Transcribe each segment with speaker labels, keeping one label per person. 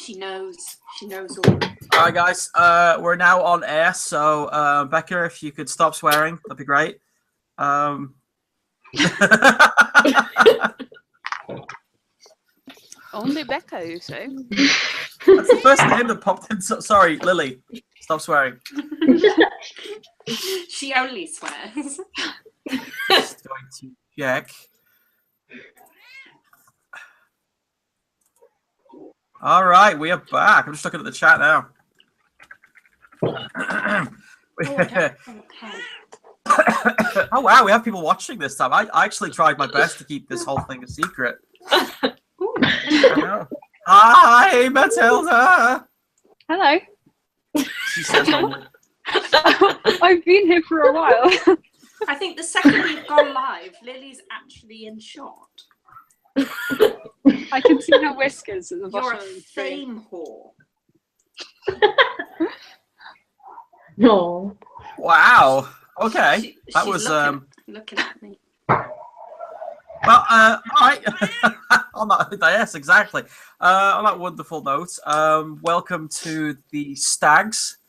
Speaker 1: She knows. She knows all.
Speaker 2: All right, guys. We're now on air, so Becca, if you could stop swearing, that'd be great.
Speaker 3: Only Becca, you say?
Speaker 2: That's the first name that popped in. Sorry, Lily. Stop swearing.
Speaker 1: She only swears.
Speaker 2: Just going to check. All right, we are back. I'm just looking at the chat now. Oh wow, we have people watching this time. I actually tried my best to keep this whole thing a secret. Hi, Matilda.
Speaker 4: Hello.
Speaker 2: She says normally.
Speaker 4: I've been here for a while.
Speaker 1: I think the second we've gone live, Lily's actually in shot.
Speaker 4: I can see her whiskers at the bottom
Speaker 1: You're a
Speaker 4: of the screen.
Speaker 1: fame whore.
Speaker 5: No.
Speaker 2: Wow. Okay, that
Speaker 1: She's
Speaker 2: was
Speaker 1: looking at me.
Speaker 2: Well, on that, yes, exactly. On that wonderful note, welcome to the Stags,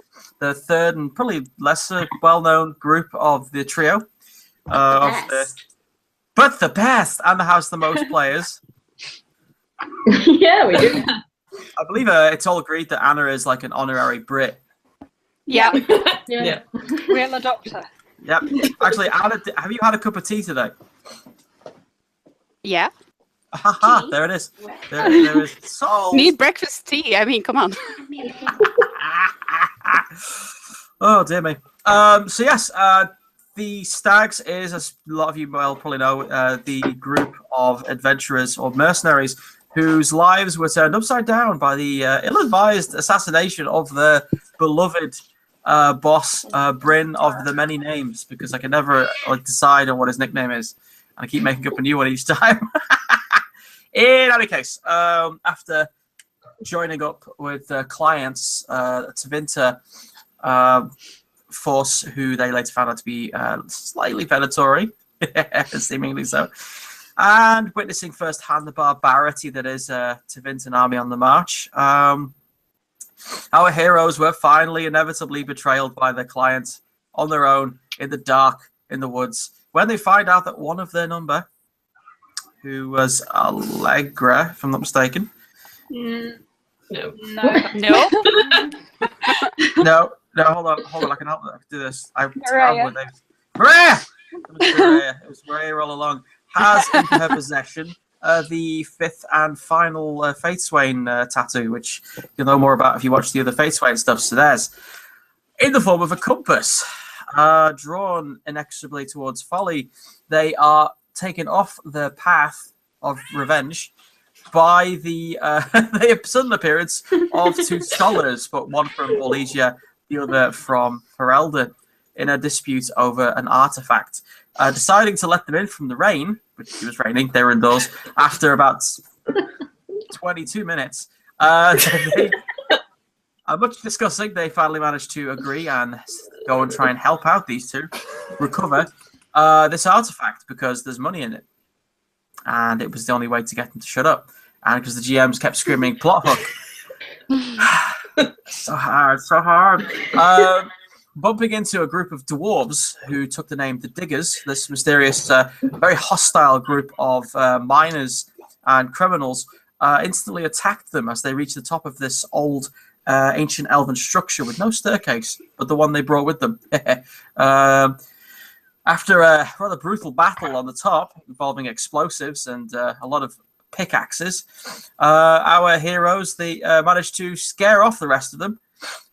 Speaker 2: the third and probably lesser well-known group of the trio. But the best, and the house the most players.
Speaker 5: Yeah, we do.
Speaker 2: I believe it's all agreed that Anna is like an honorary Brit.
Speaker 4: Yeah.
Speaker 5: Yeah.
Speaker 4: We'll adopt her.
Speaker 2: Yep. Actually, Anna, have you had a cup of tea today?
Speaker 3: Yeah.
Speaker 2: Haha, there it is. There is. So
Speaker 3: Need breakfast tea. I mean, come on.
Speaker 2: Oh dear me. So yes, the Stags is, as a lot of you will probably know, the group of adventurers or mercenaries whose lives were turned upside down by the ill-advised assassination of the beloved boss, Bryn of the Many Names, because I can never decide on what his nickname is, and I keep making up a new one each time. In any case, after joining up with clients, Tevinten force, who they later found out to be slightly Venatori, seemingly so, and witnessing firsthand the barbarity that is Tevinten army on the march, our heroes were finally inevitably betrayed by their clients on their own in the dark in the woods when they find out that one of their number, who was Allegra, if I'm not mistaken.
Speaker 5: No.
Speaker 3: No.
Speaker 2: No, hold on, I can help. I can do this. I'm
Speaker 4: Maria.
Speaker 2: terrible with names. Maria! It was Maria all along. Has in her possession the fifth and final Fateswain tattoo, which you'll know more about if you watch the other Fateswain stuff. So there's, in the form of a compass, drawn inexorably towards folly. They are taken off the path of revenge by the sudden appearance of two scholars, but one from Orlesia, the other from Ferelden, in a dispute over an artifact. Deciding to let them in from the rain, which it was raining, they were indoors, after about 22 minutes. Much discussing, they finally managed to agree and go and try and help out these two recover this artifact, because there's money in it. And it was the only way to get them to shut up. And because the GMs kept screaming, plot hook. So hard. Bumping into a group of dwarves who took the name the Diggers, this mysterious, very hostile group of miners and criminals, instantly attacked them as they reached the top of this old ancient elven structure with no staircase, but the one they brought with them. After a rather brutal battle on the top, involving explosives and a lot of pickaxes, our heroes, they managed to scare off the rest of them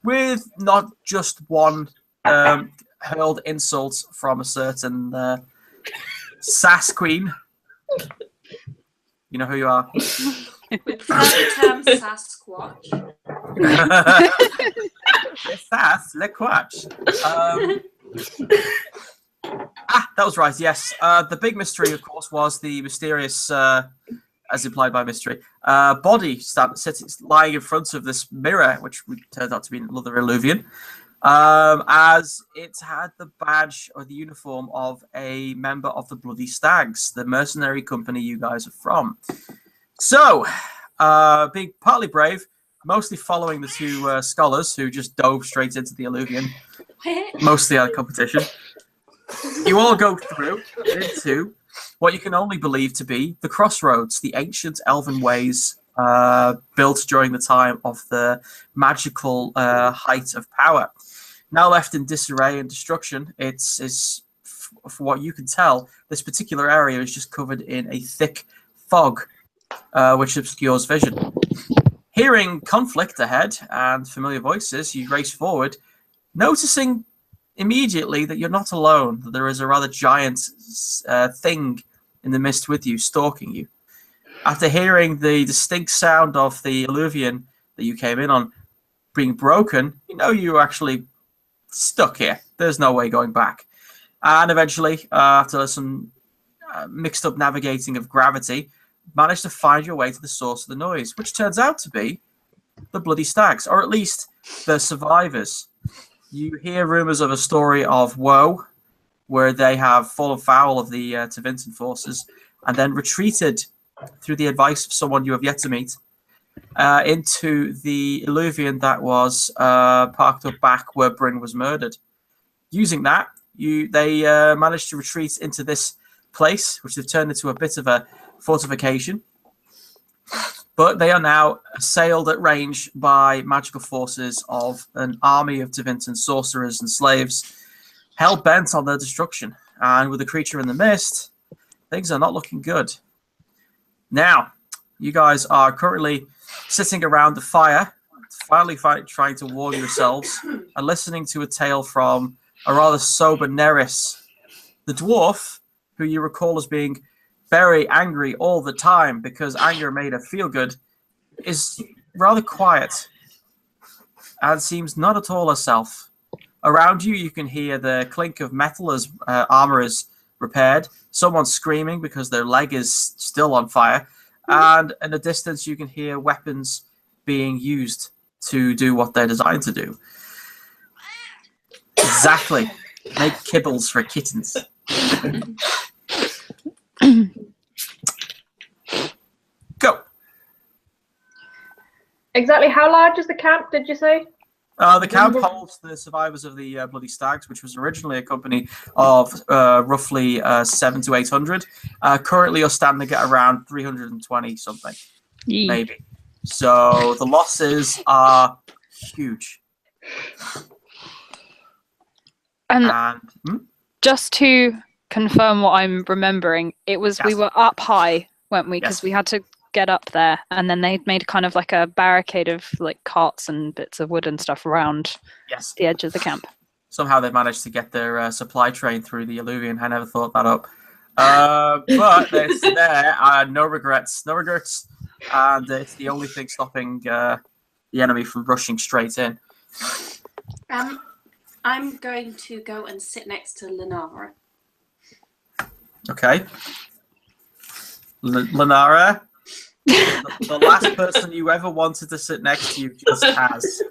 Speaker 2: with not just one hurled insult from a certain sass queen. You know who you are.
Speaker 1: We prefer the term Sasquatch.
Speaker 2: Sass Lequatch. That was right, yes. The big mystery, of course, was the mysterious, as implied by mystery, body sitting, lying in front of this mirror, which turned out to be another Illuvian, as it had the badge or the uniform of a member of the Bloody Stags, the mercenary company you guys are from. So, being partly brave, mostly following the two scholars who just dove straight into the alluvion,
Speaker 1: Where?
Speaker 2: mostly out of competition. You all go through into what you can only believe to be the Crossroads, the ancient elven ways built during the time of the magical height of power. Now left in disarray and destruction, for what you can tell, this particular area is just covered in a thick fog, which obscures vision. Hearing conflict ahead and familiar voices, you race forward, noticing immediately that you're not alone, that there is a rather giant thing in the mist with you, stalking you. After hearing the distinct sound of the alluvion that you came in on being broken, you know you're actually stuck here. There's no way going back. And eventually, after some mixed up navigating of gravity, managed to find your way to the source of the noise, which turns out to be the bloody stags, or at least the survivors. You hear rumours of a story of woe, where they have fallen foul of the Tevinten forces, and then retreated through the advice of someone you have yet to meet, into the alluvion that was parked up back where Bryn was murdered. Using that, they managed to retreat into this place, which they've turned into a bit of a fortification. But they are now assailed at range by magical forces of an army of Tevinten sorcerers and slaves, hell-bent on their destruction. And with the creature in the mist, things are not looking good. Now, you guys are currently sitting around the fire, finally trying to warm yourselves, and listening to a tale from a rather sober Neris, the dwarf, who you recall as being very angry all the time because anger made her feel good, is rather quiet and seems not at all herself. Around you, you can hear the clink of metal as armor is repaired, someone screaming because their leg is still on fire, and in the distance you can hear weapons being used to do what they're designed to do. Exactly. Make kibbles for kittens. Go.
Speaker 5: Exactly how large is the camp, did you say?
Speaker 2: The camp holds the survivors of the Bloody Stags, which was originally a company of roughly 700 to 800. Currently, you're standing at around 320 something, maybe. So the losses are huge.
Speaker 6: And just to confirm what I'm remembering, it was we were up high, weren't we? Because we had to get up there, and then they made kind of like a barricade of like carts and bits of wood and stuff around the edge of the camp.
Speaker 2: Somehow they've managed to get their supply train through the alluvion. I never thought that up. But it's there. No regrets. No regrets. And it's the only thing stopping the enemy from rushing straight in.
Speaker 1: I'm going to go and sit next to Lenara.
Speaker 2: Okay. Lenara, the last person you ever wanted to sit next to you just has.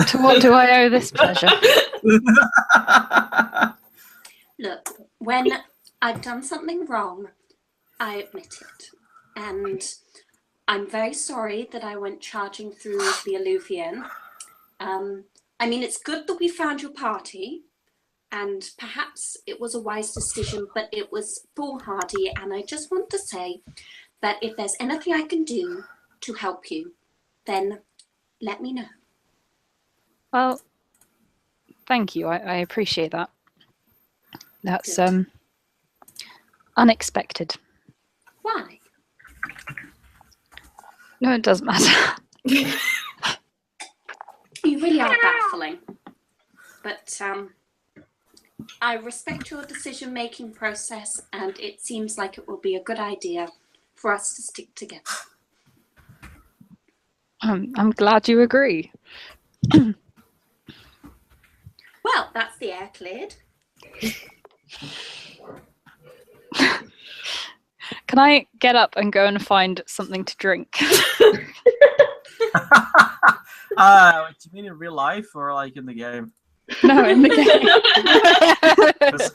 Speaker 6: To what do I owe this pleasure?
Speaker 1: Look, when I've done something wrong, I admit it. And I'm very sorry that I went charging through the alluvion. I mean, it's good that we found your party, and perhaps it was a wise decision, but it was foolhardy. And I just want to say that if there's anything I can do to help you, then let me know.
Speaker 6: Well, thank you. I appreciate that. That's unexpected.
Speaker 1: Why?
Speaker 6: No, it doesn't matter.
Speaker 1: You really are baffling. But I respect your decision-making process, and it seems like it will be a good idea for us to stick together.
Speaker 6: I'm glad you agree.
Speaker 1: Well, that's the air cleared.
Speaker 6: Can I get up and go and find something to drink?
Speaker 2: Do you mean in real life or like in the game?
Speaker 6: No, in the game.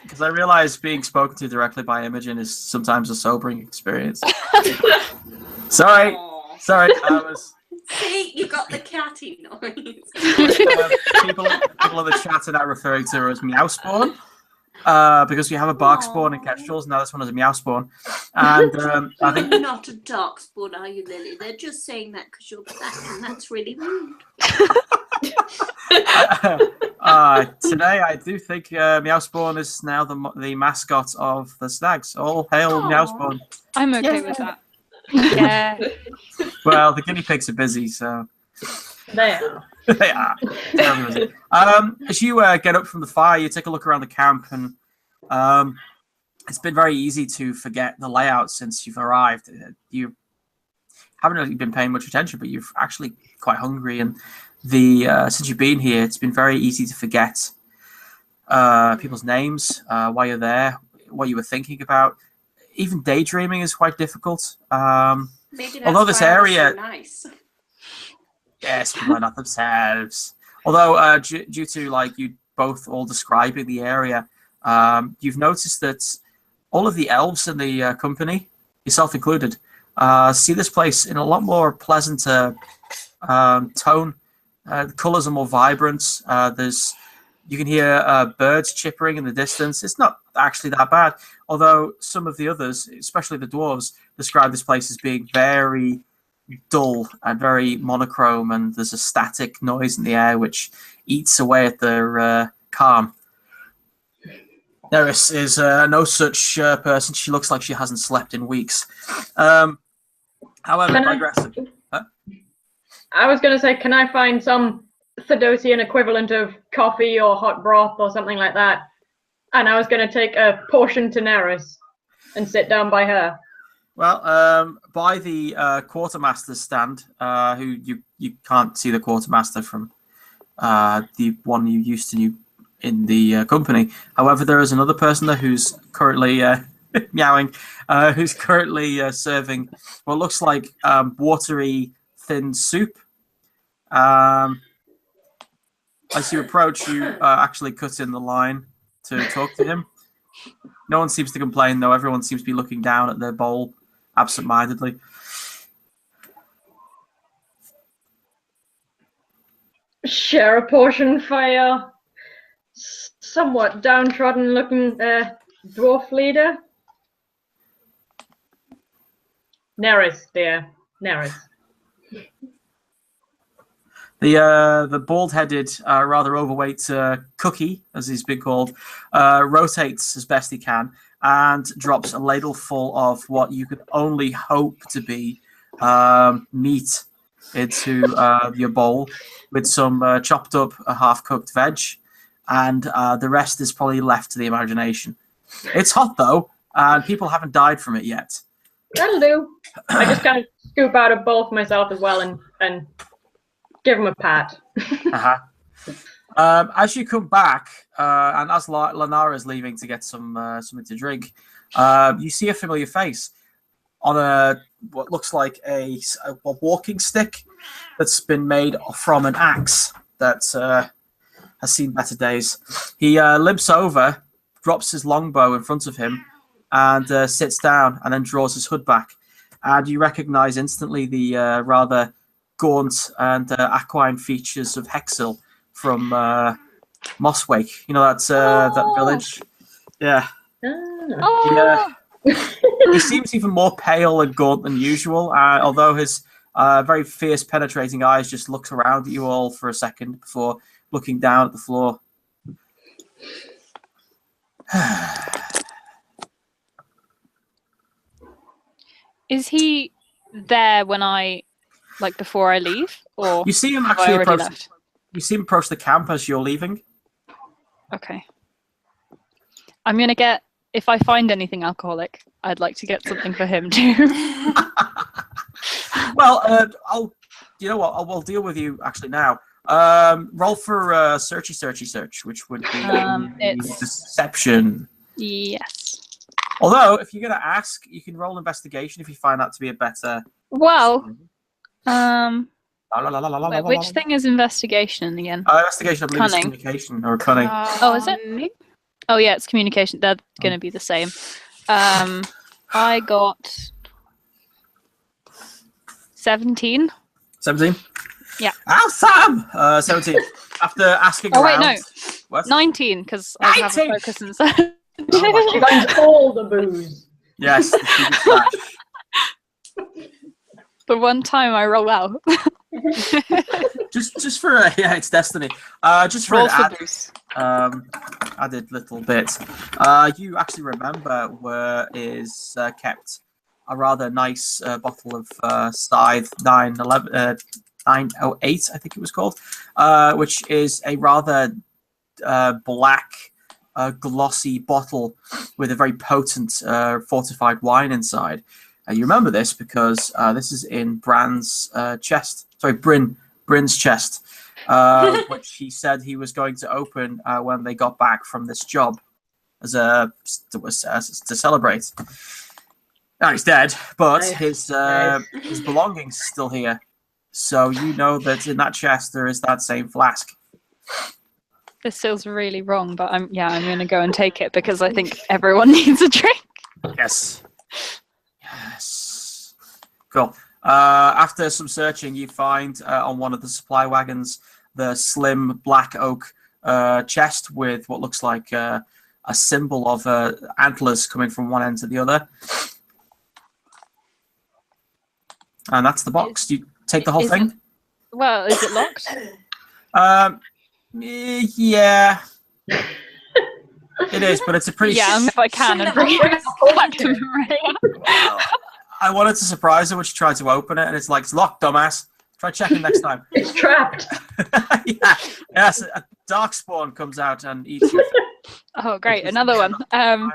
Speaker 2: Because I realize being spoken to directly by Imogen is sometimes a sobering experience. Sorry, I was.
Speaker 1: See, you got the catty noise.
Speaker 2: People in the chat are now referring to her as Meow Spawn. Because we have a bark spawn in Kestrels, now this one is a meow spawn. And I think
Speaker 1: You're not a dark spawn, are you, Lily? They're just saying that because you're black, and that's really rude.
Speaker 2: Today I do think Meow Spawn is now the mascot of the Snags. All hail Meow Spawn.
Speaker 6: I'm okay with that. Yeah.
Speaker 2: Well, the guinea pigs are busy, so
Speaker 5: They are.
Speaker 2: they are. Terribly busy. As you get up from the fire, you take a look around the camp, and it's been very easy to forget the layout since you've arrived. You haven't really been paying much attention, but you're actually quite hungry, and since you've been here, it's been very easy to forget people's names, why you're there, what you were thinking about. Even daydreaming is quite difficult.
Speaker 1: Maybe that's
Speaker 2: Although this
Speaker 1: why I was
Speaker 2: area-
Speaker 1: so nice.
Speaker 2: Yes, people are not themselves. Although, due to like you both all describing the area, you've noticed that all of the elves in the company, yourself included, see this place in a lot more pleasant tone. The colours are more vibrant. You can hear birds chippering in the distance. It's not actually that bad, although some of the others, especially the dwarves, describe this place as being very dull and very monochrome, and there's a static noise in the air which eats away at their calm. Neris is no such person. She looks like she hasn't slept in weeks. However, digressing.
Speaker 5: I was going to say, can I find some Thedosian equivalent of coffee or hot broth or something like that? And I was going to take a portion to Neris and sit down by her.
Speaker 2: Well, by the quartermaster's stand, who you can't see the quartermaster from the one you used to in the company. However, there is another person there who's currently meowing, who's currently serving what looks like watery, thin soup. As you approach, you actually cut in the line to talk to him. No one seems to complain, though. Everyone seems to be looking down at their bowl absent-mindedly.
Speaker 5: Share a portion for your somewhat downtrodden-looking dwarf leader. Neris, dear. Neris.
Speaker 2: The bald-headed, rather overweight Cookie, as he's been called, rotates as best he can and drops a ladle full of what you could only hope to be meat into your bowl with some chopped up, half-cooked veg, and the rest is probably left to the imagination. It's hot, though, and people haven't died from it yet.
Speaker 5: That'll do. I just kind of scoop out a bowl for myself as well and give him a pat.
Speaker 2: As you come back, and as Lanara is leaving to get something to drink, you see a familiar face on what looks like a walking stick that's been made from an axe that has seen better days. He limps over, drops his longbow in front of him, and sits down, and then draws his hood back. And you recognize instantly the rather gaunt and equine features of Hexil from Mosswake. You know, that village? Yeah.
Speaker 6: Oh.
Speaker 2: He seems even more pale and gaunt than usual, although his very fierce, penetrating eyes just looks around at you all for a second before looking down at the floor.
Speaker 6: Is he there when before I leave, or
Speaker 2: You see him
Speaker 6: have I
Speaker 2: actually
Speaker 6: already
Speaker 2: approach.
Speaker 6: left?
Speaker 2: You see him approach the camp as you're leaving.
Speaker 6: Okay. I'm gonna get, if I find anything alcoholic, I'd like to get something for him too.
Speaker 2: Well, you know what? We'll deal with you actually now. Roll for search, which would be
Speaker 6: it's-
Speaker 2: deception.
Speaker 6: Yes.
Speaker 2: Although, if you're going to ask, you can roll investigation if you find that to be a better.
Speaker 6: Well, Which thing is investigation again?
Speaker 2: Investigation, I believe, is
Speaker 6: Cunning.
Speaker 2: communication or cunning.
Speaker 6: Oh, is it? Oh, yeah, it's communication. They're going to be the same. I got 17.
Speaker 2: 17?
Speaker 6: Yeah.
Speaker 2: Sam! 17. After asking
Speaker 6: Oh,
Speaker 2: around...
Speaker 6: wait, no.
Speaker 2: What?
Speaker 6: 19, because I have a
Speaker 2: 19!
Speaker 6: focus and so.
Speaker 5: She finds all the booze.
Speaker 2: Yes, the secret stash.
Speaker 6: The one time I roll out.
Speaker 2: just for yeah, it's destiny. Just for
Speaker 3: Roll
Speaker 2: an
Speaker 3: for
Speaker 2: add,
Speaker 3: boost.
Speaker 2: added little bit. You actually remember where is kept a rather nice bottle of Scythe 908, I think it was called, which is a rather black, glossy bottle with a very potent fortified wine inside. You remember this because this is in Bran's chest. Sorry, Bryn's chest, which he said he was going to open when they got back from this job, as to celebrate. Now he's dead, but his belongings are still here. So you know that in that chest there is that same flask.
Speaker 6: This feels really wrong, but I'm going to go and take it because I think everyone needs a drink.
Speaker 2: Yes. Yes. Cool. After some searching, you find on one of the supply wagons the slim black oak chest with what looks like a symbol of antlers coming from one end to the other. And that's the box. Do you take the whole thing?
Speaker 6: Well, is it locked?
Speaker 2: Yeah. It is, but it's a pretty...
Speaker 6: Yeah, if I can, and bring it back to Maria.
Speaker 2: I wanted to surprise her when she tried to open it, and it's like, it's locked, dumbass. Try checking next time.
Speaker 5: It's trapped.
Speaker 2: Yeah. Yes, a dark spawn comes out and eats you.
Speaker 6: Oh, great, another one. Yeah,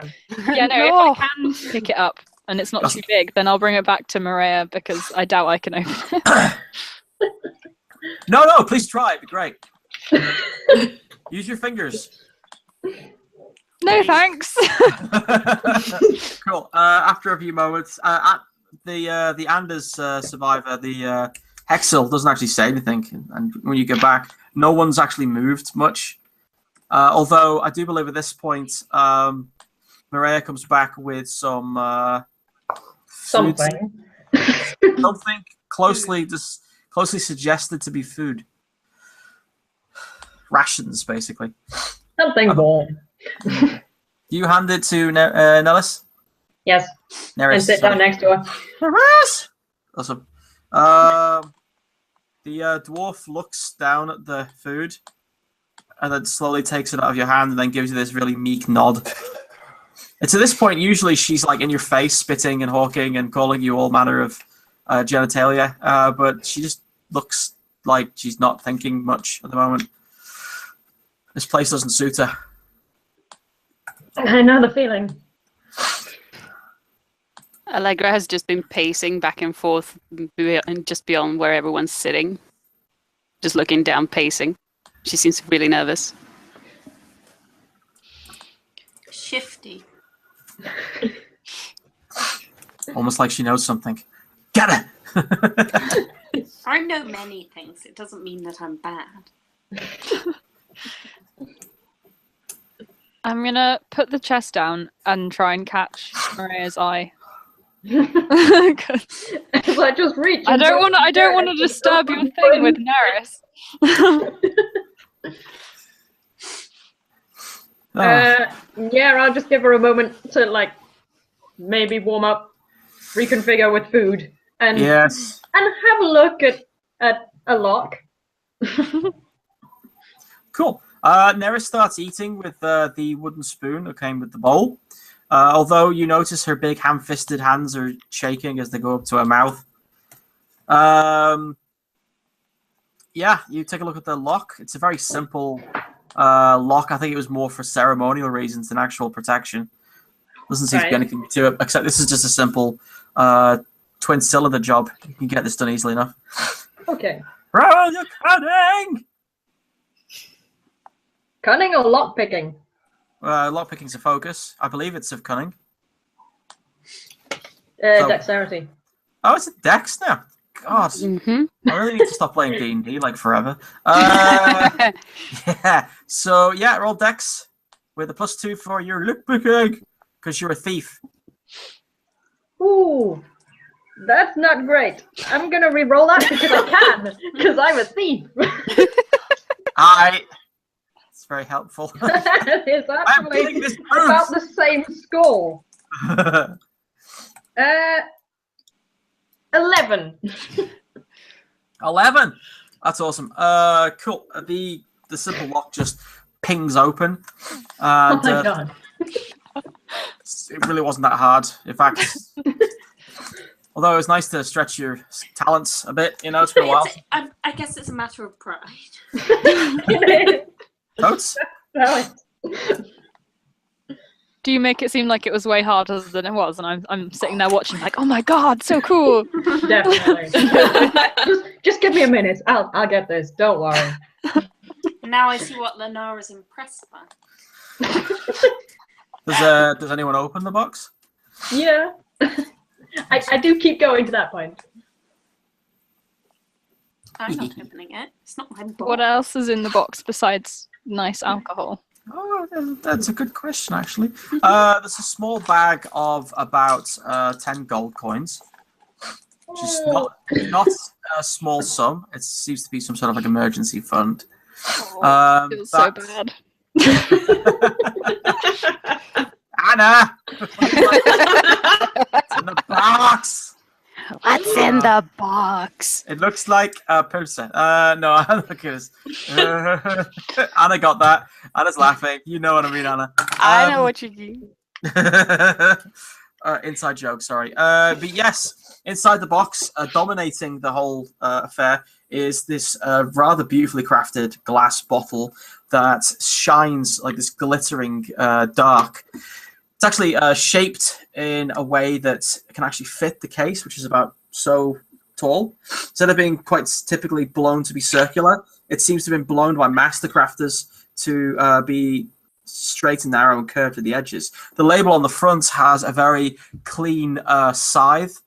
Speaker 6: no, if I can pick it up and it's not too big, then I'll bring it back to Maria because I doubt I can open it.
Speaker 2: No, please try. It'd be great. Use your fingers.
Speaker 6: No, thanks.
Speaker 2: Cool. After a few moments, the Anders survivor, the Hexel, doesn't actually say anything, and when you get back, no one's actually moved much. Although I do believe at this point, Maria comes back with some
Speaker 5: Something.
Speaker 2: something closely suggested to be food. Rations, basically.
Speaker 5: Something warm.
Speaker 2: You hand it to Nellis?
Speaker 5: Yes.
Speaker 2: Neris,
Speaker 5: And sit down next to her.
Speaker 2: Neris! Awesome. The dwarf looks down at the food and then slowly takes it out of your hand and then gives you this really meek nod. And to this point, usually she's like in your face, spitting and hawking and calling you all manner of genitalia, but she just looks like she's not thinking much at the moment. This place doesn't suit her.
Speaker 5: I know the feeling.
Speaker 3: Allegra has just been pacing back and forth and just beyond where everyone's sitting. Just looking down, pacing. She seems really nervous.
Speaker 1: Shifty.
Speaker 2: Almost like she knows something. Get it!
Speaker 1: I know many things. It doesn't mean that I'm bad.
Speaker 6: I'm gonna put the chest down and try and catch Maria's eye.
Speaker 5: It's like just reach.
Speaker 6: I don't want to disturb your thing with Neris.
Speaker 5: Yeah, I'll just give her a moment to like maybe warm up, reconfigure with food, and
Speaker 2: Yes.
Speaker 5: and have a look at a lock.
Speaker 2: Cool. Neris starts eating with the wooden spoon that came with the bowl. Although you notice her big ham-fisted hands are shaking as they go up to her mouth. Yeah, you take a look at the lock. It's a very simple lock. I think it was more for ceremonial reasons than actual protection. Doesn't seem to be anything to it, except this is just a simple twin-cylinder job. You can get this done easily enough.
Speaker 5: Okay.
Speaker 2: Roll your cunning!
Speaker 5: Cunning or lock picking?
Speaker 2: Lockpicking's a focus. I believe it's of cunning.
Speaker 5: Dexterity.
Speaker 2: Oh, it's a dex now. God,
Speaker 3: Mm-hmm.
Speaker 2: I really need to stop playing D&D like forever. Yeah. So yeah, roll Dex with a +2 for your lookbook egg because you're a thief.
Speaker 5: Ooh, that's not great. I'm gonna re-roll that because I can, because I'm a thief.
Speaker 2: It's very helpful.
Speaker 5: It's
Speaker 2: I'm
Speaker 5: actually
Speaker 2: getting this
Speaker 5: about
Speaker 2: proof.
Speaker 5: the same score. 11.
Speaker 2: 11. That's awesome. Cool. The simple lock just pings open, and
Speaker 5: Oh my god.
Speaker 2: it really wasn't that hard. In fact, although it was nice to stretch your talents a bit, it's been a while.
Speaker 1: I guess it's a matter of pride.
Speaker 2: Totes?
Speaker 6: Do you make it seem like it was way harder than it was? And I'm sitting there watching, like, oh my god, so cool.
Speaker 5: Definitely. just give me a minute. I'll get this. Don't worry.
Speaker 1: Now I see what Lenara's impressed by.
Speaker 2: Does anyone open the box?
Speaker 5: Yeah. I do keep going to that point.
Speaker 1: I'm not opening it. It's not my box.
Speaker 6: What else is in the box besides nice alcohol?
Speaker 2: Oh, that's a good question, actually. There's a small bag of about 10 gold coins, which is not a small sum. It seems to be some sort of like emergency fund.
Speaker 6: Oh, feels so bad.
Speaker 2: Anna! It's in the box!
Speaker 3: What's in the box?
Speaker 2: It looks like a person. No, look at this. Anna got that. Anna's laughing. You know what I mean, Anna.
Speaker 3: I know what you mean.
Speaker 2: Inside joke, sorry. But yes, inside the box, dominating the whole affair, is this rather beautifully crafted glass bottle that shines like this glittering dark. It's actually shaped in a way that can actually fit the case, which is about so tall. Instead of being quite typically blown to be circular, it seems to have been blown by master crafters to be straight and narrow and curved at the edges. The label on the front has a very clean scythe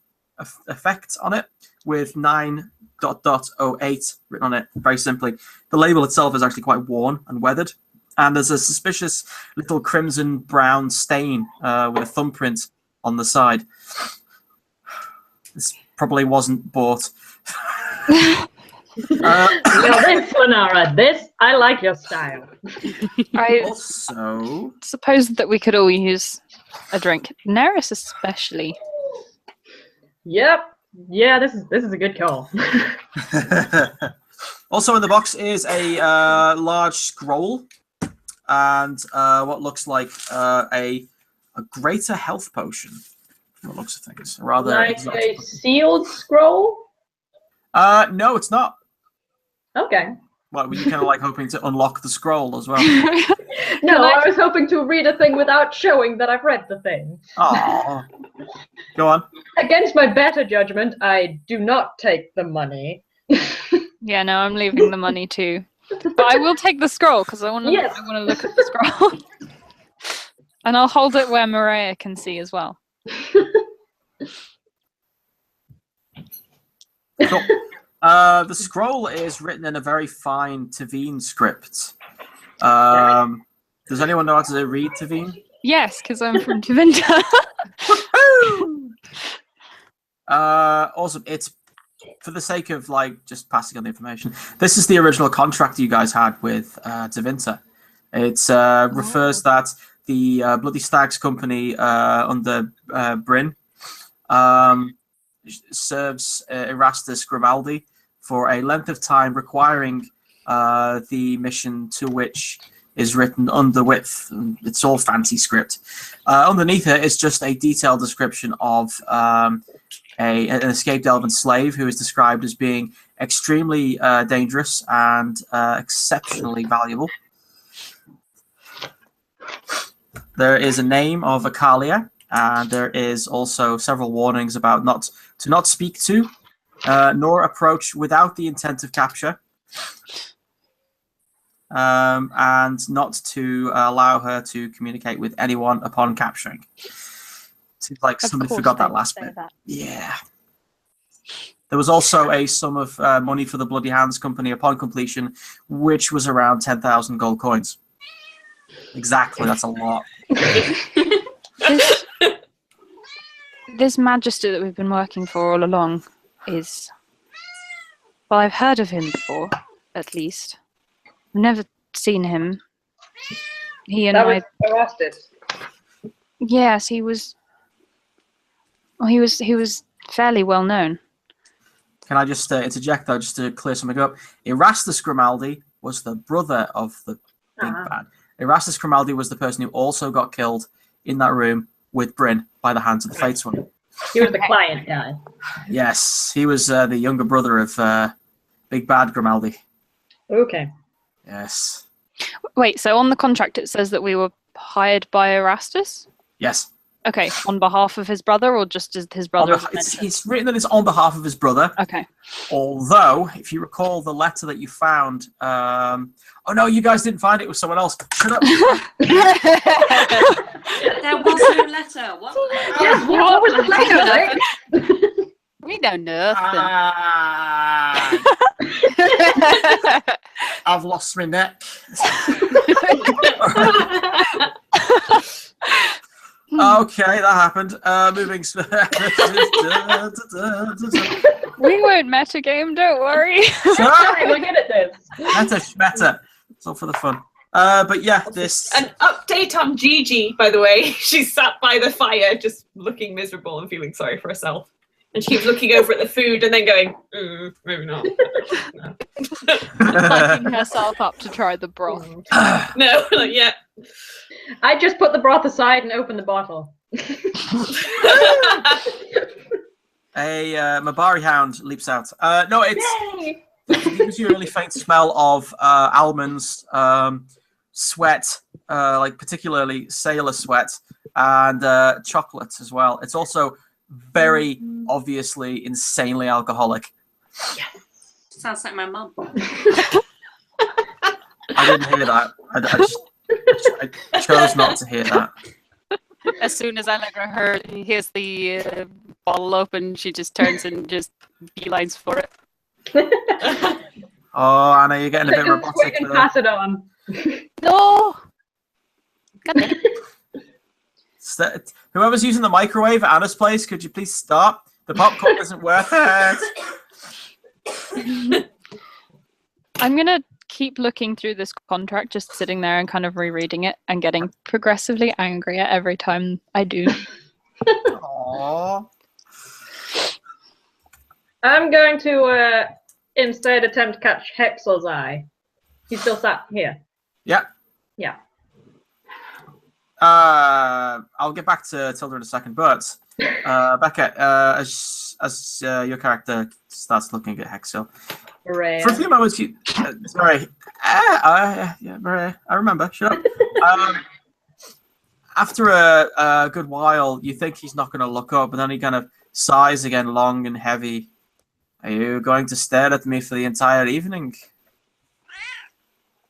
Speaker 2: effect on it with 9.08 written on it, very simply. The label itself is actually quite worn and weathered. And there's a suspicious little crimson brown stain with a thumbprint on the side. This probably wasn't bought.
Speaker 5: Now this, Lenara, I like your style.
Speaker 6: I
Speaker 2: Also,
Speaker 6: suppose that we could all use a drink. Neris especially.
Speaker 5: Yep. Yeah, this is a good call.
Speaker 2: also in the box is a large scroll and what looks like a greater health potion. From the looks of things, rather
Speaker 5: Like
Speaker 2: exotic.
Speaker 5: a sealed scroll?
Speaker 2: No, it's not.
Speaker 5: Okay.
Speaker 2: Well, were you kind of like hoping to unlock the scroll as well?
Speaker 5: No, I was hoping to read a thing without showing that I've read the thing.
Speaker 2: Oh, go on.
Speaker 5: Against my better judgment, I do not take the money.
Speaker 6: Yeah, no, I'm leaving the money too. But I will take the scroll because I want to.
Speaker 5: Yes.
Speaker 6: I want to look at the scroll, and I'll hold it where Maria can see as well.
Speaker 2: Cool. The scroll is written in a very fine Tevinten script. Does anyone know how to read Tevinten?
Speaker 6: Yes, because I'm from Tevinten.
Speaker 2: Awesome. It's for the sake of like just passing on the information. This is the original contract you guys had with Tevinten. It refers that the Bloody Stags company under Bryn serves Erastus Grimaldi for a length of time requiring the mission to which is written under width. It's all fancy script. Underneath it is just a detailed description of an escaped elven slave who is described as being extremely dangerous and exceptionally valuable. There is a name of Akalia, and there is also several warnings about not speak to, nor approach without the intent of capture, and not to allow her to communicate with anyone upon capturing. Seems like somebody forgot that last bit.
Speaker 6: That.
Speaker 2: Yeah. There was also a sum of money for the Bloody Hands Company upon completion, which was around 10,000 gold coins. Exactly, that's a lot.
Speaker 6: This Magister that we've been working for all along is... Well, I've heard of him before, at least. I've never seen him. He and
Speaker 5: That
Speaker 6: I...
Speaker 5: was Erastus.
Speaker 6: Yes, he was... Well, he was fairly well known.
Speaker 2: Can I just interject, though, just to clear something up? Erastus Grimaldi was the brother of the big bad. Erastus Grimaldi was the person who also got killed in that room with Bryn by the hands of the Fateswoman.
Speaker 5: He was the client guy.
Speaker 2: Yes, he was the younger brother of Big Bad Grimaldi.
Speaker 5: Okay.
Speaker 2: Yes.
Speaker 6: Wait, so on the contract it says that we were hired by Erastus?
Speaker 2: Yes.
Speaker 6: Okay, on behalf of his brother, or just as his brother?
Speaker 2: It's written that it's on behalf of his brother.
Speaker 6: Okay.
Speaker 2: Although, if you recall the letter that you found... oh, no, you guys didn't find it. It was someone else. Shut up.
Speaker 1: There was no letter. What?
Speaker 5: Yes, what was the letter?
Speaker 3: We know nothing.
Speaker 2: I've lost my neck. Okay, that happened. Moving.
Speaker 6: We won't metagame, don't worry.
Speaker 5: Sorry, we're good at this.
Speaker 2: Meta. It's all for the fun. But yeah, this...
Speaker 7: An update on Gigi, by the way. She's sat by the fire, just looking miserable and feeling sorry for herself. And she keeps looking over at the food and then going, maybe not. No.
Speaker 6: Lighting herself up to try the broth.
Speaker 7: No, like, yeah.
Speaker 5: I just put the broth aside and opened the bottle.
Speaker 2: A Mabari hound leaps out. No, it's... It gives you a really faint smell of almonds, sweat, like particularly sailor sweat, and chocolate as well. It's also very obviously insanely alcoholic.
Speaker 1: Sounds like my mum.
Speaker 2: I didn't hear that. I chose not to hear that.
Speaker 3: As soon as Allegra hears the bottle open, she just turns and just beelines for it.
Speaker 2: Oh, Anna, you're getting a bit robotic.
Speaker 5: Quick and pass it on.
Speaker 3: No! God damn it.
Speaker 2: Whoever's using the microwave at Anna's place, could you please stop? The popcorn isn't worth it.
Speaker 6: I'm going to keep looking through this contract, just sitting there and kind of rereading it and getting progressively angrier every time I do.
Speaker 2: Aww.
Speaker 5: I'm going to instead attempt to catch Hexel's eye. He's still sat here.
Speaker 2: Yeah.
Speaker 5: Yeah.
Speaker 2: I'll get back to Tilda in a second, but Becca, as your character starts looking at Hexel,
Speaker 5: Hooray.
Speaker 2: for a few moments, you sorry, yeah, Maria, I remember. Shut up. After a good while, you think he's not going to look up, and then he kind of sighs again, long and heavy. Are you going to stare at me for the entire evening?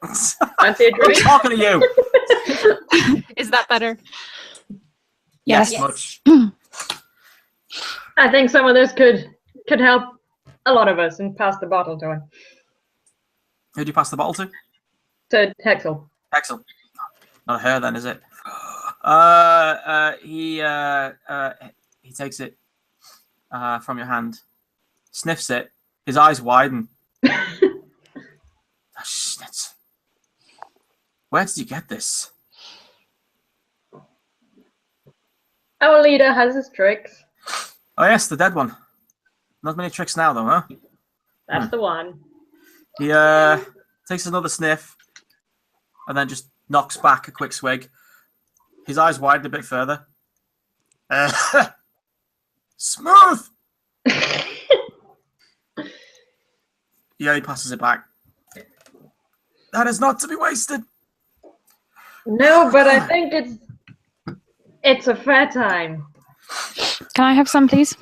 Speaker 2: I'm talking to you.
Speaker 3: Is that better?
Speaker 2: Yes. Much.
Speaker 5: I think some of this could help a lot of us, and pass the bottle to him.
Speaker 2: Who'd you pass the bottle to?
Speaker 5: To Hexel.
Speaker 2: Hexel. Not her then, is it? He takes it from your hand, sniffs it, his eyes widen. Where did you get this?
Speaker 5: Our leader has his tricks.
Speaker 2: Oh yes, the dead one. Not many tricks now though, huh?
Speaker 5: That's the one.
Speaker 2: He takes another sniff and then just knocks back a quick swig. His eyes widen a bit further. Smooth! Yeah, he passes it back. That is not to be wasted.
Speaker 5: No, but I think it's a fair time.
Speaker 6: Can I have some, please?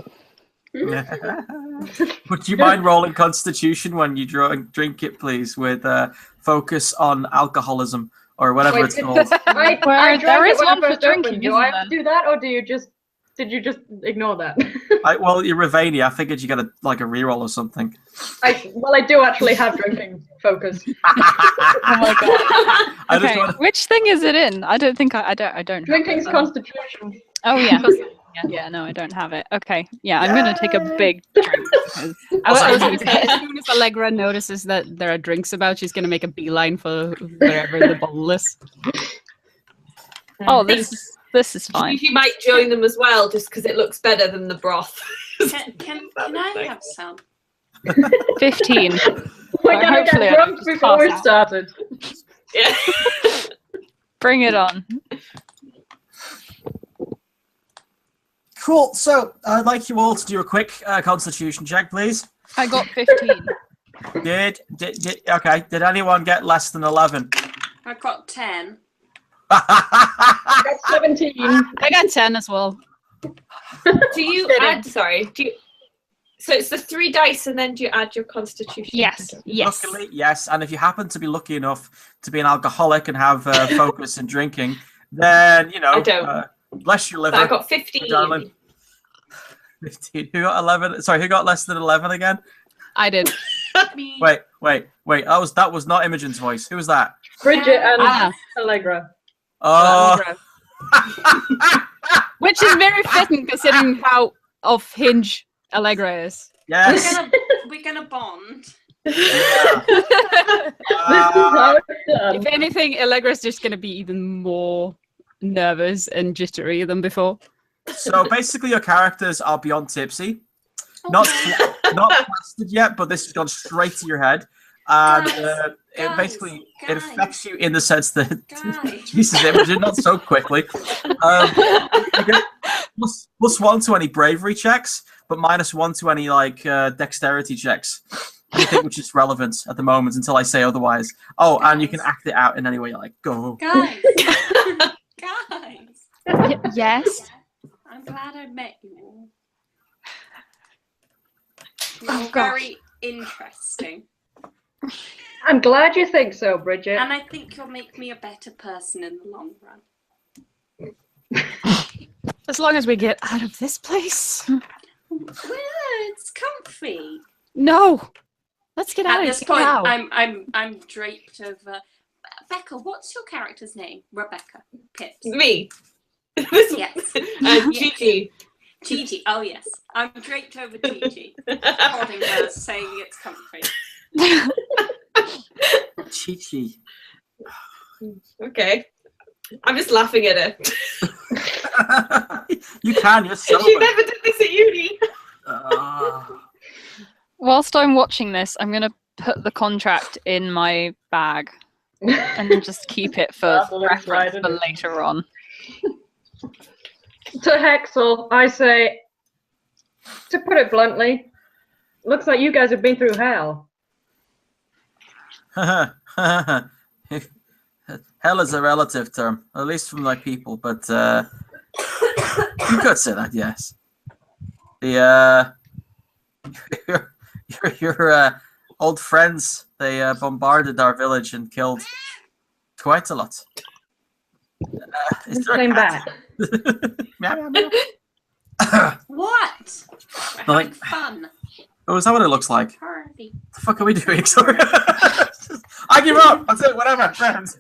Speaker 2: Would you mind rolling Constitution when you drink it, please, with focus on alcoholism or whatever it's called?
Speaker 5: I
Speaker 6: There
Speaker 5: drank
Speaker 6: is
Speaker 5: it when
Speaker 6: one
Speaker 5: I
Speaker 6: for
Speaker 5: first
Speaker 6: drinking,
Speaker 5: opened. Do
Speaker 6: isn't
Speaker 5: I have
Speaker 6: there?
Speaker 5: to do that, or do you just did you just ignore that?
Speaker 2: Well, you're Ravania. I figured you got a reroll or something.
Speaker 5: I do actually have drinking focus.
Speaker 6: Oh my god.
Speaker 2: I just
Speaker 6: Okay,
Speaker 2: want
Speaker 6: which thing is it in? I don't think I don't. Have
Speaker 5: Drinking's
Speaker 6: it.
Speaker 5: constitution.
Speaker 6: Oh yeah. Yeah, no, I don't have it. Okay, yeah, I'm gonna take a big drink. Because
Speaker 3: I was going to say, as soon as Allegra notices that there are drinks about, she's going to make a beeline for wherever the bottle is.
Speaker 6: oh, this is fine.
Speaker 7: You might join them as well, just because it looks better than the broth.
Speaker 1: Can I have some?
Speaker 6: 15.
Speaker 5: We're gonna
Speaker 6: hopefully I
Speaker 5: get drunk
Speaker 6: just
Speaker 5: before
Speaker 6: pass
Speaker 5: we
Speaker 6: out.
Speaker 5: started.
Speaker 7: Yeah.
Speaker 6: Bring it on.
Speaker 2: Cool. So I'd like you all to do a quick Constitution check, please.
Speaker 6: I got 15.
Speaker 2: Did okay? Did anyone get less than 11?
Speaker 1: I got 10.
Speaker 5: I got 17.
Speaker 3: I got 10 as well.
Speaker 7: Do you add? Sorry. So it's the 3 dice, and then do you add your Constitution?
Speaker 3: Yes.
Speaker 2: Luckily, yes. And if you happen to be lucky enough to be an alcoholic and have focus in drinking, then
Speaker 7: I don't.
Speaker 2: Bless your liver.
Speaker 7: So I got 15.
Speaker 2: Darling. 15. Who got 11? Sorry, who got less than 11 again?
Speaker 3: I did.
Speaker 1: Me.
Speaker 2: Wait. That was not Imogen's voice. Who was that?
Speaker 5: Bridget and
Speaker 3: Ah.
Speaker 5: Allegra.
Speaker 2: Oh,
Speaker 3: Which is very fitting considering how off hinge Allegra is.
Speaker 2: yes.
Speaker 1: We're gonna bond.
Speaker 5: This is how it's done.
Speaker 3: If anything, Allegra's just going to be even more nervous and jittery than before.
Speaker 2: So basically, your characters are beyond tipsy. Not plastered yet, but this has gone straight to your head, and
Speaker 1: Guys,
Speaker 2: it affects you in the sense that
Speaker 1: Guys.
Speaker 2: Jesus, Imogen, not so quickly. You get +1 to any bravery checks, but -1 to any dexterity checks. Anything which is relevant at the moment until I say otherwise. Oh, and you can act it out in any way you like. Go.
Speaker 1: Guys. Guys.
Speaker 6: Yes.
Speaker 1: I'm glad I met you all.
Speaker 6: Oh,
Speaker 1: You're
Speaker 6: gosh.
Speaker 1: very interesting.
Speaker 5: I'm glad you think so, Bridget.
Speaker 1: And I think you'll make me a better person in the long run.
Speaker 3: As long as we get out of this place.
Speaker 1: Well, it's comfy.
Speaker 3: No. Let's get out
Speaker 1: At
Speaker 3: of
Speaker 1: this
Speaker 3: here
Speaker 1: point,
Speaker 3: now.
Speaker 1: I'm draped over. Becca, what's your character's name? Rebecca. Pips.
Speaker 7: Me.
Speaker 1: Yes.
Speaker 7: Gigi.
Speaker 1: Gigi. Oh yes, I'm draped over Gigi. Holding her, saying it's comfy.
Speaker 2: Chi-Chi.
Speaker 7: Okay. I'm just laughing at her.
Speaker 2: You can, you're sober.
Speaker 7: She never did this at uni.
Speaker 6: Whilst I'm watching this, I'm going to put the contract in my bag and then just keep it for
Speaker 5: That's what it's
Speaker 6: reference
Speaker 5: right,
Speaker 6: for
Speaker 5: isn't it?
Speaker 6: later on.
Speaker 5: To Hexel, I say, to put it bluntly, looks like you guys have been through hell.
Speaker 2: Hell is a relative term, at least from my people, but you could say that, yes. The your old friends, they bombarded our village and killed quite a lot. Is there a
Speaker 5: Came
Speaker 2: cat?
Speaker 5: back.
Speaker 2: Meow, meow, meow.
Speaker 1: What? We're having fun.
Speaker 2: Oh, is that what it looks like?
Speaker 1: Party.
Speaker 2: What the fuck are we doing? Sorry. I give up. That's it. Whatever. Friends.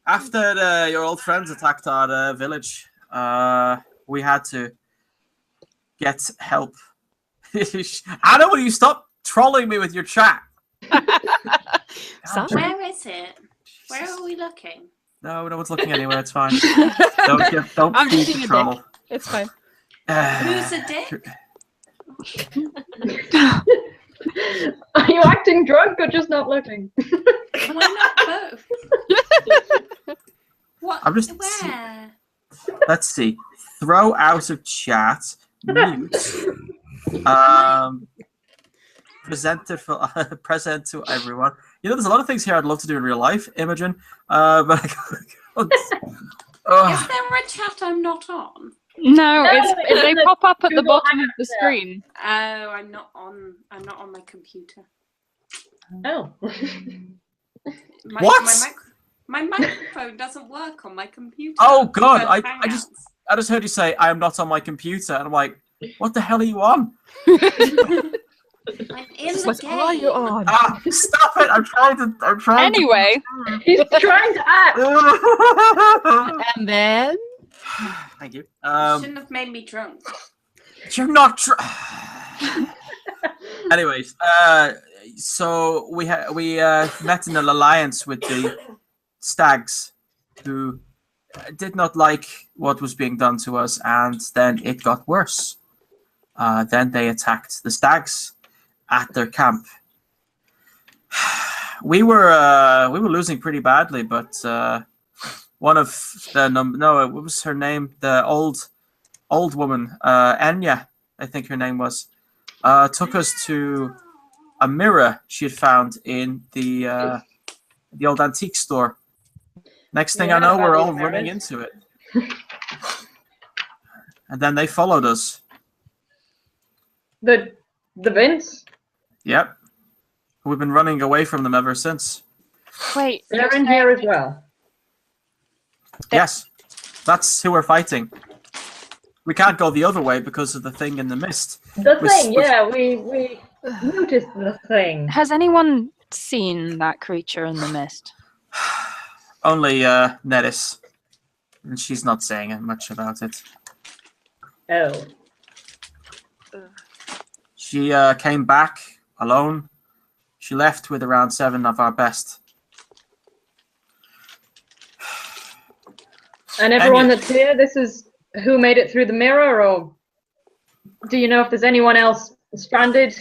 Speaker 2: After your old friends attacked our village, we had to get help. Anna, will you stop trolling me with your chat?
Speaker 3: Sorry.
Speaker 1: Where is it? Where are we looking?
Speaker 2: No one's looking anywhere. It's fine. Don't
Speaker 3: I'm
Speaker 2: feed
Speaker 3: being
Speaker 2: the
Speaker 3: a
Speaker 2: troll.
Speaker 3: dick. It's fine.
Speaker 1: Who's a dick?
Speaker 5: Are you acting drunk or just not looking?
Speaker 1: Why not both? What?
Speaker 2: I'm just-
Speaker 1: Where?
Speaker 2: Let's see. Throw out of chat. Mute. Present to everyone. You know, there's a lot of things here I'd love to do in real life, Imogen. But I can't.
Speaker 1: Is there a chat I'm not on?
Speaker 6: No, they pop up at the
Speaker 5: Google
Speaker 6: bottom of the
Speaker 5: Hangout.
Speaker 6: screen.
Speaker 1: Oh, I'm not on my computer.
Speaker 5: Oh.
Speaker 1: My,
Speaker 2: What?
Speaker 1: My microphone doesn't work on my computer.
Speaker 2: Oh, God,
Speaker 1: For
Speaker 2: I
Speaker 1: Hangouts.
Speaker 2: just- I just heard you say, "I am not on my computer," and I'm like, "What the hell are you on?"
Speaker 1: I'm in the
Speaker 8: What
Speaker 1: game.
Speaker 8: are you on?
Speaker 2: Stop it! I'm trying to.
Speaker 6: Anyway,
Speaker 5: He's trying to act.
Speaker 8: And then
Speaker 2: Thank you.
Speaker 1: You shouldn't have made me drunk.
Speaker 2: You're not. Anyways, so we met in an alliance with the stags, who did not like what was being done to us, and then it got worse. Then they attacked the stags at their camp. We were losing pretty badly, but one of the what was her name? The old woman, Enya, I think her name was, took us to a mirror she had found in the old antique store. Next thing I know, we're all running into it, and then they followed us.
Speaker 5: The Vince?
Speaker 2: Yep. We've been running away from them ever since.
Speaker 6: wait.
Speaker 5: They're in here as well.
Speaker 2: Yes. That's who we're fighting. We can't go the other way because of the thing in the mist.
Speaker 5: The thing, yeah, we noticed the thing.
Speaker 6: Has anyone seen that creature in the mist?
Speaker 2: Only Nettis. And she's not saying much about it.
Speaker 5: Oh.
Speaker 2: She came back alone. She left with around 7 of our best.
Speaker 5: And everyone that's here, this is who made it through the mirror, or do you know if there's anyone else stranded?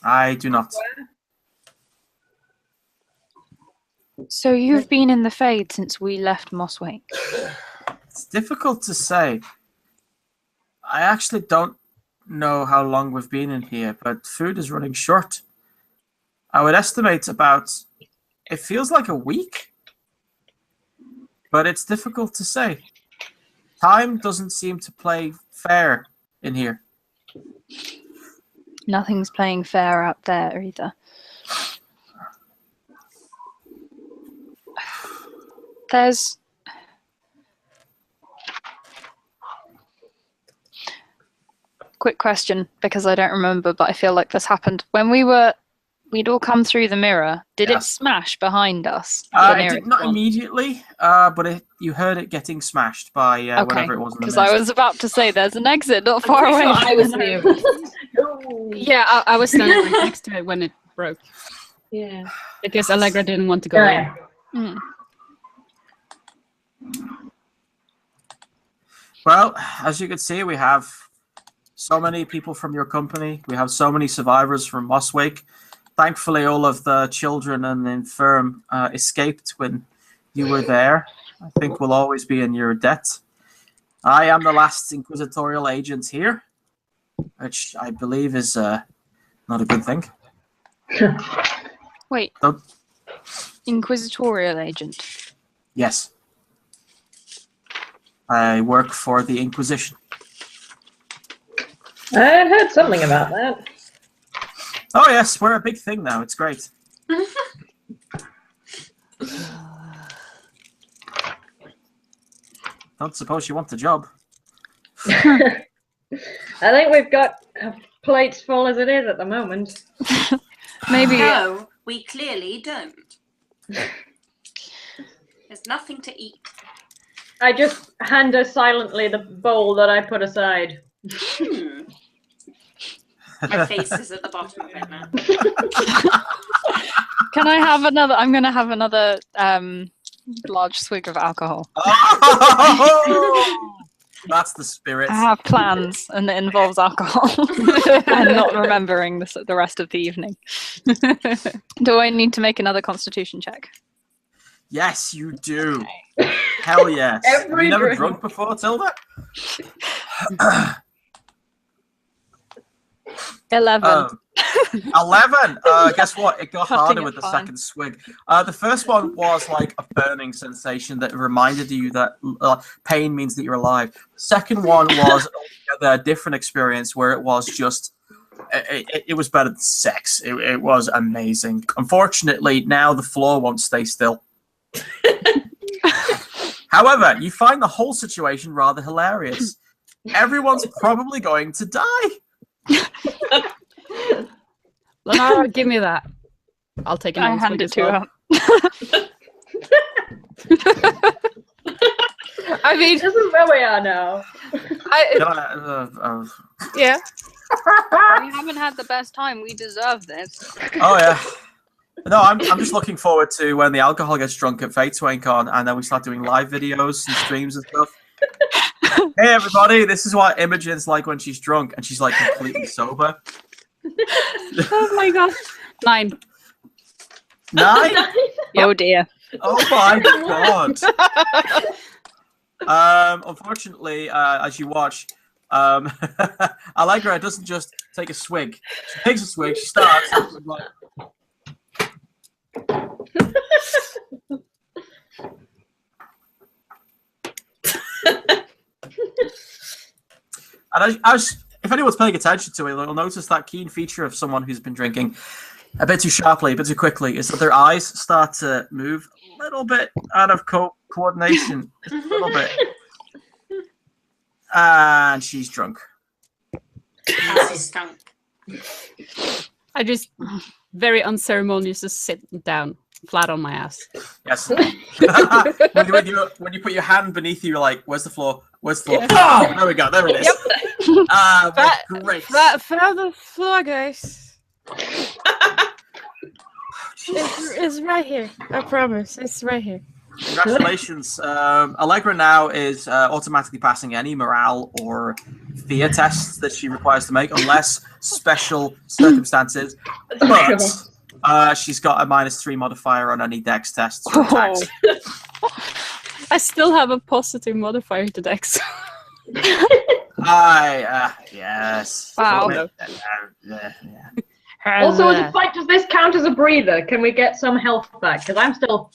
Speaker 2: I do not.
Speaker 6: So you've been in the Fade since we left Mosswake.
Speaker 2: It's difficult to say. I actually don't know how long we've been in here, but food is running short. I would estimate it feels like a week, but it's difficult to say. Time doesn't seem to play fair in here.
Speaker 6: Nothing's playing fair out there either. There's quick question, because I don't remember, but I feel like this happened when we'd all come through the mirror. Did it smash behind us?
Speaker 2: It did not immediately, but you heard it getting smashed by whatever it was.
Speaker 6: Because I was about to say there's an exit not far away.
Speaker 7: I was near.
Speaker 8: yeah, I was standing right next to it when it broke.
Speaker 7: Yeah.
Speaker 8: Because Allegra didn't want to go in.
Speaker 6: Mm.
Speaker 2: Well, as you can see, we have so many people from your company. We have so many survivors from Mosswake. Thankfully, all of the children and the infirm escaped when you were there. I think we'll always be in your debt. I am the last inquisitorial agent here, which I believe is not a good thing.
Speaker 6: Wait. Inquisitorial agent?
Speaker 2: Yes. I work for the Inquisition.
Speaker 5: I heard something about that.
Speaker 2: Oh yes, we're a big thing now. It's great. Don't suppose you want the job.
Speaker 5: I think we've got plates full as it is at the moment.
Speaker 6: Maybe.
Speaker 1: No, we clearly don't. There's nothing to eat.
Speaker 5: I just hand her silently the bowl that I put aside.
Speaker 1: My face is at the bottom of it now.
Speaker 6: Can I have another? I'm going to have another large swig of alcohol.
Speaker 2: Oh! That's the spirit.
Speaker 6: I have plans, and it involves alcohol and not remembering the rest of the evening. Do I need to make another Constitution check?
Speaker 2: Yes, you do. Hell yes. Have you never drunk before, Tilda?
Speaker 6: 11.
Speaker 2: 11. Guess what? It got harder with the second swig. The first one was like a burning sensation that reminded you that pain means that you're alive. Second one was a different experience where it was just, it was better than sex. It was amazing. Unfortunately, now the floor won't stay still. However, you find the whole situation rather hilarious. Everyone's probably going to die.
Speaker 8: Lenara, give me that. I'll take
Speaker 6: I
Speaker 8: another
Speaker 6: hand
Speaker 8: swig
Speaker 6: it
Speaker 8: as
Speaker 6: to
Speaker 8: well.
Speaker 6: her.
Speaker 8: I mean,
Speaker 5: This is where we are now.
Speaker 8: yeah.
Speaker 6: We haven't had the best time. We deserve this.
Speaker 2: Oh yeah. No, I'm just looking forward to when the alcohol gets drunk at FateSwainCon and then we start doing live videos and streams and stuff. Hey everybody, this is what Imogen's like when she's drunk and she's like completely sober.
Speaker 8: Oh my god. 9.
Speaker 2: 9?
Speaker 6: Oh dear.
Speaker 2: Oh my god. Unfortunately, as you watch, Allegra doesn't just take a swig. She takes a swig, she starts. And if anyone's paying attention to it, they'll notice that keen feature of someone who's been drinking a bit too sharply, a bit too quickly, is that their eyes start to move a little bit out of coordination. Just a little bit. And she's drunk.
Speaker 1: She's drunk.
Speaker 8: I just very unceremonious just sit down flat on my ass.
Speaker 2: Yes. when you put your hand beneath you, you're like, where's the floor? Where's the floor? Yeah. Oh, there we go. There it is.
Speaker 8: Yep.
Speaker 2: Great.
Speaker 8: Flat the floor, guys. It's right here. I promise. It's right here.
Speaker 2: Congratulations. Allegra now is automatically passing any morale or fear tests that she requires to make, unless special circumstances. But she's got a -3 modifier on any dex tests or attacks.
Speaker 8: I still have a positive modifier to dex.
Speaker 2: Yes.
Speaker 6: Wow.
Speaker 5: Also, as a fight, does this count as a breather? Can we get some health back? Because I'm still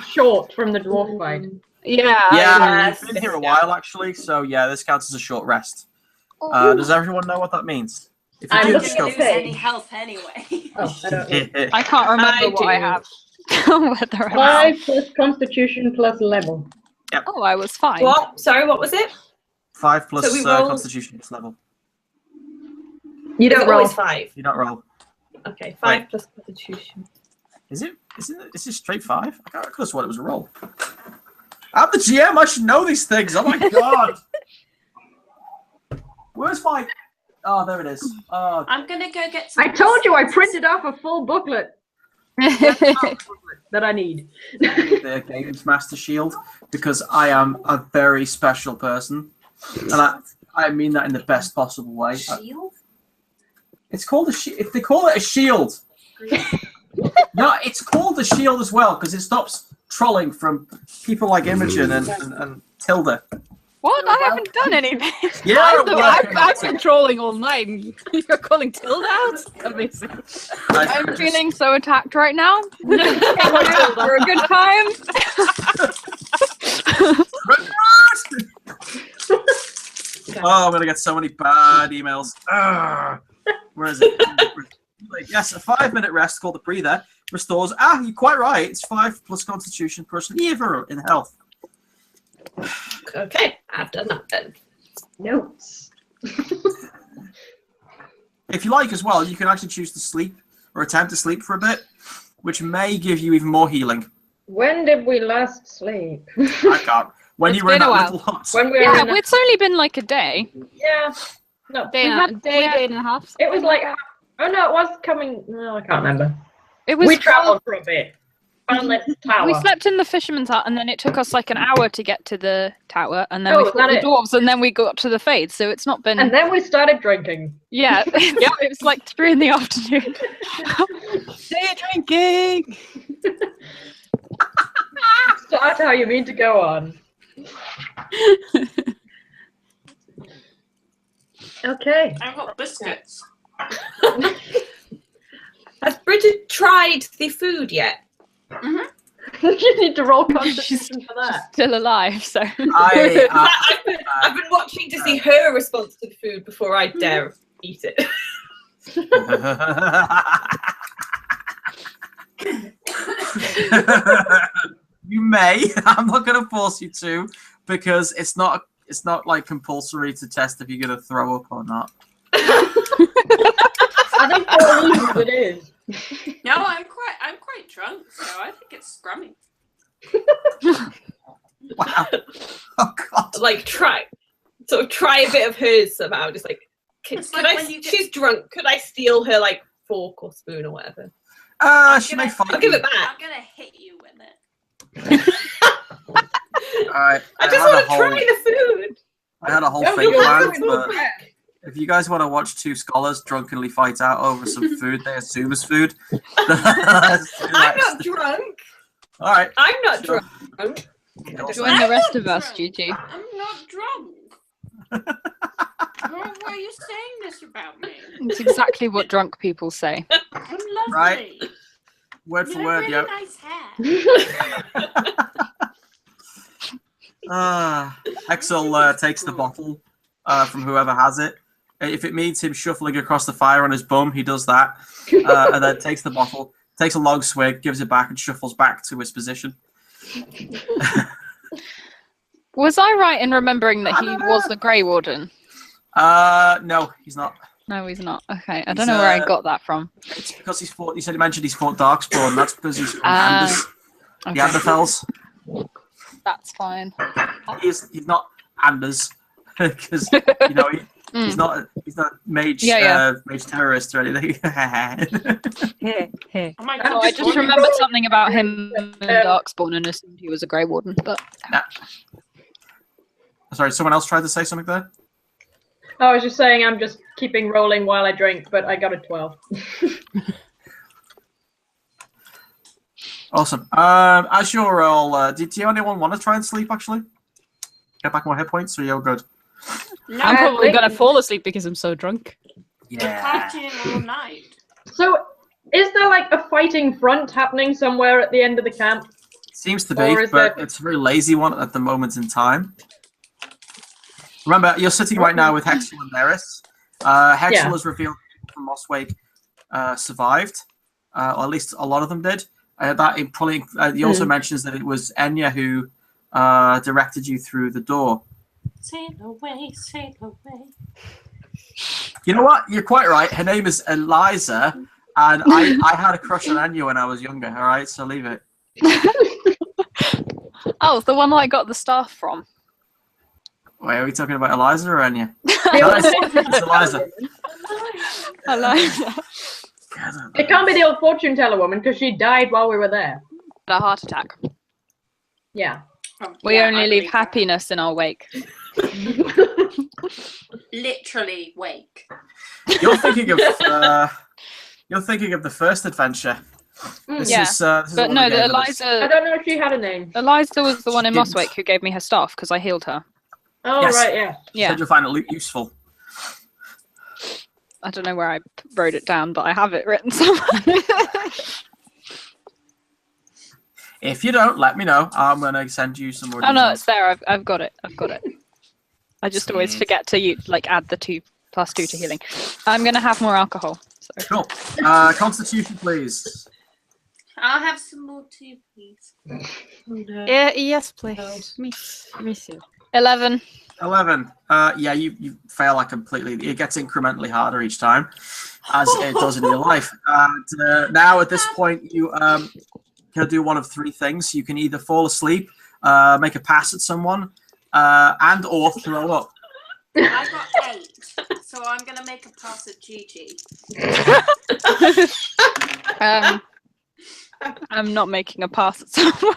Speaker 5: short from the dwarf fight.
Speaker 2: Yeah, you've been here a while, actually, so yeah, this counts as a short rest. Does everyone know what that means? If you do,
Speaker 1: I'm
Speaker 2: just
Speaker 1: going
Speaker 2: go
Speaker 1: to lose any health anyway.
Speaker 5: Oh, I don't know.
Speaker 6: I can't remember what I have. Whether I
Speaker 5: 5 plus constitution plus level.
Speaker 6: Oh, I was fine.
Speaker 7: What? Sorry, what was it?
Speaker 2: 5 plus
Speaker 7: So we roll-
Speaker 2: constitution plus level.
Speaker 5: You
Speaker 7: Is
Speaker 5: don't
Speaker 7: it
Speaker 5: roll.
Speaker 7: always 5?
Speaker 2: You don't roll.
Speaker 7: Okay, 5
Speaker 2: Right.
Speaker 7: plus constitution.
Speaker 2: Is this straight 5? I could have sworn it was a roll. I'm the GM, I should know these things. Oh my god. Where's my... Oh, there it is. Oh,
Speaker 1: I'm going to go get some...
Speaker 5: I told you I printed off a full booklet that I need.
Speaker 2: the Games Master Shield, because I am a very special person. And I mean that in the best possible way.
Speaker 1: Shield?
Speaker 2: It's called a shield. If they call it a shield. No, it's called a shield as well, because it stops trolling from people like Imogen and Tilda.
Speaker 6: What? I haven't done anything.
Speaker 2: Yeah,
Speaker 8: I'm controlling all night. And you're calling Tilda out? Amazing.
Speaker 6: I'm feeling so attacked right now. For a good time.
Speaker 2: Oh, I'm gonna get so many bad emails. Where is it? Yes, a 5-minute rest called the breather restores. You're quite right. It's 5 plus constitution plus lever in health.
Speaker 7: Okay, I've done that then.
Speaker 5: Notes.
Speaker 2: If you like as well, you can actually choose to sleep or attempt to sleep for a bit, which may give you even more healing.
Speaker 5: When did we last sleep?
Speaker 2: I can't. When you were in
Speaker 8: been
Speaker 2: that
Speaker 8: a while.
Speaker 2: little hut.
Speaker 5: When we were
Speaker 6: Yeah,
Speaker 5: in
Speaker 6: it's only been like a day.
Speaker 5: Yeah. No,
Speaker 8: Day and a half.
Speaker 5: it was like... Oh no, it was coming... No, I can't remember.
Speaker 6: It was.
Speaker 5: We travelled for a bit. Found this tower.
Speaker 6: We slept in the fisherman's hut, and then it took us like an hour to get to the tower, and then
Speaker 5: Oh,
Speaker 6: we
Speaker 5: is
Speaker 6: fought
Speaker 5: that
Speaker 6: the
Speaker 5: it?
Speaker 6: dwarves, and then we got to the Fade. So it's not been.
Speaker 5: And then we started drinking.
Speaker 6: Yeah, it was like 3 in the afternoon.
Speaker 8: Day drinking.
Speaker 5: So that's how you mean to go on. Okay.
Speaker 1: I've got biscuits.
Speaker 7: Has Bridget tried the food yet?
Speaker 5: You need to roll constitution for that.
Speaker 6: Still alive, so.
Speaker 7: I've been watching to see her response to the food before I dare eat it.
Speaker 2: You may. I'm not going to force you to, because it's not like compulsory to test if you're going to throw up or not.
Speaker 5: I think for reasons it is.
Speaker 1: No, I'm quite drunk, so I think it's scrummy.
Speaker 2: Wow. Oh God.
Speaker 7: Like try a bit of hers somehow. Just like, she's drunk. Could I steal her like fork or spoon or whatever?
Speaker 2: She may fight
Speaker 7: I'll give
Speaker 2: you.
Speaker 7: it back.
Speaker 1: I'm gonna hit you with it.
Speaker 2: All right.
Speaker 7: I just want to try the food.
Speaker 2: I had a whole
Speaker 7: Oh,
Speaker 2: thing
Speaker 7: you'll have
Speaker 2: planned,
Speaker 7: to
Speaker 2: but if you guys want to watch two scholars drunkenly fight out over some food they assume is food,
Speaker 7: I'm not drunk.
Speaker 2: All right.
Speaker 7: I'm not drunk.
Speaker 6: Join the rest of us, Gigi.
Speaker 1: I'm not drunk. Why are you saying this about me?
Speaker 6: It's exactly what drunk people say.
Speaker 1: I'm lovely.
Speaker 2: Right. Word
Speaker 1: You
Speaker 2: for
Speaker 1: have
Speaker 2: word,
Speaker 1: really
Speaker 2: yo.
Speaker 1: nice hair.
Speaker 2: Hexel takes the bottle from whoever has it. If it means him shuffling across the fire on his bum, he does that. And then takes the bottle, takes a long swig, gives it back, and shuffles back to his position.
Speaker 6: Was I right in remembering that he was the Grey Warden?
Speaker 2: No, he's not.
Speaker 6: No, he's not. Okay, I don't know where I got that from.
Speaker 2: It's because he's fought. You said he mentioned he's fought Darkspawn. That's because he's from Anders.
Speaker 6: Okay.
Speaker 2: The Anderfels.
Speaker 6: That's fine.
Speaker 2: He's not Anders because he's not mage mage terrorist or anything.
Speaker 1: Oh my
Speaker 6: Oh, I just remembered something about him and Darkspawn and assumed he was a Grey Warden, but
Speaker 2: Nah. Sorry, someone else tried to say something there.
Speaker 5: I was just saying I'm just keeping rolling while I drink, but I got a 12.
Speaker 2: Awesome. As you're all, do anyone want to try and sleep? Actually, get back more hit points, or you're good.
Speaker 1: No,
Speaker 8: I'm probably gonna fall asleep because I'm so drunk.
Speaker 2: Yeah.
Speaker 1: partying all night.
Speaker 5: So, is there like a fighting front happening somewhere at the end of the camp?
Speaker 2: Seems to
Speaker 5: Or
Speaker 2: be,
Speaker 5: is
Speaker 2: but
Speaker 5: it-
Speaker 2: it's a very lazy one at the moment in time. Remember, you're sitting right now with Hexel and Neris. Hexel has revealed from Mosswake survived, or at least a lot of them did. He also mentions that it was Enya who directed you through the door.
Speaker 1: Sail away, sail away.
Speaker 2: You know what? You're quite right. Her name is Eliza, and I had a crush on Enya when I was younger. All right, so leave it.
Speaker 6: oh, the one that I got the staff from.
Speaker 2: Wait, are we talking about Eliza or Enya? No, it's Eliza.
Speaker 6: Eliza.
Speaker 5: It can't be the old fortune teller woman because she died while we were there.
Speaker 6: A heart attack.
Speaker 5: Yeah.
Speaker 6: We
Speaker 1: Yeah,
Speaker 6: only
Speaker 1: I
Speaker 6: leave
Speaker 1: believe that.
Speaker 6: happiness in our wake.
Speaker 1: Literally wake.
Speaker 2: You're thinking of the first adventure. This
Speaker 6: Yeah,
Speaker 2: is this is
Speaker 6: But
Speaker 2: what
Speaker 6: no,
Speaker 2: we
Speaker 6: the
Speaker 2: gave her this.
Speaker 5: I
Speaker 6: Eliza.
Speaker 5: don't know if she had a name.
Speaker 6: Eliza was the one in
Speaker 2: Didn't.
Speaker 6: Mosswake who gave me her staff because I healed her.
Speaker 5: Oh,
Speaker 2: Yes.
Speaker 5: right, yeah.
Speaker 6: Yeah,
Speaker 2: Said you'll find it useful.
Speaker 6: I don't know where I wrote it down, but I have it written somewhere.
Speaker 2: If you don't, let me know. I'm gonna send you some more.
Speaker 6: Oh no,
Speaker 2: details.
Speaker 6: it's there. I've got it. I just always
Speaker 2: Sweet.
Speaker 6: forget to add the 2+2 to healing. I'm gonna have more alcohol. So.
Speaker 2: Cool. Constitution, please.
Speaker 1: I'll have some more too, please.
Speaker 8: Yes, please. Me too.
Speaker 6: 11.
Speaker 2: 11. Yeah, you fail like completely. It gets incrementally harder each time, as it does in real life. And now at this point, you can do one of three things. You can either fall asleep, make a pass at someone, and or throw up.
Speaker 1: I got 8, so I'm gonna make a pass at Gigi.
Speaker 6: I'm not making a pass at someone.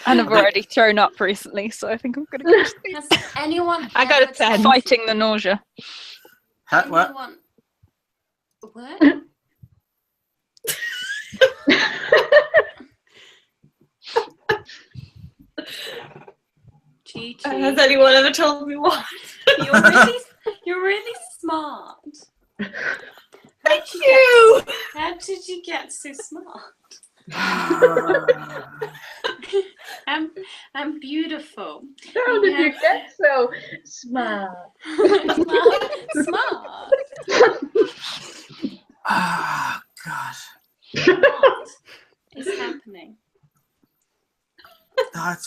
Speaker 6: And I've already thrown up recently, so I think I'm gonna go to sleep.
Speaker 1: Has anyone
Speaker 8: I got a
Speaker 1: ever
Speaker 8: 10.
Speaker 6: Fighting the nausea.
Speaker 2: Huh, what?
Speaker 1: Anyone... What? Gigi,
Speaker 7: Has anyone ever told me what?
Speaker 1: you're really smart.
Speaker 7: Thank you.
Speaker 1: How did you get so smart? I'm beautiful.
Speaker 5: How did you get so smart?
Speaker 1: Smart.
Speaker 2: Ah, God.
Speaker 1: What is happening?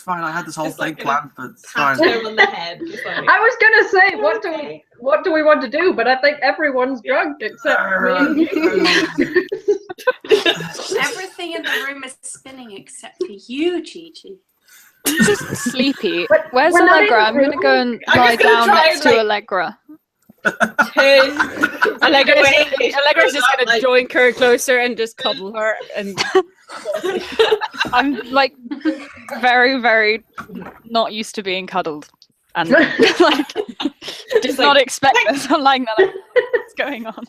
Speaker 2: fine. I had this whole
Speaker 7: Just
Speaker 2: thing
Speaker 7: like
Speaker 2: planned, but it's
Speaker 7: Pat
Speaker 2: fine.
Speaker 7: her on the head. Just like,
Speaker 5: I was gonna say,
Speaker 7: okay.
Speaker 5: what do we want to do? But I think everyone's drunk except me and Gigi.
Speaker 1: Everything in the room is spinning except for you, Gigi.
Speaker 6: I'm just sleepy.
Speaker 5: But
Speaker 6: Where's
Speaker 5: we're not in
Speaker 6: Allegra?
Speaker 5: the
Speaker 6: I'm gonna
Speaker 5: room.
Speaker 6: go and
Speaker 7: I'm
Speaker 6: lie
Speaker 7: just gonna
Speaker 6: down
Speaker 7: try
Speaker 6: next
Speaker 7: and,
Speaker 6: to
Speaker 7: like,
Speaker 6: Allegra.
Speaker 8: Allegra's just gonna join her closer and just cuddle her. And
Speaker 6: I'm like very, very not used to being cuddled, and like did not expect this. I'm like, no, what's going on?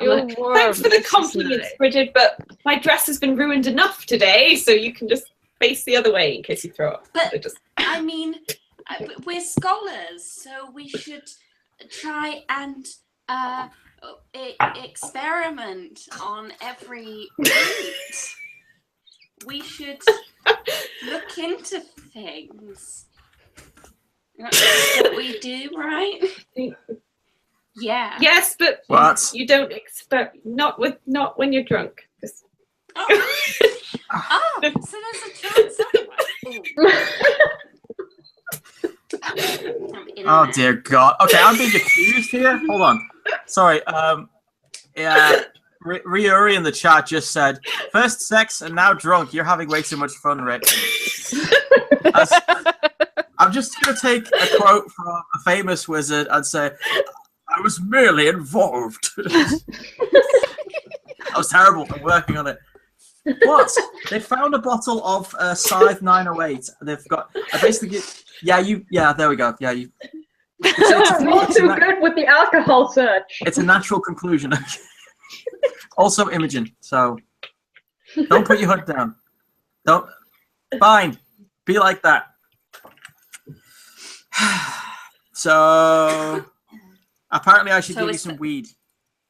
Speaker 8: you're
Speaker 7: Like,
Speaker 8: warm.
Speaker 7: thanks for the
Speaker 8: This is
Speaker 7: compliments,
Speaker 8: nice.
Speaker 7: Bridget, but my dress has been ruined enough today, so you can just face the other way in case you throw up.
Speaker 1: But
Speaker 7: So just
Speaker 1: I mean, we're scholars, so we should try and experiment on every route. We should look into things. That's what we do, right? Yeah.
Speaker 7: yes, but
Speaker 2: What?
Speaker 7: you don't expect not when you're drunk. Just-
Speaker 1: Oh, so there's a chance anyway. I'm in
Speaker 2: Oh
Speaker 1: there.
Speaker 2: dear God. Okay, I'm being accused here. Hold on. Sorry. Yeah. Riori in the chat just said, "First sex and now drunk. You're having way too much fun, Rick." I'm just gonna take a quote from a famous wizard and say, "I was merely involved." That was terrible. I'm working on it. What? They found a bottle of Scythe 908. They've got basically. Yeah. There we go. Yeah, you.
Speaker 5: Not too good with the alcohol search.
Speaker 2: It's a natural conclusion. Also, Imogen. So, don't put your hood down. Don't. Fine. Be like that. So, apparently, I should
Speaker 1: So
Speaker 2: give you
Speaker 1: is
Speaker 2: some
Speaker 1: that-
Speaker 2: weed.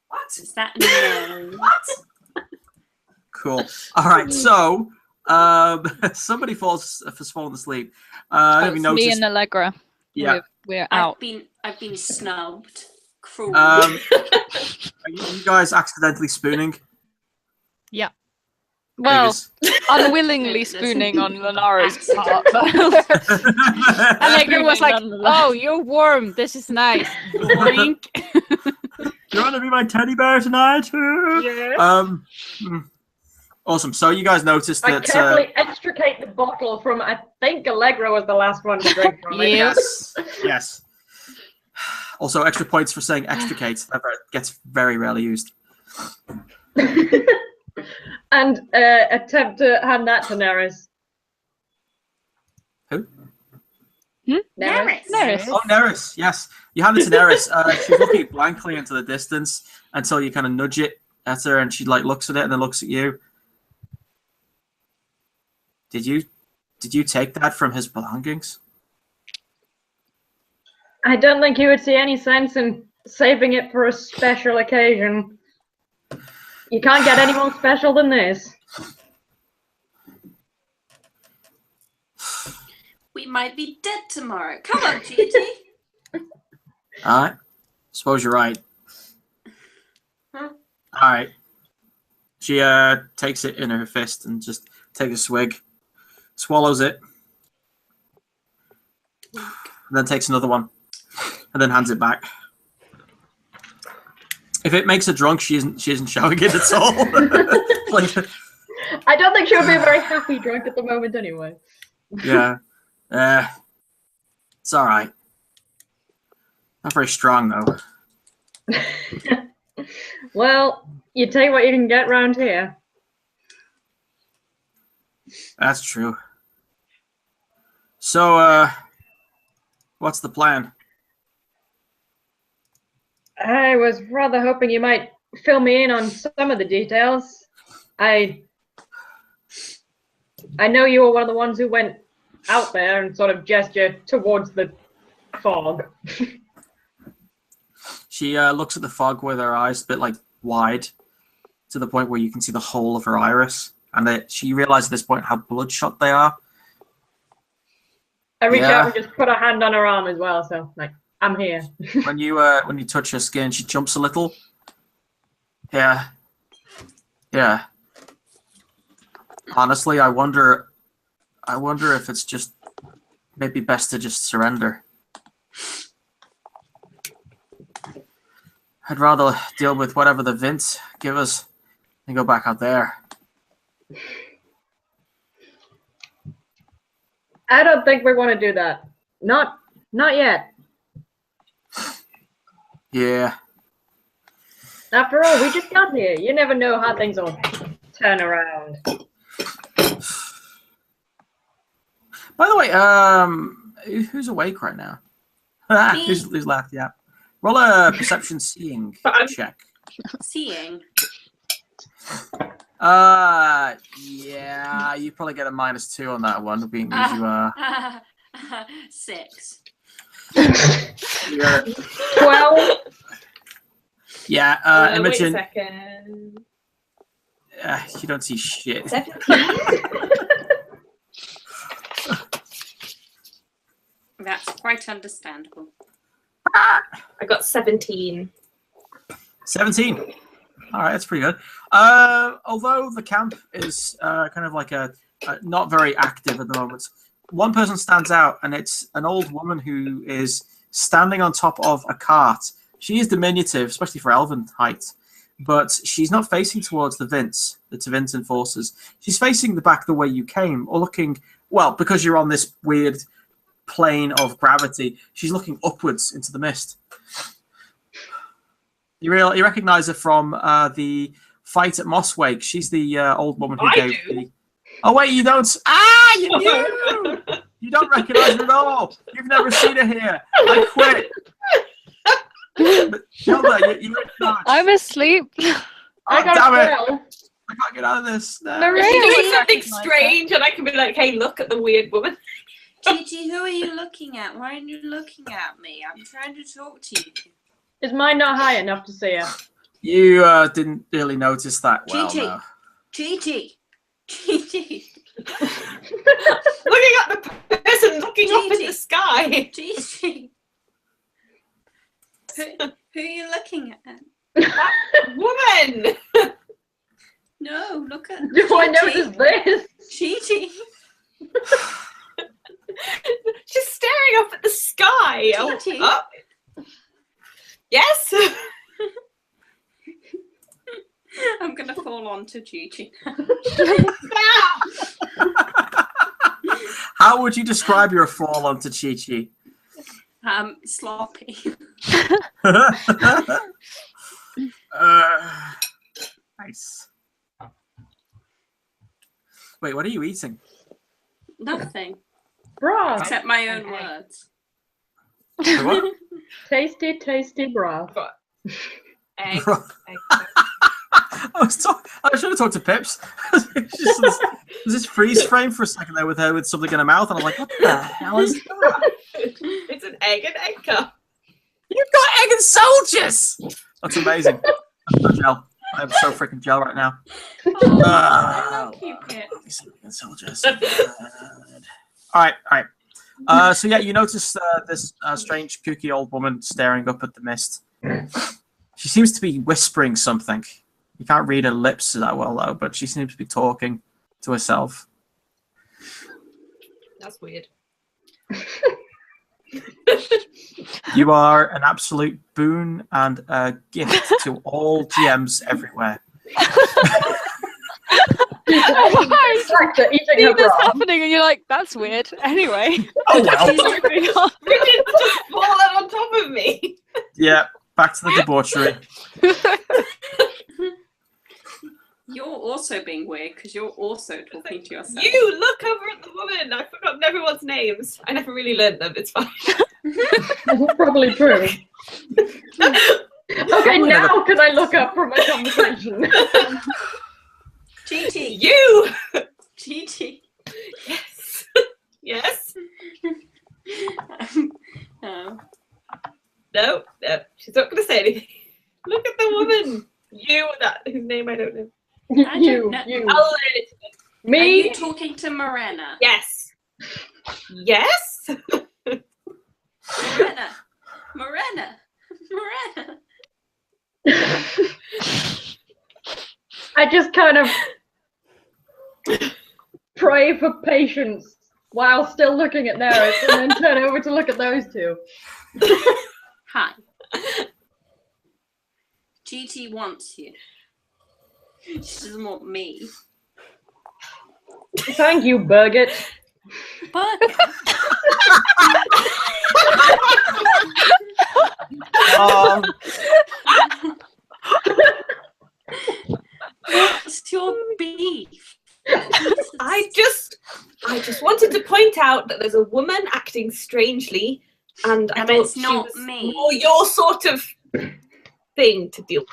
Speaker 1: What is that? No.
Speaker 7: What?
Speaker 2: Cool. All right. So, somebody has fallen asleep. I don't even
Speaker 6: It's me
Speaker 2: notice.
Speaker 6: and Allegra.
Speaker 2: Yeah.
Speaker 6: We're out.
Speaker 1: I've been snubbed. Cruel.
Speaker 2: Are you guys accidentally spooning?
Speaker 6: Well,
Speaker 2: Because-
Speaker 6: unwillingly spooning on Lunara's part.
Speaker 8: Allegra was like,
Speaker 6: Nonetheless.
Speaker 8: "Oh, you're warm. This is nice." Boink.
Speaker 2: You want to be my teddy bear tonight? Awesome. So you guys noticed
Speaker 5: I
Speaker 2: that.
Speaker 5: carefully extricate the bottle from. I think Allegra was the last one to drink from it.
Speaker 8: Yeah.
Speaker 2: Yes. Also, extra points for saying extricate. That gets very rarely used.
Speaker 5: And attempt to hand that to Neris.
Speaker 2: Who?
Speaker 1: Neris.
Speaker 6: Neris.
Speaker 2: Oh, Neris. Yes, you hand it to Neris. She's looking blankly into the distance until you kind of nudge it at her, and she like looks at it and then looks at you. Did you take that from his belongings?
Speaker 5: I don't think you would see any sense in saving it for a special occasion. You can't get any more special than this.
Speaker 1: We might be dead tomorrow. Come on, Gigi.
Speaker 2: All right. Suppose you're right.
Speaker 1: Huh?
Speaker 2: All right. She takes it in her fist and just takes a swig, swallows it, and then takes another one, and then hands it back. If it makes her drunk, she isn't showing it at all. Like,
Speaker 5: I don't think she'll be a very happy drunk at the moment anyway.
Speaker 2: yeah. It's all right. Not very strong though.
Speaker 5: Well, you take what you can get round here.
Speaker 2: That's true. So, what's the plan?
Speaker 5: I was rather hoping you might fill me in on some of the details. I know you were one of the ones who went out there and sort of gestured towards the fog.
Speaker 2: She looks at the fog with her eyes a bit like wide, to the point where you can see the whole of her iris, and she realizes at this point how bloodshot they are.
Speaker 5: I reach
Speaker 2: Yeah.
Speaker 5: out and just put a hand on her arm as well, so like I'm here.
Speaker 2: When you touch her skin, she jumps a little. Yeah. Honestly, I wonder I wonder if it's just maybe best to just surrender. I'd rather deal with whatever the Vints give us than go back out there.
Speaker 5: I don't think we want to do that. Not yet.
Speaker 2: Yeah.
Speaker 5: After all, we just got here. You never know how things will turn around.
Speaker 2: By the way, who's awake right now? Who's laughed? Yeah. Roll a perception seeing check.
Speaker 1: Seeing.
Speaker 2: Yeah, you probably get a -2 on that one, being as you are.
Speaker 1: 6.
Speaker 5: 12.
Speaker 2: Yeah,
Speaker 7: Wait a
Speaker 2: Imogen.
Speaker 7: second.
Speaker 2: You don't see shit.
Speaker 7: 17?
Speaker 1: That's quite understandable.
Speaker 7: I got 17.
Speaker 2: 17. All right, that's pretty good. Although the camp is kind of like a not very active at the moment, one person stands out, and it's an old woman who is standing on top of a cart. She is diminutive, especially for elven height, but she's not facing towards the Tevinten forces. She's facing the back the way you came, or looking, well, because you're on this weird plane of gravity, she's looking upwards into the mist. You recognize her from the fight at Mosswake. She's the old woman who gave the... Oh, wait, you don't... Ah, you knew! You don't recognize her at all. You've never seen her here. I quit. But, Hilda, you recognize.
Speaker 6: I'm asleep.
Speaker 5: I got
Speaker 2: damn
Speaker 5: a
Speaker 2: it.
Speaker 5: 12.
Speaker 2: I can't get out of this. No.
Speaker 5: Maria.
Speaker 7: If you're doing
Speaker 5: Really?
Speaker 7: something
Speaker 6: Recognize
Speaker 7: strange, and I can be like, hey, look at the weird woman.
Speaker 1: Gigi, who are you looking at? Why aren't you looking at me? I'm trying to talk to you.
Speaker 5: Is mine not high enough to see her?
Speaker 2: You didn't really notice that well,
Speaker 1: Gigi.
Speaker 2: no.
Speaker 1: Gigi. Gigi.
Speaker 7: Looking at the person looking up in the sky.
Speaker 1: Gigi. Who are you looking at?
Speaker 7: Woman!
Speaker 1: No, look at
Speaker 5: Do I
Speaker 1: Gigi.
Speaker 5: notice this?
Speaker 1: Gigi.
Speaker 7: She's staring up at the sky.
Speaker 1: Gigi.
Speaker 7: Oh. Yes?
Speaker 1: I'm gonna fall on to Gigi.
Speaker 2: How would you describe your fall onto Chi-Chi?
Speaker 1: Sloppy.
Speaker 2: Nice. Wait, what are you eating?
Speaker 1: Nothing.
Speaker 5: Broth.
Speaker 1: Except my own words.
Speaker 2: What?
Speaker 5: Tasty, tasty broth.
Speaker 7: Egg.
Speaker 2: I should have talked to Pips. There's this freeze frame for a second there with her with something in her mouth, and I'm like, what the hell is that?
Speaker 7: It's an egg and egg cup.
Speaker 2: You've got egg and soldiers! That's amazing. I'm so gel. I'm so freaking gel right now.
Speaker 1: Oh, I love you, Pip.
Speaker 2: Egg and soldiers. All right. So yeah, you notice this strange, pukey old woman staring up at the mist. She seems to be whispering something. You can't read her lips that well, though, but she seems to be talking to herself.
Speaker 7: That's weird.
Speaker 2: You are an absolute boon and a gift to all GMs everywhere.
Speaker 5: Tractor eating
Speaker 6: See
Speaker 5: her
Speaker 6: this
Speaker 5: broth.
Speaker 6: happening, and you're like, "That's weird." Anyway,
Speaker 2: Oh well.
Speaker 7: Richard's just fallen on top of me.
Speaker 2: Yeah, back to the debauchery.
Speaker 1: You're also being weird because you're also talking to yourself.
Speaker 7: You look over at the woman. I've forgotten everyone's names. I never really learned them. It's fine.
Speaker 5: That's probably true. Okay, now can I look up from my conversation?
Speaker 1: Gigi.
Speaker 7: You.
Speaker 1: Gigi.
Speaker 7: Yes. Yes.
Speaker 1: No.
Speaker 7: No. She's not going to say anything. Look at the woman. You. That whose name I don't know.
Speaker 1: I don't
Speaker 5: you.
Speaker 1: know.
Speaker 7: I'll learn it.
Speaker 1: Are
Speaker 5: Me?
Speaker 1: you talking to Morena?
Speaker 7: Yes. Yes.
Speaker 1: Morena.
Speaker 5: I just kind of pray for patience while still looking at Neris, and then turn over to look at those two.
Speaker 1: Hi. Gigi wants you. She doesn't want me.
Speaker 5: Thank you, Birgit.
Speaker 1: But what's your beef?
Speaker 7: I just wanted to point out that there's a woman acting strangely, and I thought
Speaker 1: it's
Speaker 7: she
Speaker 1: not
Speaker 7: was
Speaker 1: me.
Speaker 7: more your sort of thing to deal with.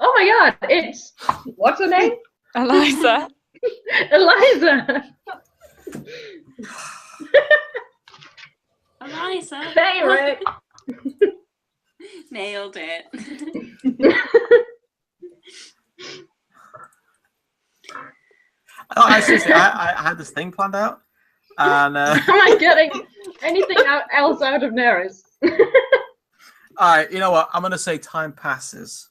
Speaker 5: Oh my god, it's... What's her name?
Speaker 6: Eliza.
Speaker 5: Eliza!
Speaker 1: Eliza.
Speaker 5: Hey, Rick!
Speaker 1: Nailed it.
Speaker 2: I had this thing planned out, and
Speaker 5: Am I getting anything else out of Neris?
Speaker 2: all right, you know what? I'm gonna say time passes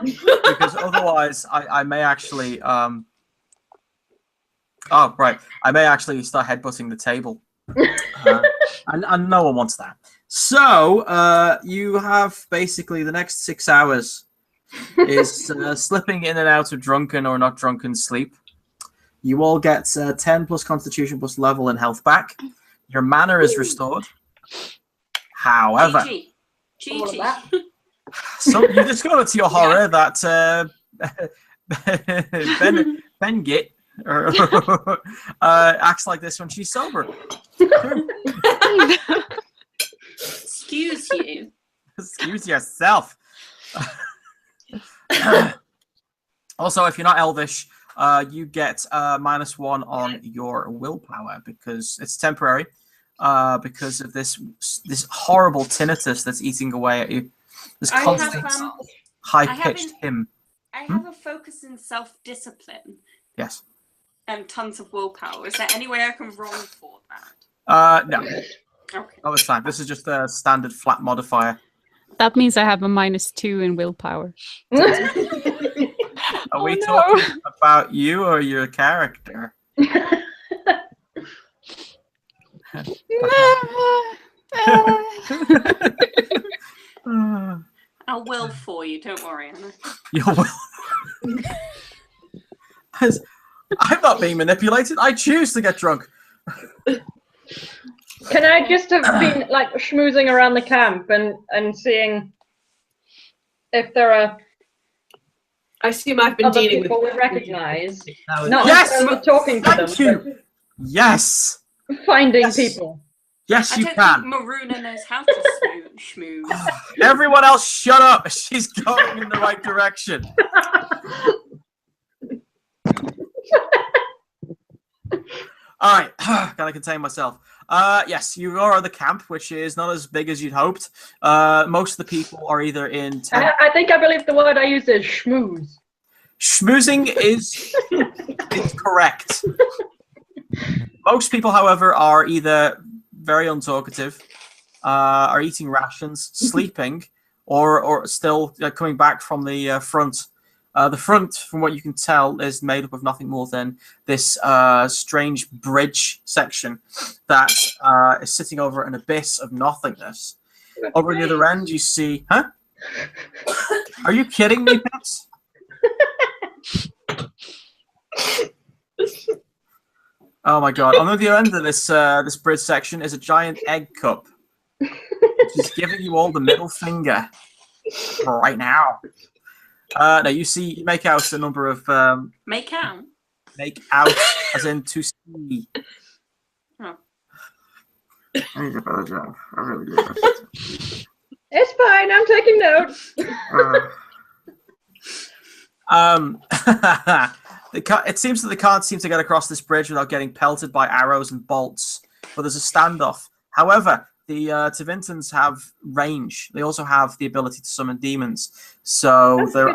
Speaker 2: because otherwise, I may actually I may actually start headbutting the table, and no one wants that. So you have basically the next 6 hours is slipping in and out of drunken or not drunken sleep. You all get 10 plus constitution plus level and health back. Your mana is restored. However,
Speaker 1: Gigi.
Speaker 2: so you discover to your horror that Bengit acts like this when she's sober.
Speaker 1: Excuse you.
Speaker 2: Excuse yourself. Also, if you're not elvish, you get -1 on your willpower because it's temporary. Because of this horrible tinnitus that's eating away at you. This constant high-pitched hymn.
Speaker 1: I have a focus in self-discipline
Speaker 2: Yes.
Speaker 1: and tons of willpower. Is there any way I can roll for that?
Speaker 2: No.
Speaker 1: Okay.
Speaker 2: Not this time. This is just a standard flat modifier.
Speaker 8: That means I have a -2 in willpower.
Speaker 2: Are we talking about you or your character?
Speaker 1: I'll will for you. Don't worry, Anna.
Speaker 2: You will. I'm not being manipulated. I choose to get drunk.
Speaker 5: Can I just have been like schmoozing around the camp and seeing if there are
Speaker 7: I assume I've been
Speaker 5: other
Speaker 7: dealing
Speaker 5: people
Speaker 7: with
Speaker 5: we recognise?
Speaker 7: now.
Speaker 5: Not
Speaker 2: Yes!
Speaker 5: necessarily talking to
Speaker 2: Thank
Speaker 5: them,
Speaker 2: you. Yes.
Speaker 5: but finding
Speaker 2: Yes.
Speaker 5: people.
Speaker 2: Yes,
Speaker 1: I
Speaker 2: you
Speaker 1: don't
Speaker 2: can.
Speaker 1: think Maruna knows how to schmooze.
Speaker 2: Everyone else, shut up. She's going in the right direction. All right, gotta contain myself. Yes, you are at the camp, which is not as big as you'd hoped. Most of the people are either in tent.
Speaker 5: I believe the word I used is schmooze.
Speaker 2: Schmoozing is correct. Most people, however, are either very untalkative, are eating rations, sleeping, or still coming back from the front. The front, from what you can tell, is made up of nothing more than this strange bridge section that is sitting over an abyss of nothingness. Over the other end, you see... Huh? Are you kidding me, Pets? Oh my god. On the other end of this this bridge section is a giant egg cup. Which is giving you all the middle finger right now. No, you make out a number of
Speaker 1: Make out?
Speaker 2: make out as in to see.
Speaker 1: Oh.
Speaker 2: I need a better job. I really do.
Speaker 5: It's fine, I'm taking notes.
Speaker 2: It seems that they can't seem to get across this bridge without getting pelted by arrows and bolts, but there's a standoff. However, the Tevintens have range. They also have the ability to summon demons. So there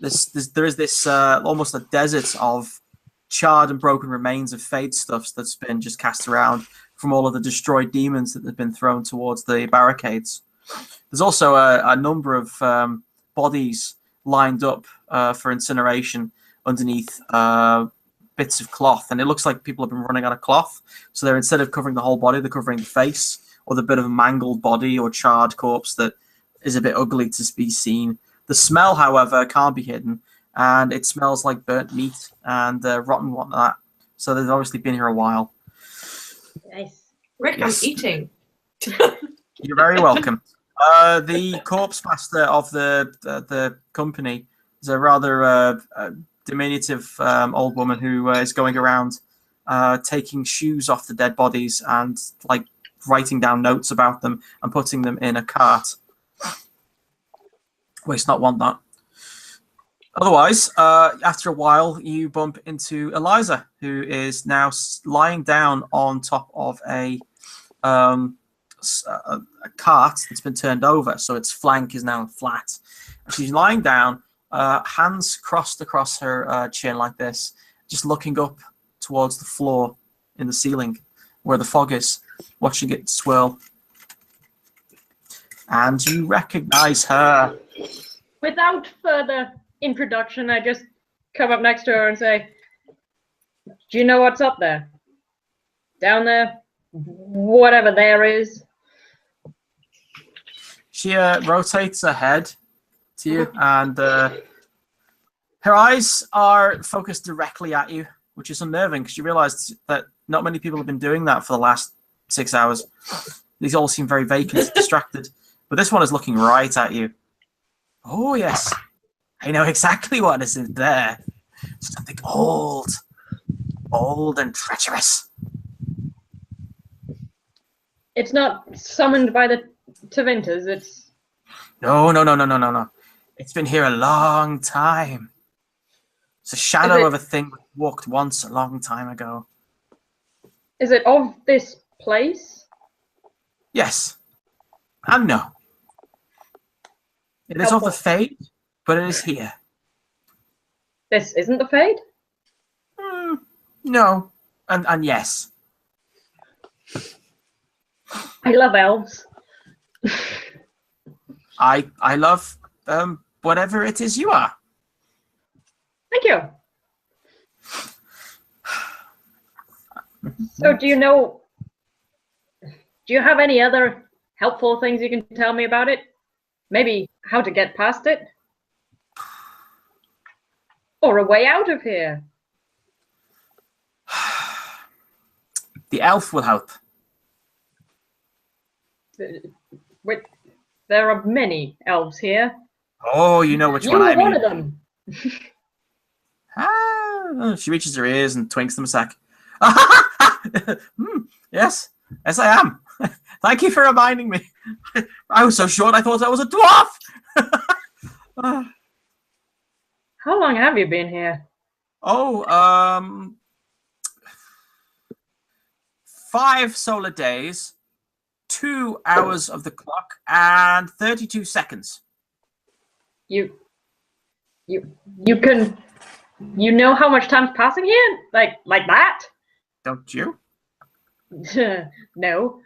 Speaker 2: is this almost a desert of charred and broken remains of fade stuffs that's been just cast around from all of the destroyed demons that have been thrown towards the barricades. There's also a number of bodies lined up for incineration underneath bits of cloth, and it looks like people have been running out of cloth. So they're, instead of covering the whole body, they're covering the face, or the bit of a mangled body or charred corpse that is a bit ugly to be seen. The smell, however, can't be hidden, and it smells like burnt meat and rotten whatnot. So they've obviously been here a while.
Speaker 5: Nice.
Speaker 7: Rick,
Speaker 2: Yes.
Speaker 7: I'm eating.
Speaker 2: You're very welcome. The corpse master of the company is a rather diminutive old woman who is going around taking shoes off the dead bodies and like writing down notes about them and putting them in a cart. Waste not, want not. Otherwise, after a while, you bump into Eliza, who is now lying down on top of a cart that's been turned over, so its flank is now flat. She's lying down, hands crossed across her chin like this, just looking up towards the floor in the ceiling where the fog is, watching it swirl. And you recognize her.
Speaker 5: Without further introduction, I just come up next to her and say, "Do you know what's up there? Down there? Whatever there is."
Speaker 2: She rotates her head to you, and her eyes are focused directly at you, which is unnerving because you realize that not many people have been doing that for the last 6 hours. These all seem very vacant, distracted, but this one is looking right at you. Oh, yes. I know exactly what is in there. Something old and treacherous.
Speaker 5: It's not summoned by the Tevinters, it's...
Speaker 2: No. It's been here a long time. It's a shadow of a thing that walked once a long time ago.
Speaker 5: Is it of this place?
Speaker 2: Yes. And no. It is of the Fade, but it is here.
Speaker 5: This isn't the Fade?
Speaker 2: No. And yes.
Speaker 5: I love elves.
Speaker 2: I love whatever it is you are.
Speaker 5: Thank you. So do you have any other helpful things you can tell me about it? Maybe how to get past it? Or a way out of here?
Speaker 2: The elf will help.
Speaker 5: There are many elves here.
Speaker 2: Oh, you know which
Speaker 5: You
Speaker 2: one
Speaker 5: were
Speaker 2: I mean.
Speaker 5: one of them.
Speaker 2: She reaches her ears and twinks them a sec. Yes, I am. Thank you for reminding me. I was so short I thought I was a dwarf.
Speaker 5: How long have you been here?
Speaker 2: 5 solar days, 2 hours of the clock, and 32 seconds.
Speaker 5: You know how much time's passing here? Like that?
Speaker 2: Don't you?
Speaker 5: No.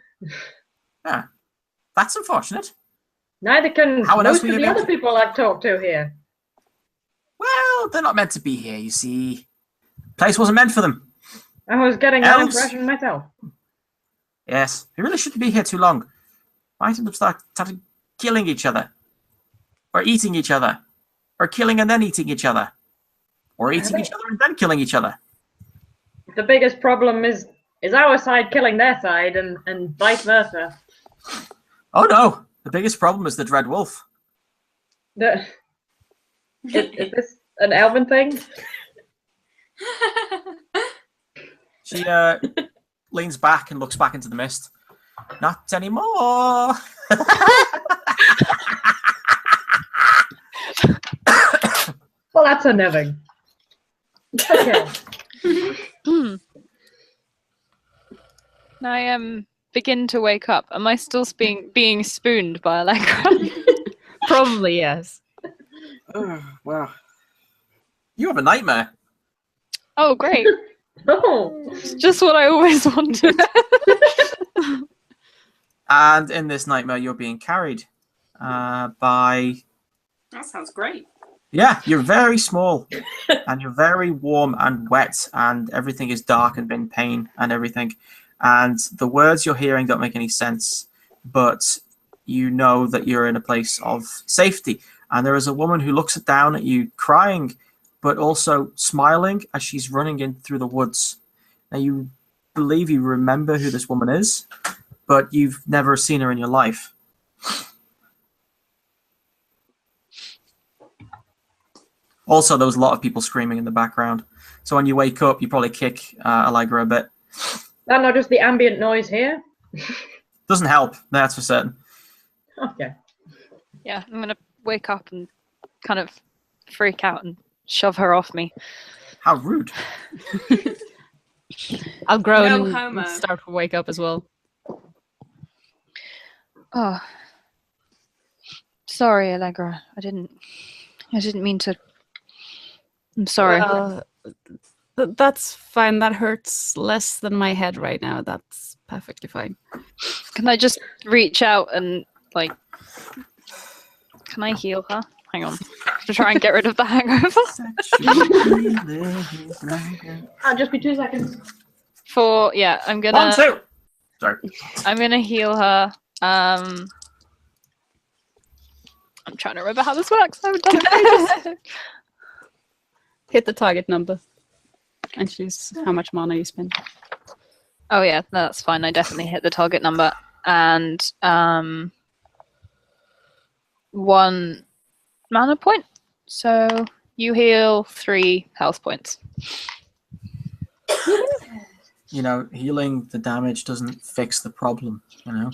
Speaker 2: Ah, that's unfortunate.
Speaker 5: Neither can
Speaker 2: How else
Speaker 5: most
Speaker 2: were
Speaker 5: of
Speaker 2: you
Speaker 5: the
Speaker 2: meant
Speaker 5: other
Speaker 2: to-
Speaker 5: people I've talked to here.
Speaker 2: Well, they're not meant to be here, you see. Place wasn't meant for them.
Speaker 5: I was getting that
Speaker 2: Elves?
Speaker 5: impression myself.
Speaker 2: Yes, we really shouldn't be here too long. Might end up starting killing each other. Or eating each other. Or killing and then eating each other. Or eating each other and then killing each other.
Speaker 5: The biggest problem is our side killing their side and vice versa.
Speaker 2: Oh no, the biggest problem is the Dread Wolf.
Speaker 5: Is this an elven thing?
Speaker 2: She leans back and looks back into the mist. Not anymore.
Speaker 5: Well, that's unnerving. Okay.
Speaker 6: I begin to wake up. Am I still being spooned by Allegra?
Speaker 8: Probably yes.
Speaker 2: Oh, wow. You have a nightmare.
Speaker 6: Oh, great.
Speaker 5: Oh.
Speaker 6: It's just what I always wanted.
Speaker 2: And in this nightmare, you're being carried by
Speaker 1: That sounds great.
Speaker 2: Yeah, you're very small, and you're very warm and wet, and everything is dark and in pain and everything. And the words you're hearing don't make any sense, but you know that you're in a place of safety. And there is a woman who looks down at you, crying, but also smiling as she's running in through the woods. Now, you believe you remember who this woman is, but you've never seen her in your life. Also, there was a lot of people screaming in the background. So when you wake up, you probably kick Allegra a bit.
Speaker 5: That not just the ambient noise here?
Speaker 2: Doesn't help, that's for certain.
Speaker 5: Okay.
Speaker 6: Yeah, I'm gonna wake up and kind of freak out and shove her off me.
Speaker 2: How rude.
Speaker 8: I'll groan
Speaker 1: No
Speaker 8: and
Speaker 1: homo.
Speaker 8: start to wake up as well.
Speaker 6: Oh, sorry, Allegra. I didn't mean to. I'm sorry.
Speaker 8: Well, that's fine. That hurts less than my head right now. That's perfectly fine.
Speaker 6: Can I just reach out and like? Can I heal her? Hang on. To try and get rid of the hangover.
Speaker 5: I'll just be 2 seconds.
Speaker 6: I'm gonna.
Speaker 2: 1, 2. Sorry.
Speaker 6: I'm gonna heal her. I'm trying to remember how this works. I haven't done it in ages.
Speaker 8: Hit the target number and choose how much mana you spend.
Speaker 6: Oh yeah, no, that's fine. I definitely hit the target number and 1 mana point. So you heal 3 health points.
Speaker 2: You know, healing the damage doesn't fix the problem, you know?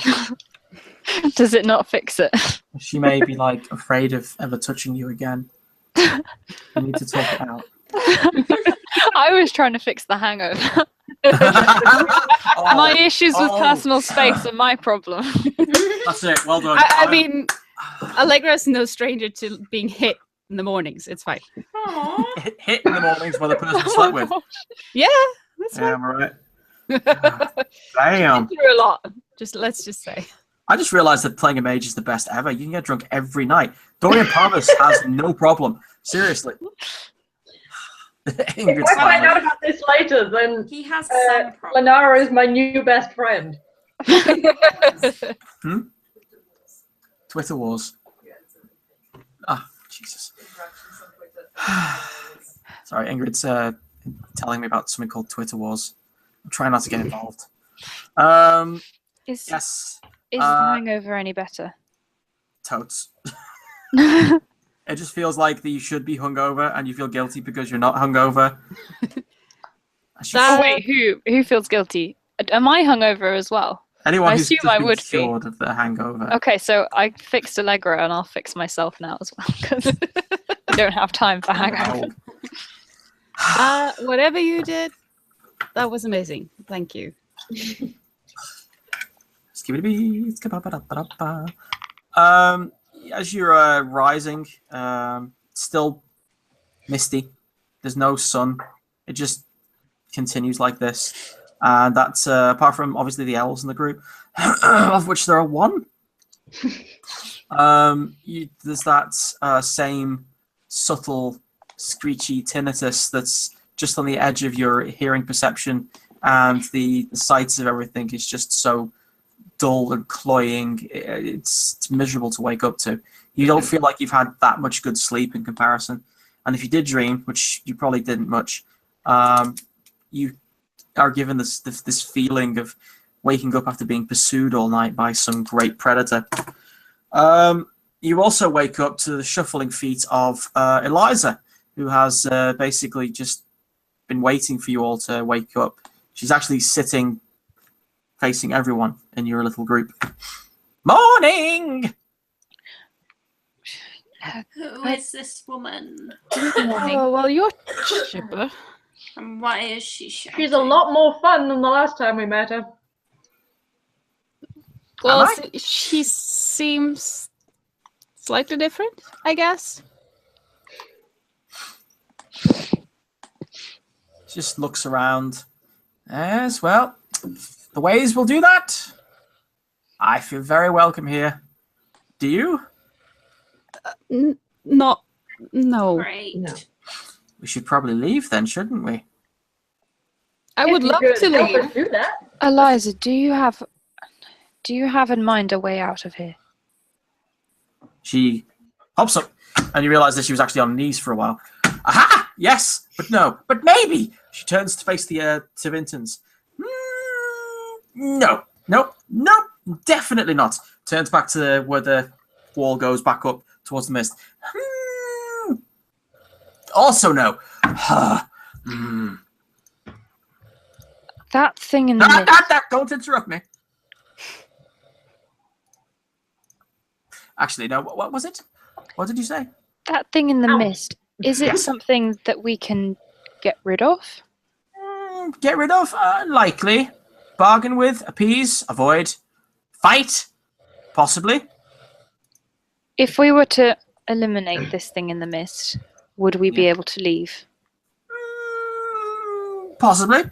Speaker 6: Does it not fix it?
Speaker 2: She may be, like, afraid of ever touching you again. You need to talk it out.
Speaker 6: I was trying to fix the hangover.
Speaker 2: Oh,
Speaker 6: My issues with personal space are my problem.
Speaker 2: that's it, well done.
Speaker 8: I mean, Allegra's no stranger to being hit in the mornings. It's fine.
Speaker 2: hit in the mornings by the person you slept with.
Speaker 8: Yeah, that's
Speaker 2: Yeah,
Speaker 8: fine.
Speaker 2: am I right? Damn.
Speaker 8: Through a lot. Let's just say.
Speaker 2: I just realized that playing a mage is the best ever. You can get drunk every night. Dorian Parvis has no problem. Seriously.
Speaker 5: If I find out about this later, then
Speaker 1: He has some problem.
Speaker 5: Lenara is my new best friend.
Speaker 2: Twitter wars. Ah, Jesus. Sorry, Ingrid's telling me about something called Twitter wars. I'm trying not to get involved.
Speaker 6: Is
Speaker 2: Yes,
Speaker 6: the hangover any better?
Speaker 2: totes. It just feels like that you should be hungover and you feel guilty because you're not hungover.
Speaker 6: Oh wait, who feels guilty? Am I hungover as well?
Speaker 2: Anyone
Speaker 6: I
Speaker 2: who's
Speaker 6: assume
Speaker 2: just
Speaker 6: I
Speaker 2: been
Speaker 6: would be.
Speaker 2: cured of the hangover.
Speaker 6: Okay, so I fixed Allegra and I'll fix myself now as well because I don't have time for hangover.
Speaker 2: Wow.
Speaker 8: Whatever you did, that was amazing. Thank you.
Speaker 2: As you're rising, still misty. There's no sun. It just continues like this. And that's apart from obviously the elves in the group, of which there are 1. There's that same subtle, screechy tinnitus that's just on the edge of your hearing perception, and the sights of everything is just so dull and cloying. It's miserable to wake up to. You don't feel like you've had that much good sleep in comparison. And if you did dream, which you probably didn't much, you are given this feeling of waking up after being pursued all night by some great predator. You also wake up to the shuffling feet of Eliza, who has basically just been waiting for you all to wake up. She's actually sitting facing everyone in your little group. Morning!
Speaker 1: Who is this woman?
Speaker 8: Oh, well, you're chipper.
Speaker 1: And why is she shouting?
Speaker 5: She's a lot more fun than the last time we met her.
Speaker 8: Well, she seems slightly different, I guess.
Speaker 2: Just looks around. Yes, well, the ways will do that. I feel very welcome here. Do you?
Speaker 8: Not No.
Speaker 1: Great.
Speaker 5: No.
Speaker 2: We should probably leave then, shouldn't we?
Speaker 8: I would love to
Speaker 5: Help
Speaker 8: leave.
Speaker 5: us do that.
Speaker 6: Eliza, do you have in mind a way out of here?
Speaker 2: She hops up, and you realise that she was actually on her knees for a while. Aha! Yes, but no, but maybe. She turns to face the Tevintens. No, nope, definitely not. Turns back to where the wall goes back up towards the mist. Also no.
Speaker 6: That thing in the mist.
Speaker 2: Don't interrupt me. Actually, no. What was it? What did you say?
Speaker 6: That thing in the mist. Is it
Speaker 2: Yes.
Speaker 6: something that we can get rid of?
Speaker 2: Get rid of? Likely. Bargain with, appease, avoid, fight, possibly.
Speaker 6: If we were to eliminate this thing in the mist, would we be able to leave?
Speaker 2: Possibly.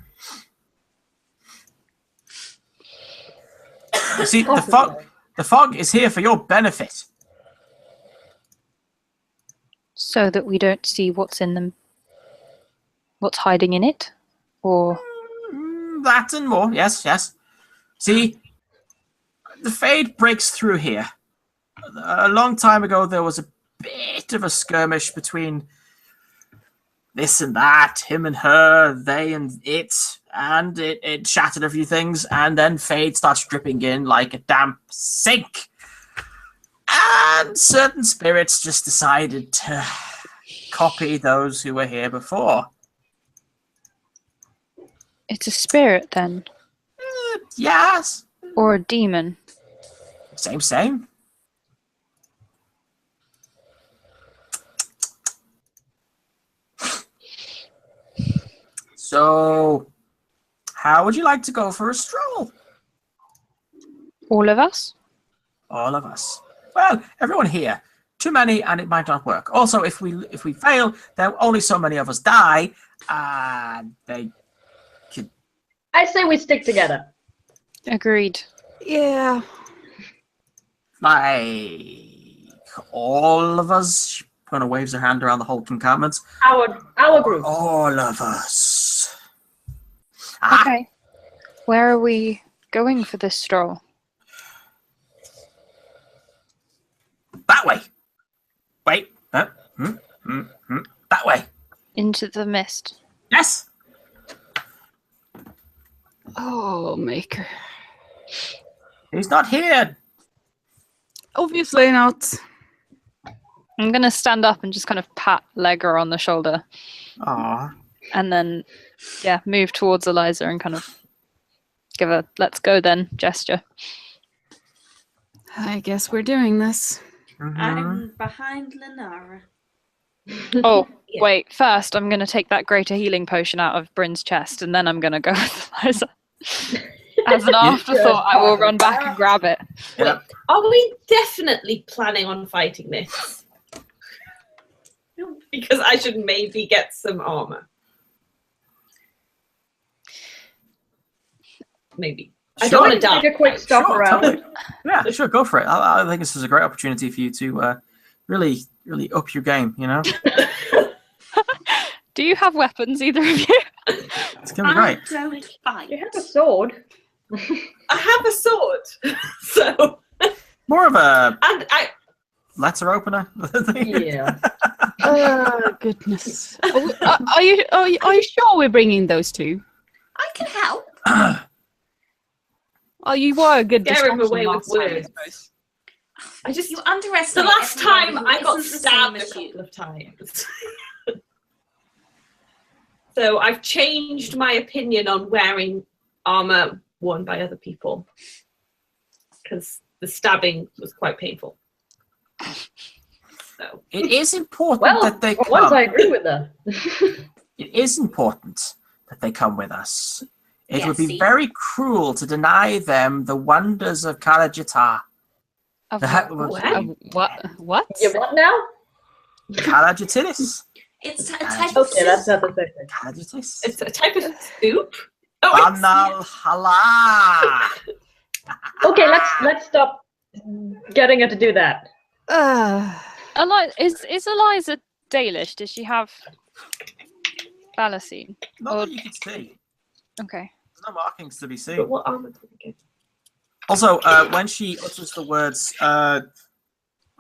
Speaker 2: You see, the fog is here for your benefit.
Speaker 6: So that we don't see what's in them, what's hiding in it? Or
Speaker 2: That and more, yes. See, the Fade breaks through here. A long time ago, there was a bit of a skirmish between this and that, him and her, they and it shattered a few things, and then Fade starts dripping in like a damp sink. And certain spirits just decided to copy those who were here before.
Speaker 6: it's a spirit then?
Speaker 2: Yes.
Speaker 6: Or a demon?
Speaker 2: Same. So, how would you like to go for a stroll?
Speaker 6: All of us?
Speaker 2: All of us. Well, everyone here. Too many, and it might not work. Also, if we fail, then only so many of us die, and they could.
Speaker 5: I say we stick together.
Speaker 6: Agreed.
Speaker 8: Yeah.
Speaker 2: Like all of us. She kind of waves her hand around the whole encampment.
Speaker 5: Our group.
Speaker 2: All of us.
Speaker 6: Okay. Where are we going for this stroll?
Speaker 2: That way. Wait. That way.
Speaker 6: Into the mist.
Speaker 2: Yes.
Speaker 8: Oh, Maker.
Speaker 2: He's not here.
Speaker 8: Obviously not.
Speaker 6: I'm going to stand up and just kind of pat Legger on the shoulder.
Speaker 2: Aw.
Speaker 6: And then, move towards Eliza and kind of give a let's go then gesture.
Speaker 8: I guess we're doing this.
Speaker 2: Mhm.
Speaker 1: I'm behind Lenara.
Speaker 6: Oh, wait. First, I'm going to take that greater healing potion out of Bryn's chest, and then I'm going to go with Eliza. As an afterthought, I will run back and grab it.
Speaker 2: Yeah.
Speaker 7: Are we definitely planning on fighting this? Because I should maybe get some armor. Maybe. I don't want to die.
Speaker 5: Take a quick stop around.
Speaker 2: Yeah, sure, go for it. I think this is a great opportunity for you to really up your game, you know?
Speaker 6: Do you have weapons, either of you?
Speaker 2: It's going to be great.
Speaker 1: I don't fight.
Speaker 5: You have a sword.
Speaker 7: I have a sword. So.
Speaker 2: More of a
Speaker 7: And I.
Speaker 2: letter opener.
Speaker 5: Yeah.
Speaker 8: Oh, goodness. Are you sure we're bringing those two?
Speaker 1: I can help.
Speaker 8: Oh, you were a good
Speaker 7: Scare him
Speaker 8: distraction
Speaker 7: away with
Speaker 8: last time, I
Speaker 7: words.
Speaker 8: suppose.
Speaker 1: I just you
Speaker 7: The
Speaker 1: underestimate.
Speaker 7: last time
Speaker 1: everybody
Speaker 7: I
Speaker 1: who
Speaker 7: got
Speaker 1: isn't the
Speaker 7: stabbed
Speaker 1: same
Speaker 7: a
Speaker 1: as you.
Speaker 7: couple of times. So I've changed my opinion on wearing armor worn by other people. Because the stabbing was quite painful. So.
Speaker 2: It is important
Speaker 5: Well,
Speaker 2: that they
Speaker 5: for once
Speaker 2: come.
Speaker 5: I agree with that.
Speaker 2: It is important that they come with us. It would be
Speaker 1: Yes,
Speaker 2: very cruel to deny them the wonders of Kalajitar.
Speaker 6: Of
Speaker 2: That
Speaker 6: what?
Speaker 2: would be
Speaker 8: What?
Speaker 5: You what now?
Speaker 2: Kalajitilis.
Speaker 1: It's a type of
Speaker 5: Okay, that's not the same thing.
Speaker 2: Kalajitis.
Speaker 7: It's a type of soup. Oh, it's,
Speaker 2: Banal hala.
Speaker 5: Okay, let's stop getting her to do that.
Speaker 6: Is Eliza Dalish, does she have Valacine?
Speaker 2: Not
Speaker 6: Or-
Speaker 2: that you can see.
Speaker 6: Okay.
Speaker 2: There's no markings to be seen.
Speaker 7: But what armor can we get?
Speaker 2: Also, when she utters the words, where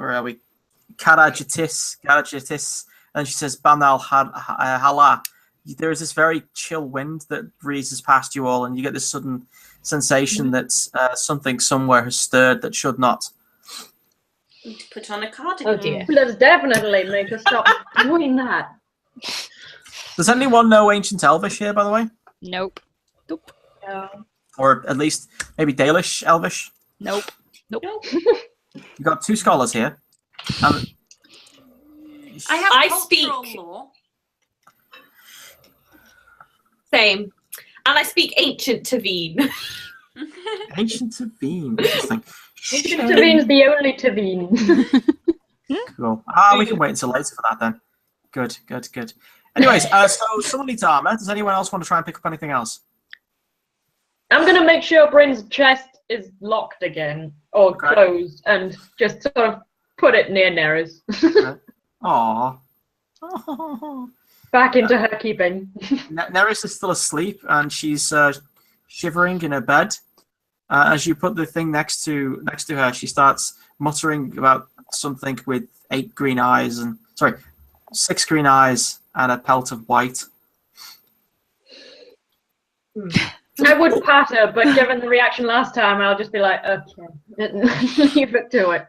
Speaker 2: are we? Karajitis, and she says, Banal Hala, there is this very chill wind that breezes past you all, and you get this sudden sensation that something somewhere has stirred that should not.
Speaker 1: Need to put on a cardigan.
Speaker 7: Oh dear.
Speaker 5: Let's definitely make her stop doing that.
Speaker 2: Does anyone know Ancient Elvish here, by the way?
Speaker 6: Nope.
Speaker 2: Or at least maybe Dalish Elvish?
Speaker 6: Nope.
Speaker 2: You've got 2 scholars here.
Speaker 1: I have
Speaker 7: I
Speaker 1: cultural
Speaker 7: speak-
Speaker 1: law.
Speaker 7: Same. And I speak ancient Tevene.
Speaker 2: Ancient Tevinten. Interesting.
Speaker 5: Ancient Tevine's the only Tevene.
Speaker 2: Cool. We can wait until later for that then. Good. Anyways, so someone needs armor. Does anyone else want to try and pick up anything else?
Speaker 5: I'm going to make sure Bryn's chest is locked again, or
Speaker 2: Okay.
Speaker 5: closed, and just sort of put it near Neris.
Speaker 2: Aww.
Speaker 5: Back into her keeping.
Speaker 2: Neris is still asleep and she's shivering in her bed. As you put the thing next to her, she starts muttering about something with 6 green eyes and a pelt of white.
Speaker 5: I would pat her, but given the reaction last time, I'll just be like, okay, leave it to it.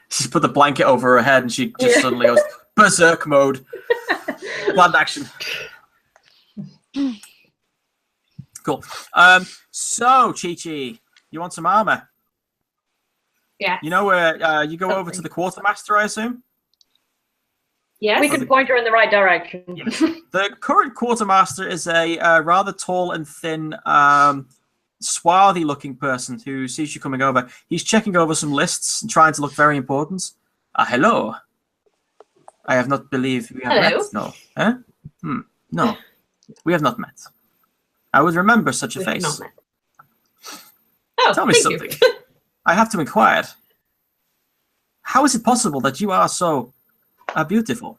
Speaker 2: She's put the blanket over her head and she just suddenly goes berserk mode. Planned action. Cool. So, Chi-Chi, you want some armor?
Speaker 7: Yeah.
Speaker 2: You know where you go over to the quartermaster, I assume?
Speaker 7: Yes.
Speaker 5: We can point her in the right direction.
Speaker 2: The current quartermaster is a rather tall and thin, swarthy-looking person who sees you coming over. He's checking over some lists and trying to look very important. Hello. I have not believed we have
Speaker 7: Hello.
Speaker 2: met. No. Huh? No. We have not met. I would remember such a
Speaker 7: We have
Speaker 2: face.
Speaker 7: not met. Oh,
Speaker 2: Tell me
Speaker 7: thank
Speaker 2: something.
Speaker 7: you.
Speaker 2: I have to inquire. How is it possible that you are so beautiful?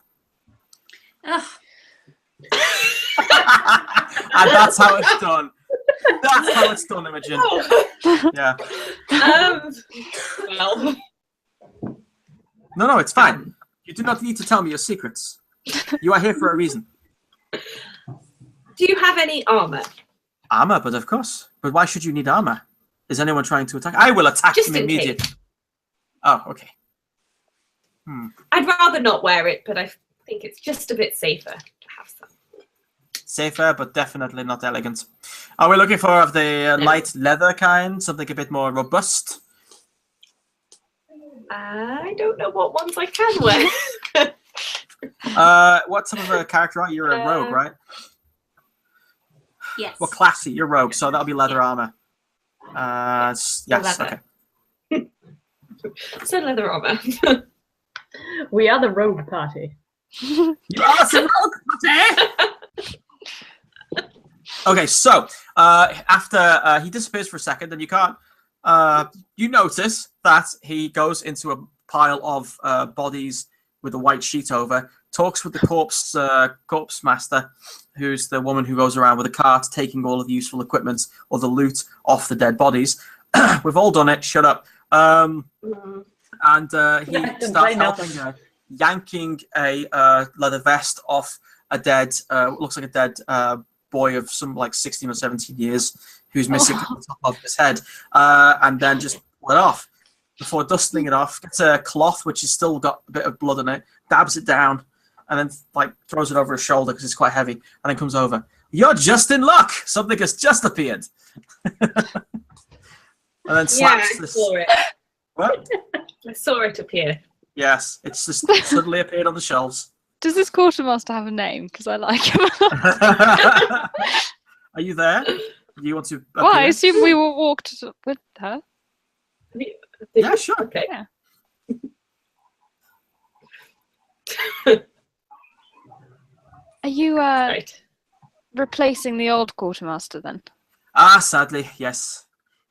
Speaker 1: Ugh.
Speaker 2: And that's how it's done. That's how it's done, Imogen. Yeah.
Speaker 7: Well,
Speaker 2: No, it's fine. You do not need to tell me your secrets. You are here for a reason.
Speaker 7: do you have any armor?
Speaker 2: Armor, but of course. But why should you need armor? Is anyone trying to attack? I will attack
Speaker 7: Just
Speaker 2: him
Speaker 7: in
Speaker 2: immediately.
Speaker 7: case.
Speaker 2: Oh, okay.
Speaker 7: I'd rather not wear it, but I think it's just a bit safer to have some.
Speaker 2: Safer, but definitely not elegant. Are we looking for of the light leather kind? Something a bit more robust?
Speaker 7: I don't know what ones I can wear.
Speaker 2: What type of a character are you? You're a rogue, right?
Speaker 1: Yes.
Speaker 2: Well, classy. You're rogue, so that'll be leather armor. Yes,
Speaker 7: leather.
Speaker 2: okay.
Speaker 7: So leather armor.
Speaker 5: We are the rogue party.
Speaker 2: You are some rogue party! Okay, so after he disappears for a second, and you can't. You notice that he goes into a pile of bodies with a white sheet over. Talks with the corpse master, who's the woman who goes around with a cart taking all of the useful equipment or the loot off the dead bodies. We've all done it. Shut up. And he starts helping her, yanking a leather vest off a dead, looks like a dead boy of some like 16 or 17 years who's missing the top of his head, and then just pull it off. Before dusting it off, gets a cloth which has still got a bit of blood in it, dabs it down, and then like throws it over his shoulder because it's quite heavy, and then comes over. You're just in luck. Something has just appeared. And then slaps
Speaker 7: I
Speaker 2: this.
Speaker 7: saw it.
Speaker 2: What?
Speaker 7: I saw it appear.
Speaker 2: Yes, it's just suddenly appeared on the shelves.
Speaker 6: Does this quartermaster have a name? Because I like him.
Speaker 2: Are you there? Do you want to?
Speaker 6: Well, I
Speaker 2: appear?
Speaker 6: assume we were walked with her.
Speaker 2: Yeah, sure.
Speaker 7: Okay.
Speaker 6: Yeah. Are you
Speaker 7: Right.
Speaker 6: replacing the old quartermaster then?
Speaker 2: Sadly, yes.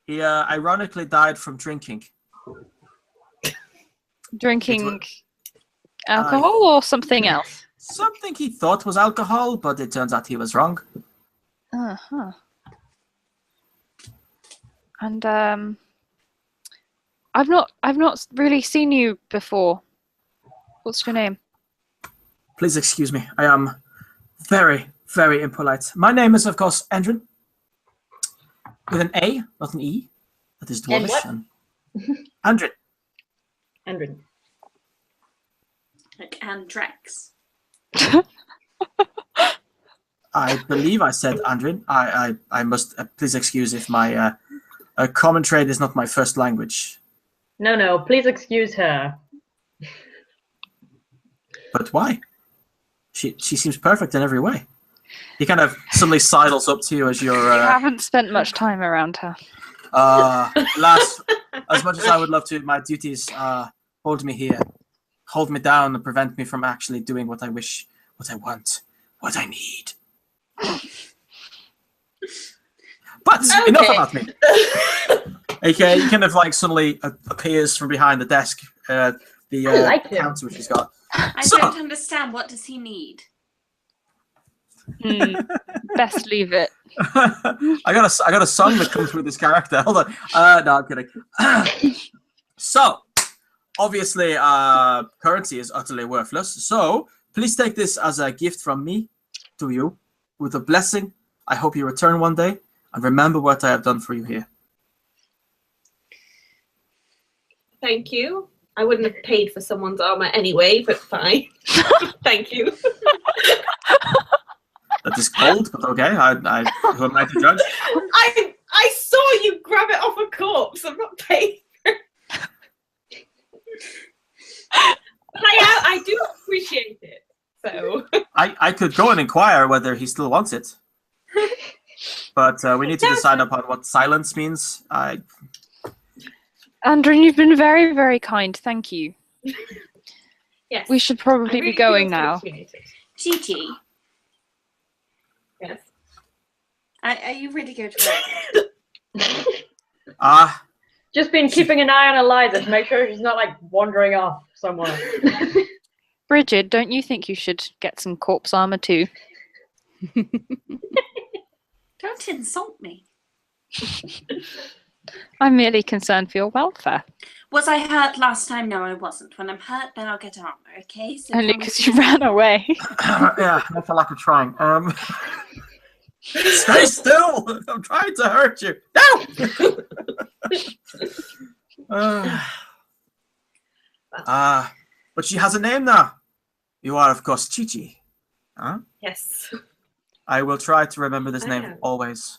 Speaker 2: He ironically died from drinking.
Speaker 6: Drinking Alcohol or something else?
Speaker 2: Something he thought was alcohol, but it turns out he was wrong.
Speaker 6: Uh-huh. And I've not really seen you before. What's your name?
Speaker 2: Please excuse me. I am very, very impolite. My name is, of course, Andrin. With an A, not an E. That is dwarvish. Andrin.
Speaker 5: Andrin.
Speaker 1: Like Andrex.
Speaker 2: I believe I said Andrin. I must please excuse if my common trade is not my first language.
Speaker 5: No, please excuse her.
Speaker 2: But why? She seems perfect in every way. He kind of suddenly sidles up to you as you're...
Speaker 6: You haven't spent much time around her.
Speaker 2: Alas, as much as I would love to, my duties hold me here. Hold me down and prevent me from actually doing what I wish, what I want, what I need. But enough about me. Okay, he kind of like suddenly appears from behind the desk, the counter which he's got.
Speaker 1: I don't understand. What does he need?
Speaker 6: Best leave it.
Speaker 2: I got a song that comes with this character. Hold on. No, I'm kidding. So, obviously, currency is utterly worthless. So, please take this as a gift from me to you, with a blessing. I hope you return one day and remember what I have done for you here.
Speaker 7: Thank you. I wouldn't have paid for someone's armor anyway, but fine. Thank you.
Speaker 2: That is cold, but okay. Who am I to judge?
Speaker 7: I saw you grab it off a corpse. I'm not paying for it. I do appreciate it. So
Speaker 2: I could go and inquire whether he still wants it. But we need to decide upon what silence means.
Speaker 6: Andrin, you've been very, very kind. Thank you.
Speaker 7: Yes.
Speaker 6: We should probably be going now.
Speaker 1: Gigi.
Speaker 7: Yes.
Speaker 1: Are you ready to go to
Speaker 5: bed? Just been keeping an eye on Eliza to make sure she's not like wandering off somewhere.
Speaker 6: Bridget, don't you think you should get some corpse armor too?
Speaker 1: Don't insult me.
Speaker 6: I'm merely concerned for your welfare.
Speaker 1: Was I hurt last time? No, I wasn't. When I'm hurt, then I'll get armor, okay? So
Speaker 6: only because you ran away.
Speaker 2: Yeah, not for lack of trying. Stay still! I'm trying to hurt you. No! But she has a name now. You are, of course, Chichi. Huh?
Speaker 7: Yes.
Speaker 2: I will try to remember this name always.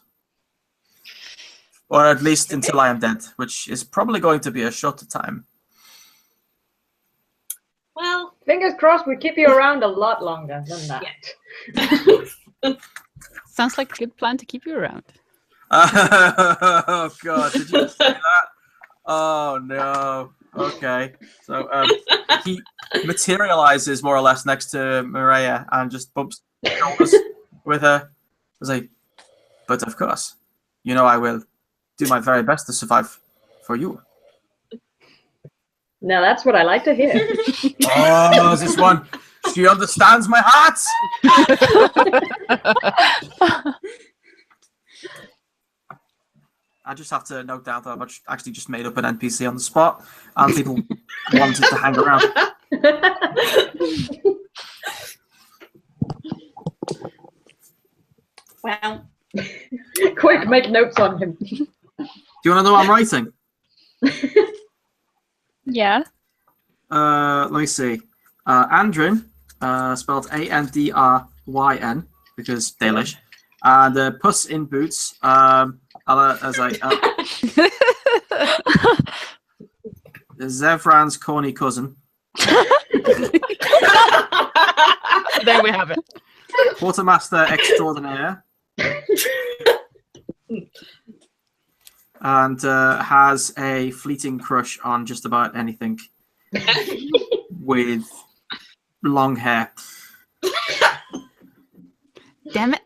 Speaker 2: Or at least until I am dead, which is probably going to be a shorter time.
Speaker 7: Well,
Speaker 5: fingers crossed we keep you around a lot longer than that.
Speaker 7: Yeah.
Speaker 8: Sounds like a good plan to keep you around.
Speaker 2: Oh, God. Did you say that? Oh, no. Okay. So he materializes more or less next to Maria and just bumps shoulders with her. It's like, but of course, you know I will do my very best to survive for you.
Speaker 5: Now that's what I like to hear.
Speaker 2: Oh, this one. She understands my heart. I just have to note down that I've actually just made up an NPC on the spot, and people wanted to hang around.
Speaker 1: Well,
Speaker 5: quick, make notes on him.
Speaker 2: Do you want to know what I'm writing?
Speaker 6: Yeah.
Speaker 2: Let me see. Andrin, spelled Andryn, because Dalish, and Puss in Boots. Zevran's corny cousin.
Speaker 8: There we have it.
Speaker 2: Quartermaster extraordinaire. And has a fleeting crush on just about anything with long hair.
Speaker 8: Damn it.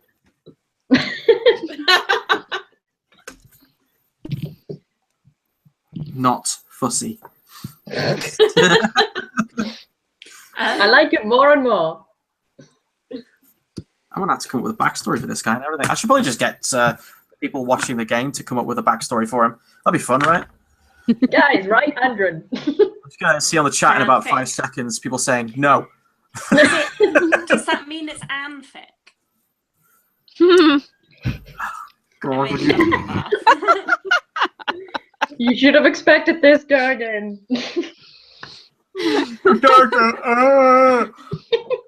Speaker 2: Not fussy.
Speaker 5: I like it more and more.
Speaker 2: I'm gonna have to come up with a backstory for this guy and everything. I should probably just get people watching the game to come up with a backstory for him. That'd be fun, right?
Speaker 5: Guys, right, 100.
Speaker 2: I'm just gonna see on the chat in about 5 seconds people saying no.
Speaker 1: Does that mean it's Anfic?
Speaker 2: Go on, would you?
Speaker 5: You should have expected this, Garden.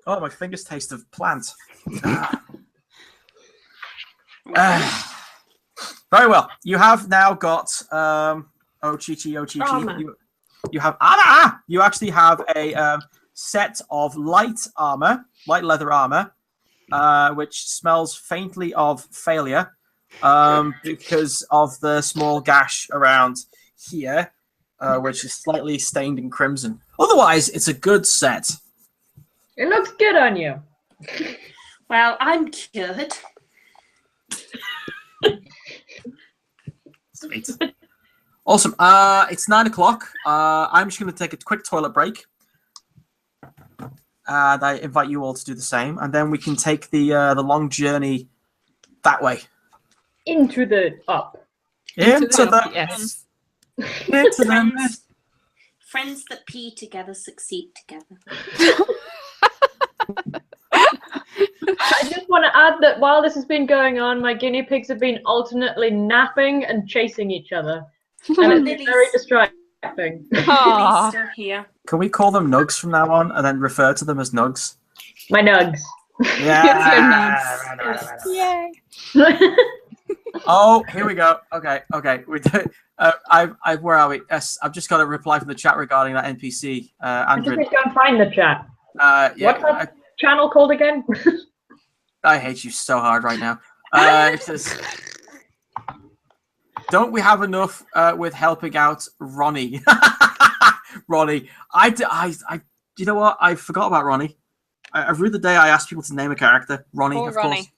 Speaker 2: Oh, my fingers taste of plant. Very well. You have now got Chi-Chi. You have You actually have a set of light leather armor, which smells faintly of failure because of the small gash around here, which is slightly stained in crimson. Otherwise, it's a good set.
Speaker 5: It looks good on you.
Speaker 1: Well, I'm good.
Speaker 2: Sweet. Awesome. It's 9 o'clock. I'm just going to take a quick toilet break. And I invite you all to do the same. And then we can take the long journey that way.
Speaker 5: Into the up.
Speaker 2: Into the
Speaker 8: yes.
Speaker 2: Into the
Speaker 1: Friends that pee together succeed together.
Speaker 5: I just want to add that while this has been going on, my guinea pigs have been alternately napping and chasing each other. And it's been very distracting.
Speaker 1: Lily's still here.
Speaker 2: Can we call them Nugs from now on and then refer to them as Nugs?
Speaker 5: My nugs.
Speaker 2: Yeah.
Speaker 8: Yay.
Speaker 2: Oh, here we go. Okay. We do. Where are we? Yes, I've just got a reply from the chat regarding that NPC.
Speaker 5: I just
Speaker 2: Andrew.
Speaker 5: need to go and find the chat. What's that channel called again?
Speaker 2: I hate you so hard right now. It says, don't we have enough with helping out Ronnie? Ronnie, you know what? I forgot about Ronnie. I ruined the day I asked people to name a character. Ronnie,
Speaker 6: Poor
Speaker 2: of
Speaker 6: Ronnie.
Speaker 2: course.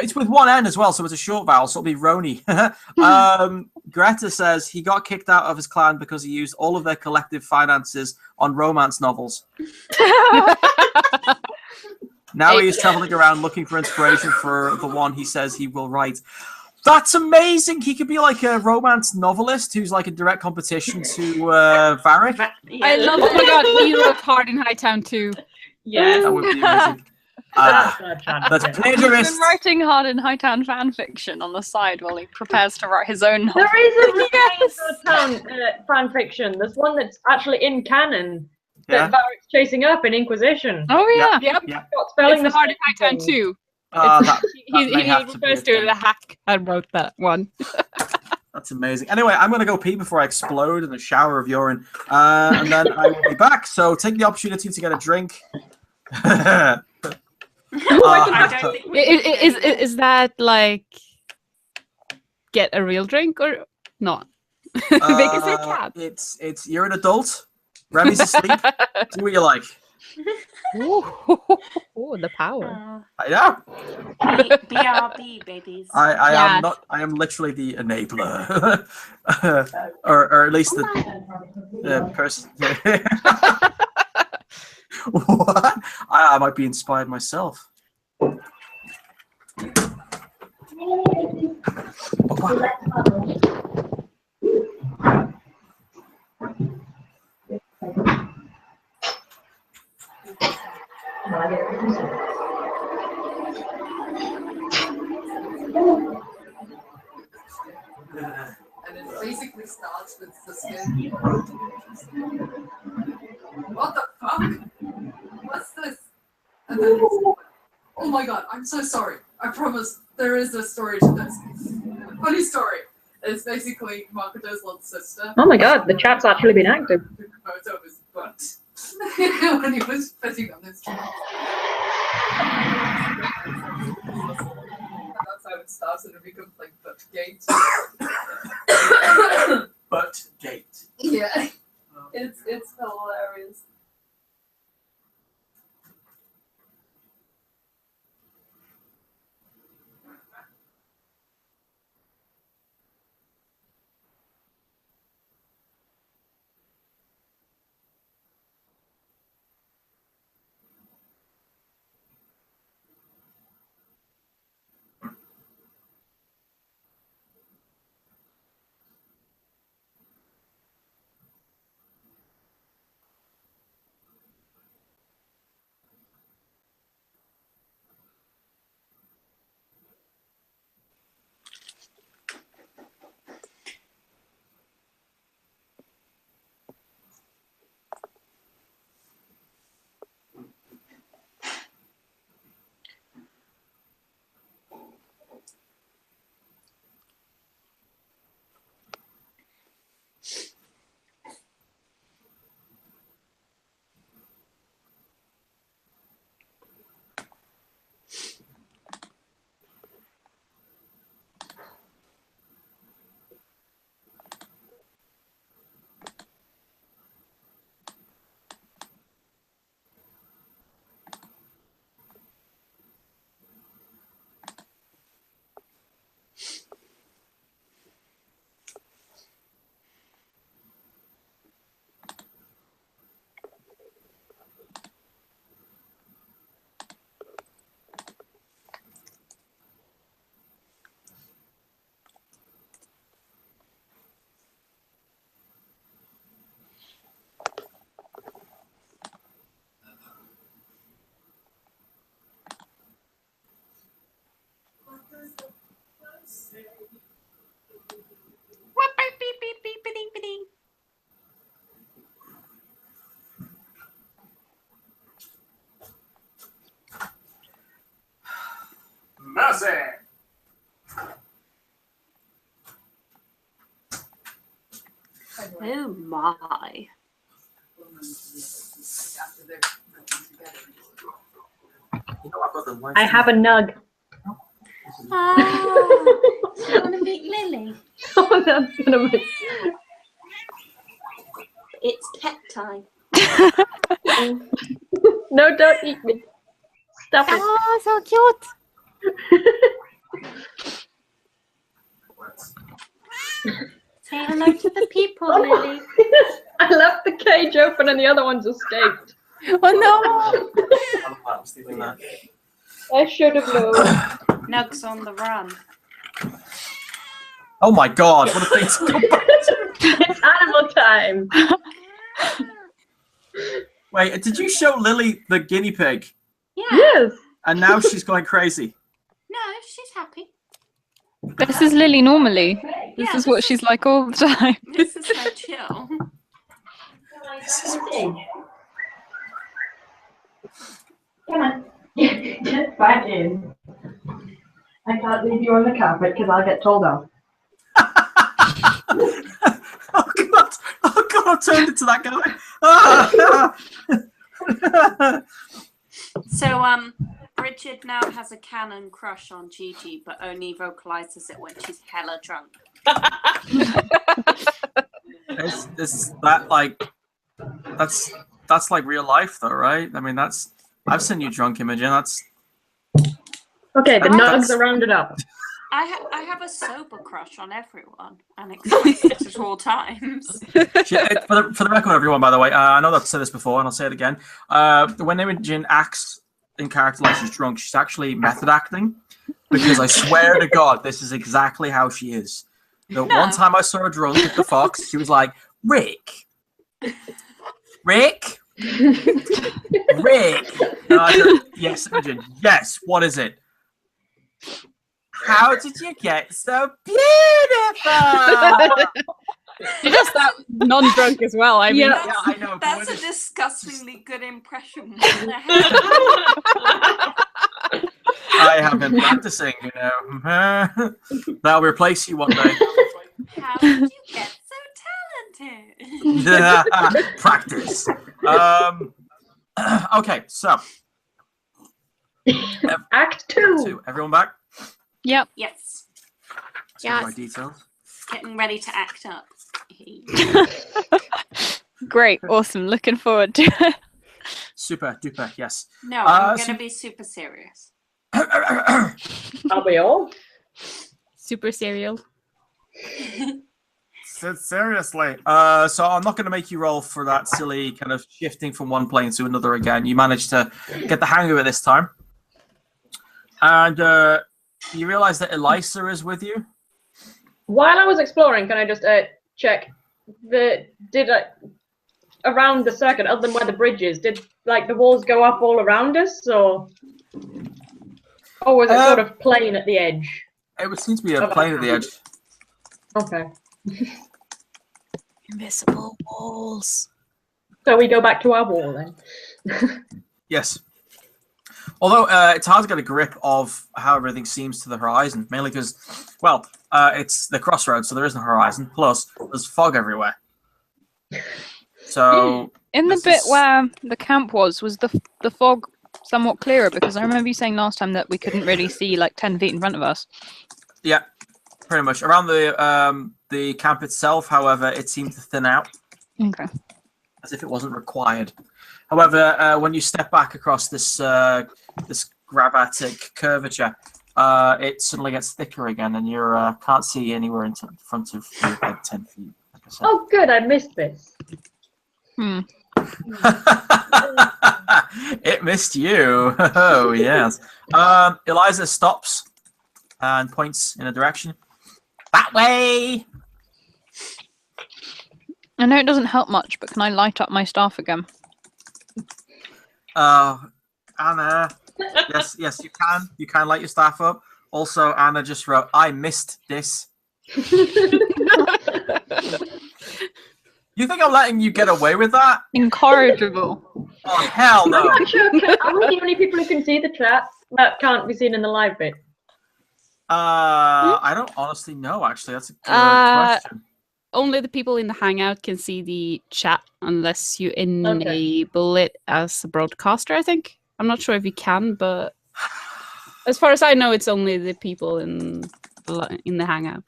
Speaker 2: It's with one N as well, so it's a short vowel, so it'll be Roni. Greta says he got kicked out of his clan because he used all of their collective finances on romance novels. Now he is traveling around looking for inspiration for the one he says he will write. That's amazing. He could be like a romance novelist who's like in direct competition to Varric.
Speaker 8: I love it. Oh my god, he wrote Hard in Hightown too.
Speaker 7: Yes.
Speaker 2: That would be amazing. That's
Speaker 6: He's
Speaker 2: plagiarist.
Speaker 6: been writing Hard in Hightown fan fiction on the side while he prepares to write his own novel.
Speaker 5: There is a fan fiction. There's one that's actually in canon that Varric's chasing up in Inquisition.
Speaker 6: Oh yeah.
Speaker 8: Yep.
Speaker 5: Got spelling
Speaker 8: It's Hard in Hightown too. He refers to it as a hack and wrote that one.
Speaker 2: That's amazing. Anyway, I'm going to go pee before I explode in a shower of urine. And then I will be back. So take the opportunity to get a drink.
Speaker 8: Is that like get a real drink or not? Because they're cats.
Speaker 2: It's you're an adult. Remy's asleep. Do what you like.
Speaker 8: Oh, the power.
Speaker 2: I know.
Speaker 1: BRB babies.
Speaker 2: I am literally the enabler. or at least the person. What? I might be inspired myself.
Speaker 9: And it basically starts with the skin. What the fuck? What's this? And then it's, oh my god, I'm so sorry. I promise there is a story to this. Funny story. It's basically Makoto's little sister.
Speaker 5: Oh my god, the chat's actually been active.
Speaker 9: Took a photo of his butt when he was fitting on his channel. That's how it starts, and it becomes like Buttgate.
Speaker 2: Buttgate.
Speaker 9: Yeah. It's hilarious.
Speaker 1: Oh my.
Speaker 5: I have a nug.
Speaker 1: Oh, you want to meet Lily?
Speaker 5: Oh, that's gonna be.
Speaker 1: It's pet time.
Speaker 5: No, don't eat me. Stop it.
Speaker 8: Oh, so cute.
Speaker 1: Say hello to the people, Lily.
Speaker 5: I left the cage open and the other one's escaped.
Speaker 8: Oh no.
Speaker 5: I should have known.
Speaker 1: Nug's on the run.
Speaker 2: Oh my god, what a thing to come back to.
Speaker 5: It's animal time.
Speaker 2: Wait, did you show Lily the guinea pig?
Speaker 1: Yeah.
Speaker 5: Yes.
Speaker 2: And now she's going crazy.
Speaker 1: No, she's happy.
Speaker 6: This is Lily normally. This
Speaker 1: Yeah,
Speaker 6: is what she's like all the time.
Speaker 1: This is her chill.
Speaker 5: Come on. Get back in. I can't leave you on the carpet because I'll get told off.
Speaker 2: Oh god, I've turned into that guy.
Speaker 1: So, Bridget now has a canon crush on Gigi, but only vocalizes it when she's hella drunk.
Speaker 2: That's like real life though, right? I mean, I've seen you drunk, Imogen.
Speaker 5: Okay, the
Speaker 2: That's-
Speaker 5: nugs are rounded up.
Speaker 1: I have a sober crush on everyone, and excited at all times.
Speaker 2: For the record, everyone, by the way, I know I've said this before, and I'll say it again. When Imogen acts in character like she's drunk, she's actually method acting, because I swear to God, this is exactly how she is. The one time I saw her drunk at the Fox, she was like, Rick. And I said, yes, Imogen, yes, what is it? How did you get so beautiful?
Speaker 8: You're just that non-drunk as well. I mean,
Speaker 2: Yeah, I know.
Speaker 1: That's a disgustingly good impression.
Speaker 2: I have been practicing, you know. That'll replace you one day.
Speaker 1: How did you get so talented?
Speaker 2: Practice. Okay, so
Speaker 5: Act 2.
Speaker 2: everyone back?
Speaker 6: Yep.
Speaker 1: Yes.
Speaker 2: Yes. My details.
Speaker 1: Getting ready to act up.
Speaker 6: Great. Awesome. Looking forward to it.
Speaker 2: Super duper, yes.
Speaker 1: No, I'm going to be super serious.
Speaker 5: Are we all?
Speaker 8: super cereal.
Speaker 2: Seriously. So I'm not going to make you roll for that silly kind of shifting from one plane to another again. You managed to get the hang of it this time. And you realize that Elisa is with you?
Speaker 5: While I was exploring, can I just check around the circuit, other than where the bridge is, did like the walls go up all around us, or was it sort of plain at the edge?
Speaker 2: It would seem to be a plane at the edge.
Speaker 5: Okay.
Speaker 8: Invisible walls.
Speaker 5: So we go back to our wall then.
Speaker 2: Yes. Although it's hard to get a grip of how everything seems to the horizon, mainly because, well, it's the Crossroads, so there isn't a horizon. Plus, there's fog everywhere. So
Speaker 6: in the bit where the camp was the fog somewhat clearer? Because I remember you saying last time that we couldn't really see like 10 feet in front of us.
Speaker 2: Yeah, pretty much. Around the camp itself, however, it seemed to thin out.
Speaker 6: Okay.
Speaker 2: As if it wasn't required. However, when you step back across this this gravatic curvature, it suddenly gets thicker again, and you can't see anywhere in front of you, like 10 feet. Like I said.
Speaker 5: Oh, good! I missed this.
Speaker 2: It missed you. Oh yes. Eliza stops and points in a direction. That way.
Speaker 6: I know it doesn't help much, but can I light up my staff again?
Speaker 2: Anna. Yes, you can. You can light your staff up. Also, Anna just wrote, I missed this. You think I'm letting you get away with that?
Speaker 6: Incorrigible.
Speaker 2: Oh, hell no.
Speaker 5: I'm not sure. Are we the only people who can see the chat that can't be seen in the live bit?
Speaker 2: I don't honestly know, actually. That's a good question.
Speaker 8: only the people in the Hangout can see the chat unless you enable it as a broadcaster, I think. I'm not sure if you can, but as far as I know, it's only the people in the Hangout.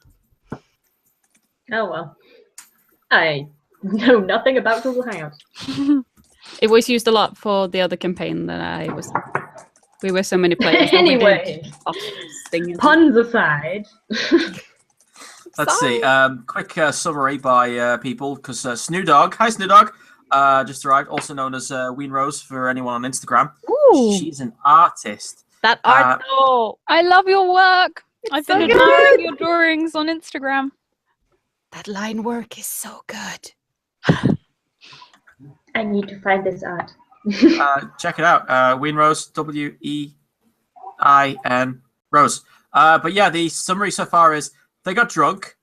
Speaker 5: Oh well. I know nothing about Google Hangouts.
Speaker 8: It was used a lot for the other campaign that I was. We were so many players.
Speaker 5: Anyway, puns aside.
Speaker 2: Let's see. Quick summary by people, because Snoodog, hi Snoodog, just arrived, also known as Ween Rose for anyone on Instagram.
Speaker 6: Ooh.
Speaker 2: She's an artist.
Speaker 6: That art, I love your work. I've been admiring your drawings on Instagram.
Speaker 8: That line work is so good.
Speaker 5: I need to find this art.
Speaker 2: Check it out. Ween Rose, Wein Rose. But yeah, the summary so far is they got drunk.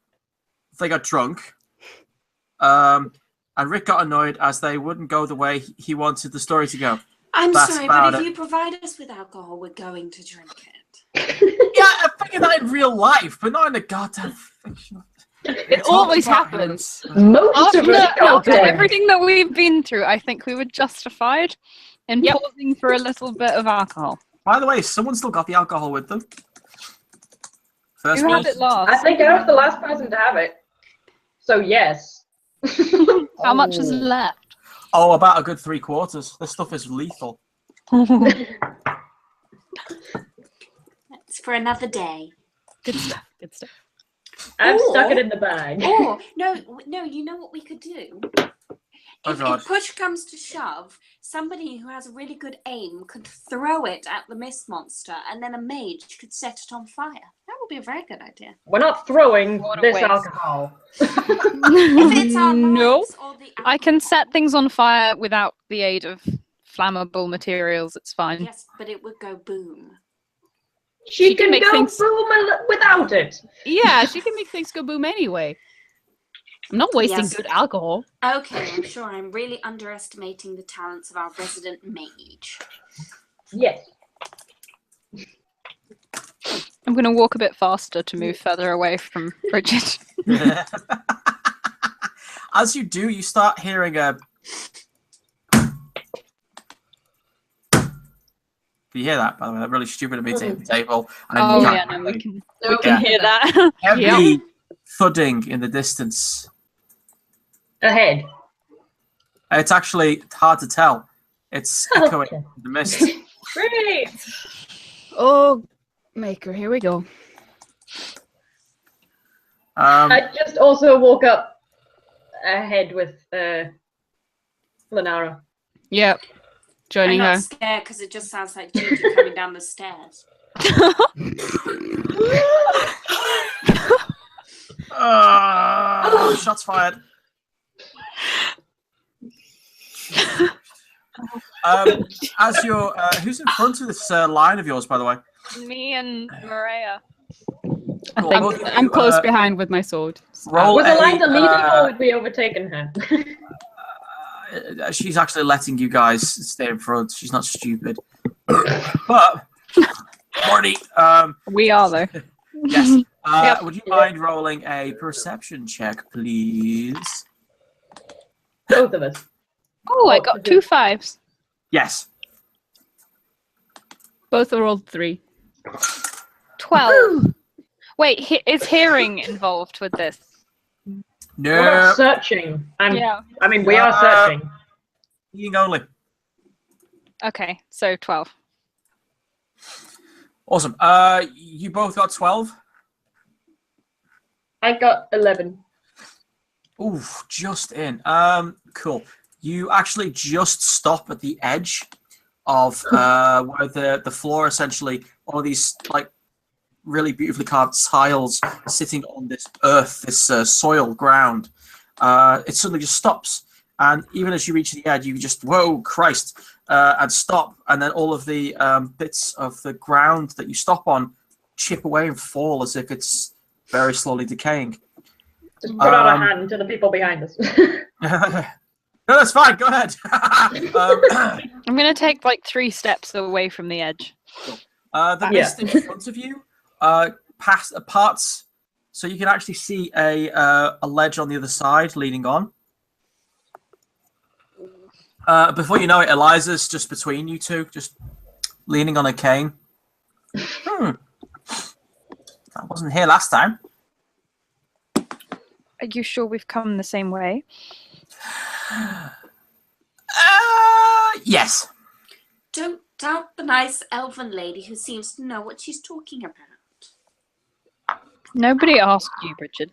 Speaker 2: And Rick got annoyed as they wouldn't go the way he wanted the story to go.
Speaker 1: That's sorry, but if you provide us with alcohol, we're going to drink
Speaker 2: it. Yeah, I figured that in real life, but not in the goddamn fiction.
Speaker 8: It always happens.
Speaker 5: Most of
Speaker 6: after everything that we've been through, I think we were justified in pausing for a little bit of alcohol.
Speaker 2: By the way, someone still got the alcohol with them.
Speaker 6: Who had it last?
Speaker 5: I think I was the last person to have it. So yes.
Speaker 6: How much is left?
Speaker 2: Oh, about a good 3/4. This stuff is lethal.
Speaker 1: It's for another day.
Speaker 8: Good stuff. Good stuff.
Speaker 5: I've stuck it in the bag.
Speaker 1: Oh, no, you know what we could do? If push comes to shove, somebody who has a really good aim could throw it at the mist monster, and then a mage could set it on fire. That would be a very good idea.
Speaker 5: We're not throwing this alcohol.
Speaker 1: If it's our lives or the
Speaker 6: I can set things on fire without the aid of flammable materials. It's fine.
Speaker 1: Yes, but it would go boom.
Speaker 5: She can make go things boom without it.
Speaker 8: Yeah, she can make things go boom anyway. I'm not wasting good alcohol.
Speaker 1: Okay, I'm sure I'm really underestimating the talents of our resident mage.
Speaker 5: Yes.
Speaker 6: I'm going to walk a bit faster to move further away from Bridget.
Speaker 2: As you do, you start hearing a... Can you hear that, by the way? That's really stupid of me to hit the table.
Speaker 6: And we can hear that.
Speaker 2: Heavy thudding in the distance.
Speaker 5: Ahead.
Speaker 2: It's actually hard to tell. It's echoing in the mist.
Speaker 5: Great!
Speaker 8: Oh, Maker, here we go.
Speaker 5: I just also woke up ahead with Lenara.
Speaker 8: Yep. Joining
Speaker 1: I'm
Speaker 8: her.
Speaker 1: not scared because it just sounds like Gigi coming down the stairs.
Speaker 2: Shots fired. As you're, who's in front of this line of yours, by the way?
Speaker 6: Me and Maria.
Speaker 8: I'm close behind with my sword.
Speaker 5: Was Eliza leading or would we overtaken her?
Speaker 2: She's actually letting you guys stay in front. She's not stupid. But, Morty.
Speaker 6: We are, though.
Speaker 2: Yes. Would you mind rolling a perception check, please?
Speaker 5: Both of us.
Speaker 6: Oh, I got 2 5s.
Speaker 2: Yes.
Speaker 8: Both are rolled 3.
Speaker 6: 12. Wait, is hearing involved with this?
Speaker 2: No.
Speaker 5: We're not searching. I mean, we are searching.
Speaker 2: Seeing only.
Speaker 6: Okay, so 12.
Speaker 2: Awesome. You both got 12?
Speaker 5: I got 11.
Speaker 2: Oof, just in. Cool. You actually just stop at the edge of where the floor, essentially, all these like really beautifully carved tiles sitting on this earth, this soil ground. It suddenly just stops, and even as you reach the edge, you just whoa, Christ, and stop, and then all of the bits of the ground that you stop on chip away and fall as if it's very slowly decaying.
Speaker 5: Just put out a hand to the people behind us.
Speaker 2: No, that's fine. Go ahead.
Speaker 6: I'm going to take like 3 steps away from the edge.
Speaker 2: The mist in front of you parts So you can actually see a ledge on the other side leading on. Before you know it, Eliza's just between you two, just leaning on a cane. That wasn't here last time.
Speaker 6: Are you sure we've come the same way?
Speaker 2: Yes.
Speaker 1: Don't doubt the nice elven lady who seems to know what she's talking about.
Speaker 6: Nobody asked you, Richard.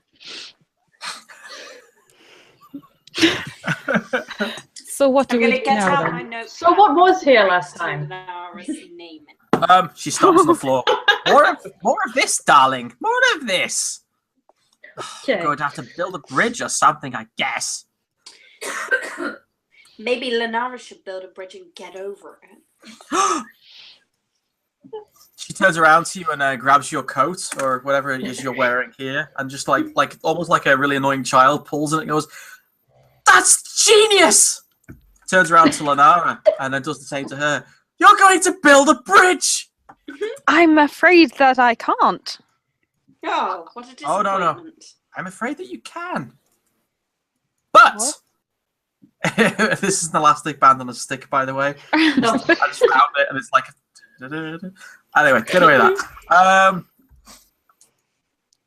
Speaker 8: So what do
Speaker 1: I'm
Speaker 8: we
Speaker 1: going to
Speaker 8: do
Speaker 1: get
Speaker 8: now
Speaker 1: out
Speaker 8: then?
Speaker 1: my notes.
Speaker 5: So what was here last time?
Speaker 1: Name it.
Speaker 2: She stops on the floor. More of this, darling. More of this.
Speaker 5: Okay.
Speaker 2: Going to have to build a bridge or something, I guess.
Speaker 1: Maybe Lenara should build a bridge and get over it.
Speaker 2: She turns around to you and grabs your coat or whatever it is you're wearing here, and just like almost like a really annoying child, pulls it and goes, "That's genius!" Turns around to Lenara and then does the same to her. "You're going to build a bridge!"
Speaker 6: I'm afraid that I can't.
Speaker 1: Oh, what a
Speaker 2: Oh,
Speaker 1: disappointment.
Speaker 2: no. I'm afraid that you can. But this is an elastic band on a stick, by the way. I just found it and it's like anyway, get away with that.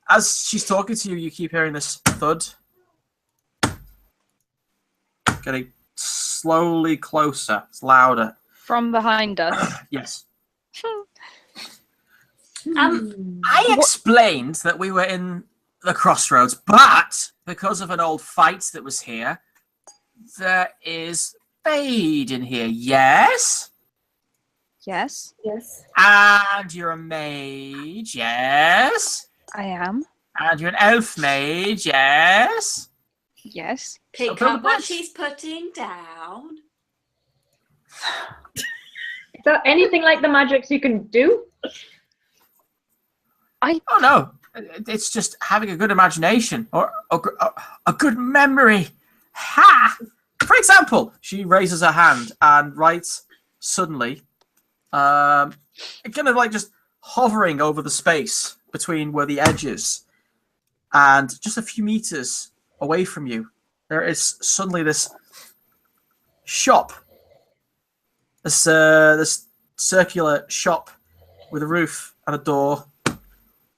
Speaker 2: As she's talking to you, you keep hearing this thud. Getting slowly closer. It's louder.
Speaker 6: From behind us.
Speaker 2: Yes. I explained that we were in the Crossroads, but because of an old fight that was here, there is Fade in here, yes?
Speaker 6: Yes,
Speaker 7: Yes.
Speaker 2: And you're a mage, yes?
Speaker 6: I am.
Speaker 2: And you're an elf mage, yes?
Speaker 6: Yes.
Speaker 1: Pick
Speaker 2: build a
Speaker 1: up what
Speaker 2: bridge.
Speaker 1: she's putting down.
Speaker 5: Is there anything like the magics you can do?
Speaker 2: Oh no, it's just having a good imagination or a good memory. Ha! For example, she raises her hand and writes suddenly, kind of like just hovering over the space between where the edge is, and just a few meters away from you, there is suddenly this shop, this circular shop with a roof and a door.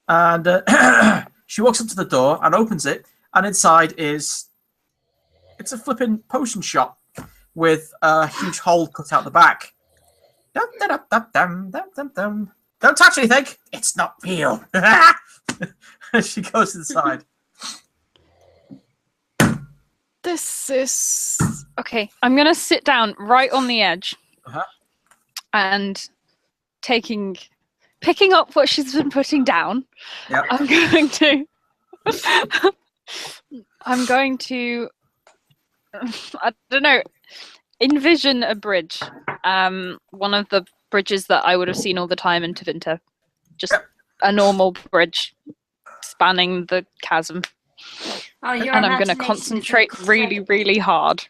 Speaker 2: And she walks up to the door and opens it, and inside it's a flipping potion shop with a huge hole cut out the back. Don't touch anything. It's not real. She goes inside.
Speaker 6: This is okay. I'm gonna sit down right on the edge, and picking up what she's been putting down.
Speaker 2: Yep.
Speaker 6: I'm going to I don't know, envision a bridge. One of the bridges that I would have seen all the time in Tevinten. Just a normal bridge spanning the chasm.
Speaker 1: Oh, your
Speaker 6: And I'm going to
Speaker 1: imagination is
Speaker 6: concentrate really, really hard.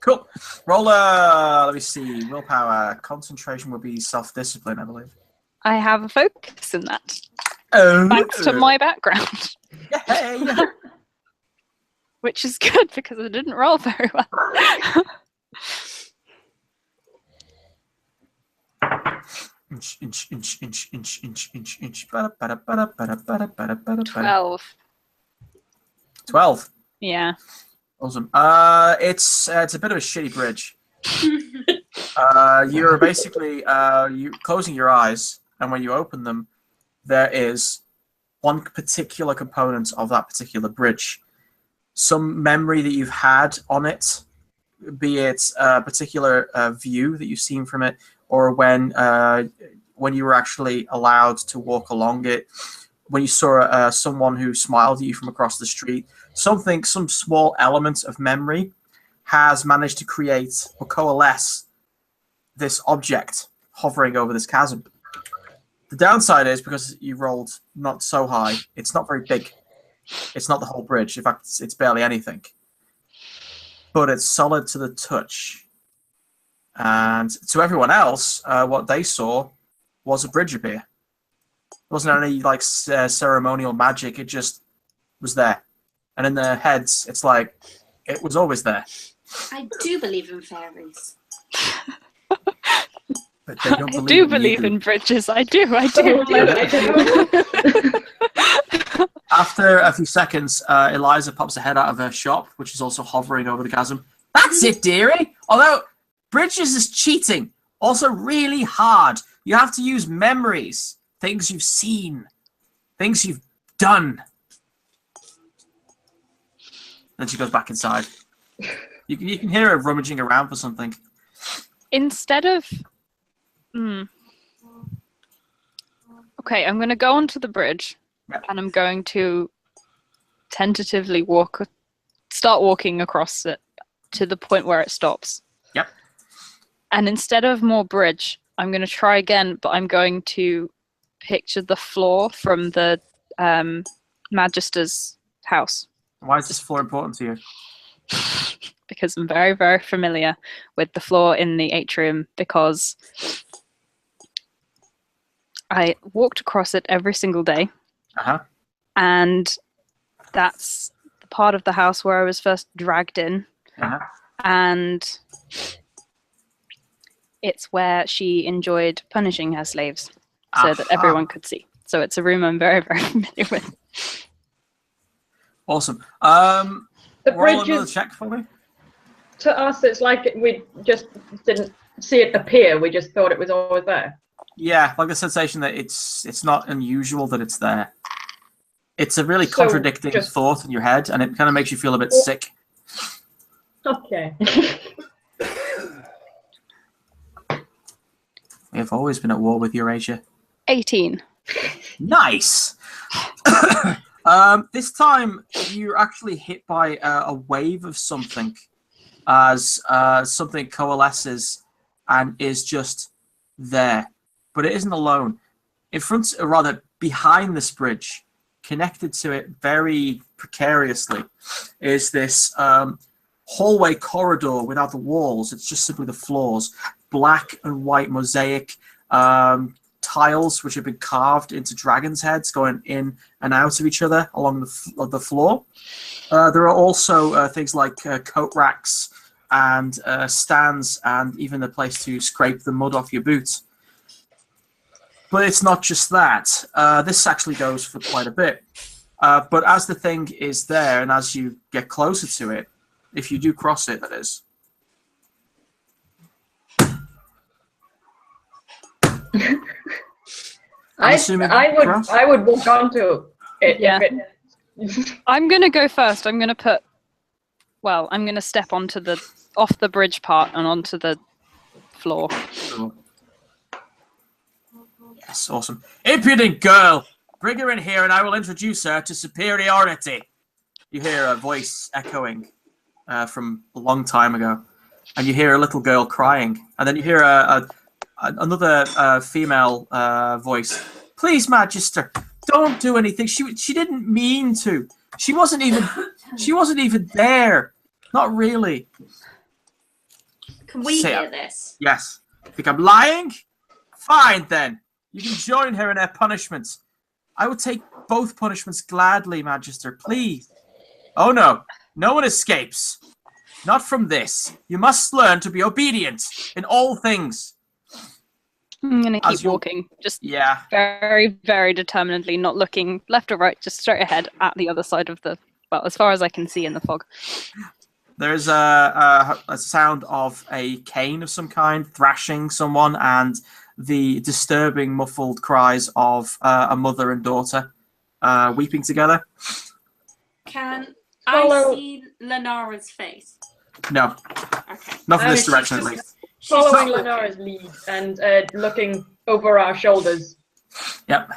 Speaker 2: Cool. Roll let me see. Willpower. Concentration will be self-discipline, I believe.
Speaker 6: I have a focus in that,
Speaker 2: Oh.
Speaker 6: thanks to my background,
Speaker 2: Yay!
Speaker 6: which is good because I didn't roll very well. 12. Yeah.
Speaker 2: Awesome. It's a bit of a shitty bridge. You're basically you closing your eyes, and when you open them, there is one particular component of that particular bridge. Some memory that you've had on it, be it a particular view that you've seen from it, or when you were actually allowed to walk along it, when you saw someone who smiled at you from across the street, some small element of memory has managed to create or coalesce this object hovering over this chasm. The downside is, because you rolled not so high, it's not very big. It's not the whole bridge. In fact, it's barely anything. But it's solid to the touch. And to everyone else, what they saw was a bridge appear. It wasn't any like ceremonial magic. It just was there. And in their heads, it's like, it was always there.
Speaker 1: I do believe in fairies.
Speaker 2: But they don't
Speaker 6: I do believe
Speaker 2: you.
Speaker 6: in bridges. I do. I do.
Speaker 2: After a few seconds, Eliza pops her head out of her shop, which is also hovering over the chasm. That's it, dearie! Although, bridges is cheating. Also really hard. You have to use memories. Things you've seen. Things you've done. Then she goes back inside. You can hear her rummaging around for something.
Speaker 6: Instead of... Okay, I'm going to go onto the bridge, and I'm going to tentatively start walking across it to the point where it stops.
Speaker 2: Yep.
Speaker 6: And instead of more bridge, I'm going to try again, but I'm going to picture the floor from the Magister's house.
Speaker 2: Why is this floor important to you?
Speaker 6: Because I'm very, very familiar with the floor in the atrium, because I walked across it every single day.
Speaker 2: Uh-huh.
Speaker 6: And that's the part of the house where I was first dragged in.
Speaker 2: Uh-huh.
Speaker 6: And it's where she enjoyed punishing her slaves so that everyone could see. So it's a room I'm very, very familiar with.
Speaker 2: Awesome.
Speaker 5: The
Speaker 2: roll
Speaker 5: bridge
Speaker 2: another
Speaker 5: is,
Speaker 2: check for me.
Speaker 5: to us, it's like we just didn't see it appear. We just thought it was always there.
Speaker 2: Yeah, like the sensation that it's not unusual that it's there. It's a really contradicting thought in your head, and it kind of makes you feel a bit sick.
Speaker 5: Okay.
Speaker 2: We have always been at war with Eurasia.
Speaker 6: 18.
Speaker 2: Nice! This time, you're actually hit by a wave of something as something coalesces and is just there. But it isn't alone. In front, or rather, behind this bridge, connected to it very precariously, is this hallway corridor without the walls. It's just simply the floors. Black and white mosaic tiles which have been carved into dragons' heads going in and out of each other along the floor. There are also things like coat racks and stands and even a place to scrape the mud off your boots. But it's not just that. This actually goes for quite a bit. But as the thing is there and as you get closer to it, if you do cross it, that is.
Speaker 5: I would walk onto it.
Speaker 6: Yeah.
Speaker 5: If it...
Speaker 6: I'm going to go first. I'm going to step off the bridge part and onto the floor.
Speaker 2: Sure. Yes, awesome. Impudent girl! Bring her in here and I will introduce her to superiority. You hear a voice echoing from a long time ago. And you hear a little girl crying. And then you hear another female voice. Please, Magister, don't do anything. She didn't mean to. She wasn't even there. Not really.
Speaker 1: Can we hear this?
Speaker 2: Yes. Think I'm lying? Fine then. You can join her in her punishments. I would take both punishments gladly, Magister. Please. Oh no. No one escapes. Not from this. You must learn to be obedient in all things.
Speaker 6: I'm going to keep walking. Just very, very determinedly, not looking left or right, just straight ahead at the other side of as far as I can see in the fog.
Speaker 2: There's a sound of a cane of some kind thrashing someone and the disturbing muffled cries of a mother and daughter weeping together.
Speaker 1: Can I see Lenara's face?
Speaker 2: No.
Speaker 1: Okay.
Speaker 2: Not from this direction, at least.
Speaker 5: Following Lenara's lead and looking over our shoulders.
Speaker 2: Yep.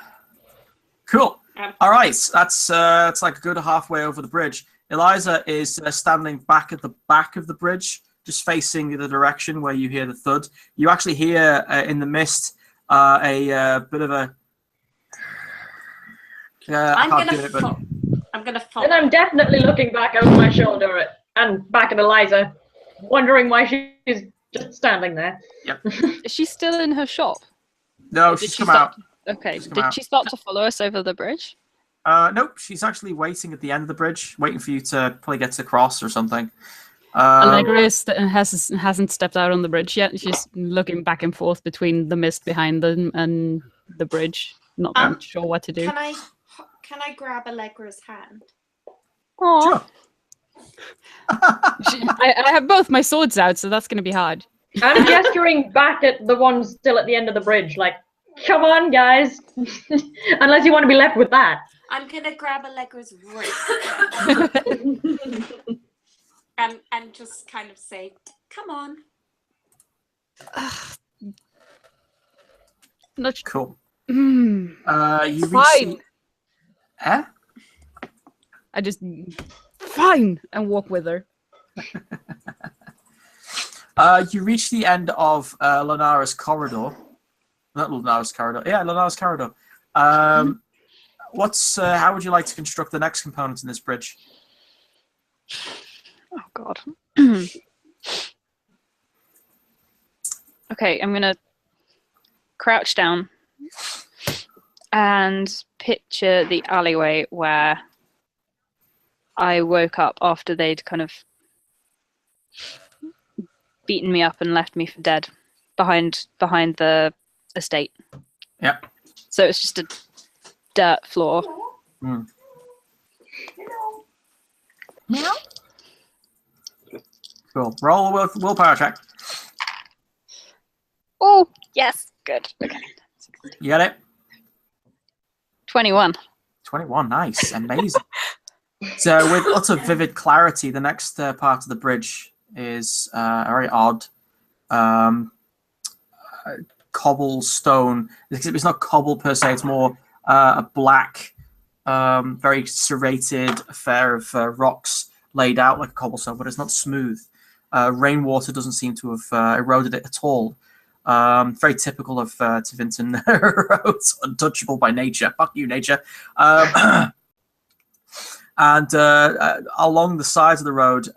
Speaker 2: Cool. All right. That's like a good halfway over the bridge. Eliza is standing back at the back of the bridge, just facing the direction where you hear the thud. You actually hear in the mist a bit of a.
Speaker 1: I'm gonna fall.
Speaker 5: And I'm definitely looking back over my shoulder and back at Eliza, wondering why she's just standing there.
Speaker 2: Yep.
Speaker 6: Is she still in her shop?
Speaker 2: No, she's come out.
Speaker 6: Okay. Did she start to follow us over the bridge?
Speaker 2: Nope, she's actually waiting at the end of the bridge, waiting for you to probably get to cross or something.
Speaker 8: Allegra hasn't stepped out on the bridge yet. She's looking back and forth between the mist behind them and the bridge, not sure what to do.
Speaker 1: Can I grab Allegra's hand?
Speaker 6: Aw.
Speaker 2: Sure.
Speaker 8: I have both my swords out, so that's going to be hard.
Speaker 5: I'm gesturing back at the ones still at the end of the bridge, like, come on, guys. Unless you want to be left with that.
Speaker 1: I'm gonna grab Allegra's wrist and just kind of say, "Come on."
Speaker 8: Not
Speaker 2: Cool.
Speaker 8: Mm,
Speaker 2: You
Speaker 8: fine.
Speaker 2: reach the...
Speaker 8: I just fine and walk with her.
Speaker 2: You reach the end of Lunara's corridor. Not Lunara's corridor. Yeah, Lunara's corridor. How would you like to construct the next component in this bridge?
Speaker 6: Oh God. Okay, I'm gonna crouch down and picture the alleyway where I woke up after they'd kind of beaten me up and left me for dead behind the estate.
Speaker 2: Yeah.
Speaker 6: So it's just a dirt floor.
Speaker 2: Mm.
Speaker 6: Meow.
Speaker 2: Cool. Roll a willpower check.
Speaker 6: Oh, yes. Good. Okay.
Speaker 2: You got it?
Speaker 6: 21.
Speaker 2: 21. Nice. Amazing. So with utter vivid clarity, the next part of the bridge is a very odd cobblestone. It's not cobble per se, it's more a black, very serrated affair of rocks laid out like a cobblestone, but it's not smooth. Rainwater doesn't seem to have eroded it at all. Very typical of Tevinten roads, untouchable by nature. Fuck you, nature. And along the sides of the road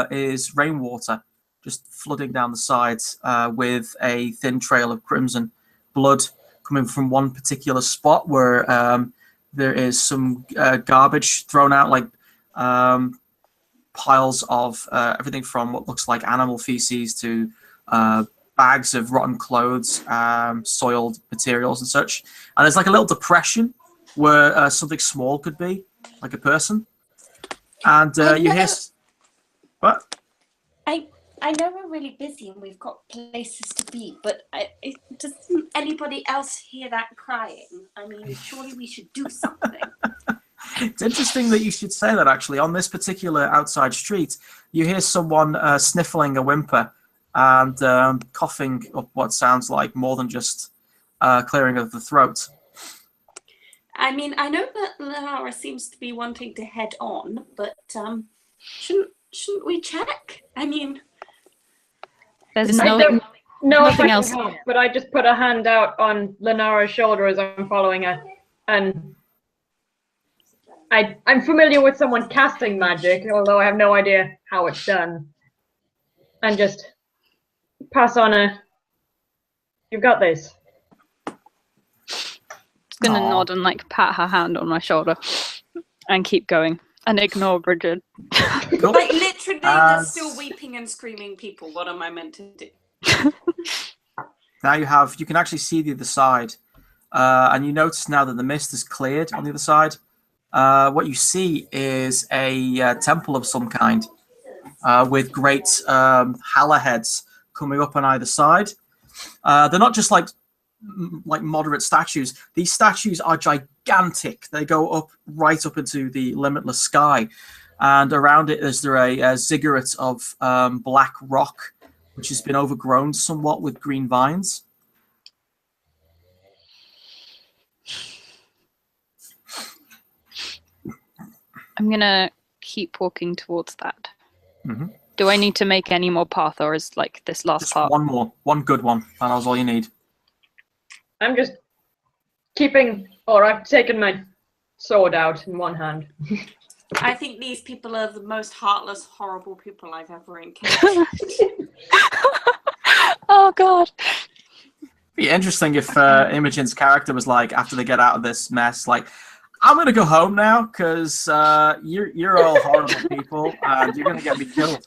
Speaker 2: is rainwater, just flooding down the sides with a thin trail of crimson blood coming from one particular spot where there is some garbage thrown out, like piles of everything from what looks like animal feces to bags of rotten clothes, soiled materials and such. And there's like a little depression where something small could be, like a person. And you hear... What?
Speaker 1: I know we're really busy and we've got places to be, but doesn't anybody else hear that crying? I mean, surely we should do something.
Speaker 2: It's interesting that you should say that, actually. On this particular outside street, you hear someone sniffling a whimper and coughing up what sounds like more than just clearing of the throat.
Speaker 1: I mean, I know that Lara seems to be wanting to head on, but shouldn't we check? I mean,
Speaker 8: there's
Speaker 5: nothing
Speaker 8: else.
Speaker 5: But I just put a hand out on Lenara's shoulder as I'm following her, and I'm familiar with someone casting magic, although I have no idea how it's done, and just pass on a, "You've got this."
Speaker 6: Just gonna nod and like pat her hand on my shoulder and keep going and ignore Bridget.
Speaker 2: Cool.
Speaker 1: like literally, there's still weeping and screaming people. What am I meant to do?
Speaker 2: Now you can actually see the other side, and you notice now that the mist is cleared on the other side. What you see is a temple of some kind with great Halla heads coming up on either side. They're not just like moderate statues. These statues are gigantic. They go up right up into the limitless sky, and around it is there a ziggurat of black rock, which has been overgrown somewhat with green vines.
Speaker 6: I'm gonna keep walking towards that.
Speaker 2: Mm-hmm.
Speaker 6: Do I need to make any more path, or is like this last
Speaker 2: Just
Speaker 6: part?
Speaker 2: one more, one good one, and that's all you need.
Speaker 5: I'm just I've taken my sword out in one hand.
Speaker 1: I think these people are the most heartless, horrible people I've ever encountered.
Speaker 6: Oh God.
Speaker 2: Be interesting if Imogen's character was like, after they get out of this mess, like, I'm gonna go home now because you're all horrible people and you're gonna get me killed.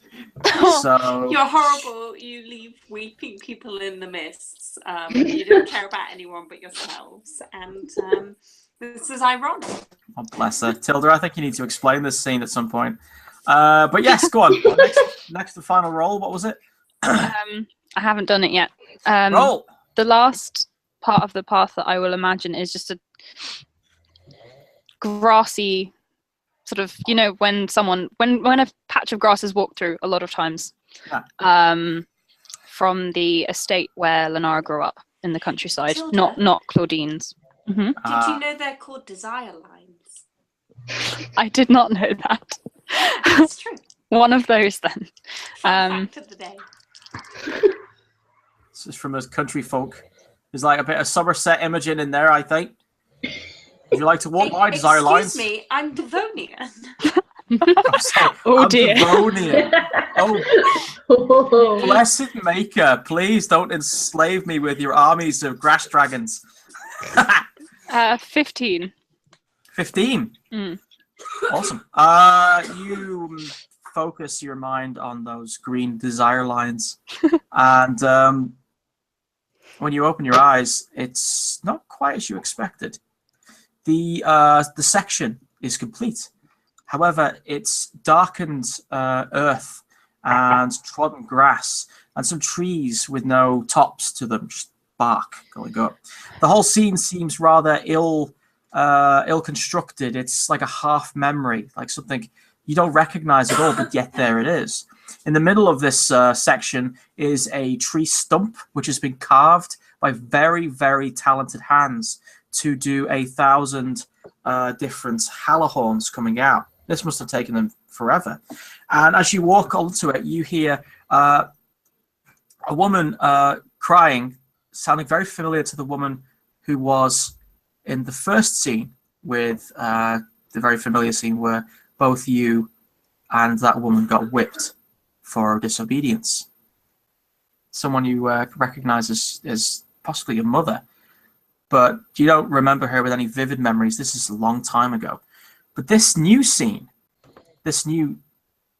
Speaker 2: So
Speaker 1: You're horrible. You leave weeping people in the mists. You don't care about anyone but yourselves, and this is ironic.
Speaker 2: oh, bless her, Tilda. I think you need to explain this scene at some point. But yes, go on. Next, the final roll. What was it?
Speaker 6: I haven't done it yet.
Speaker 2: Roll.
Speaker 6: The last part of the path that I will imagine is just a grassy sort of, when a patch of grass is walked through a lot of times, from the estate where Lenara grew up in the countryside,
Speaker 1: Tilda?
Speaker 6: not Claudine's.
Speaker 1: Did you know they're called desire lines?
Speaker 6: I did not know that.
Speaker 1: That's true.
Speaker 6: One of those then.
Speaker 1: Fact of the day.
Speaker 2: This is from us country folk. There's like a bit of Somerset imaging in there, I think. Would you like to walk by desire lines?
Speaker 1: Excuse me, I'm Devonian.
Speaker 6: Oh dear.
Speaker 2: Devonian. Oh, blessed maker, please don't enslave me with your armies of grass dragons.
Speaker 6: 15.
Speaker 2: 15.
Speaker 6: Mm.
Speaker 2: Awesome. You focus your mind on those green desire lines, and when you open your eyes, it's not quite as you expected. The section is complete. However, it's darkened earth and trodden grass and some trees with no tops to them, just bark going up. The whole scene seems rather ill constructed. It's like a half memory, like something you don't recognize at all, but yet there it is. In the middle of this section is a tree stump, which has been carved by very, very talented hands to do 1,000 different hallahorns coming out. This must have taken them forever. And as you walk onto it, you hear a woman crying, sounding very familiar to the woman who was in the first scene with the very familiar scene where both you and that woman got whipped for disobedience. Someone you recognize as possibly your mother, but you don't remember her with any vivid memories. This is a long time ago. But this new scene, this new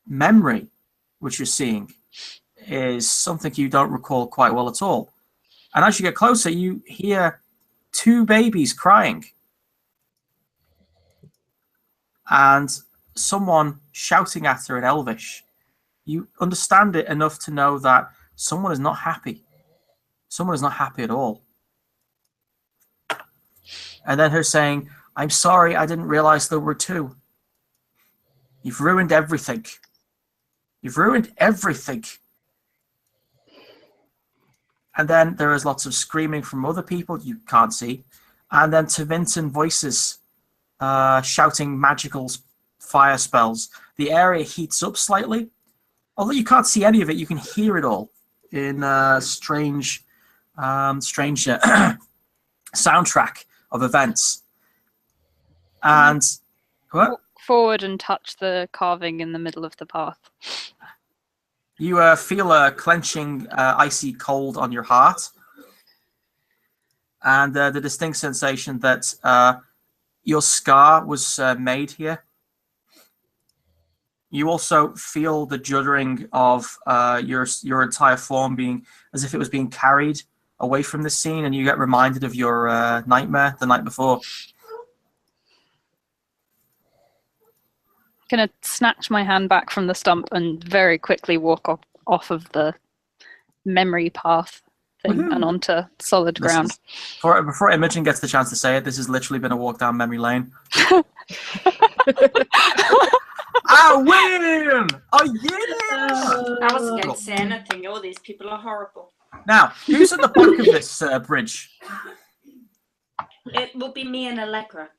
Speaker 2: memory which you're seeing, is something you don't recall quite well at all. And as you get closer, you hear 2 babies crying and someone shouting at her in Elvish. You understand it enough to know that someone is not happy. Someone is not happy at all. And then her saying, "I'm sorry, I didn't realize there were 2. You've ruined everything. You've ruined everything." And then there is lots of screaming from other people you can't see. And then Tevinten voices shouting magical fire spells. The area heats up slightly. Although you can't see any of it, you can hear it all in a strange soundtrack of events. And what?
Speaker 6: Walk forward and touch the carving in the middle of the path.
Speaker 2: You feel a clenching icy cold on your heart, and the distinct sensation that your scar was made here. You also feel the juddering of your entire form being as if it was being carried away from the scene, and you get reminded of your nightmare the night before.
Speaker 6: I'm gonna snatch my hand back from the stump and very quickly walk off of the memory path thing and onto solid ground.
Speaker 2: Before Imogen gets the chance to say it, this has literally been a walk down memory lane. I win! Oh yeah!
Speaker 1: I wasn't going to say anything. All these people are horrible.
Speaker 2: Now, who's at the back of this bridge?
Speaker 1: It will be me and Allegra.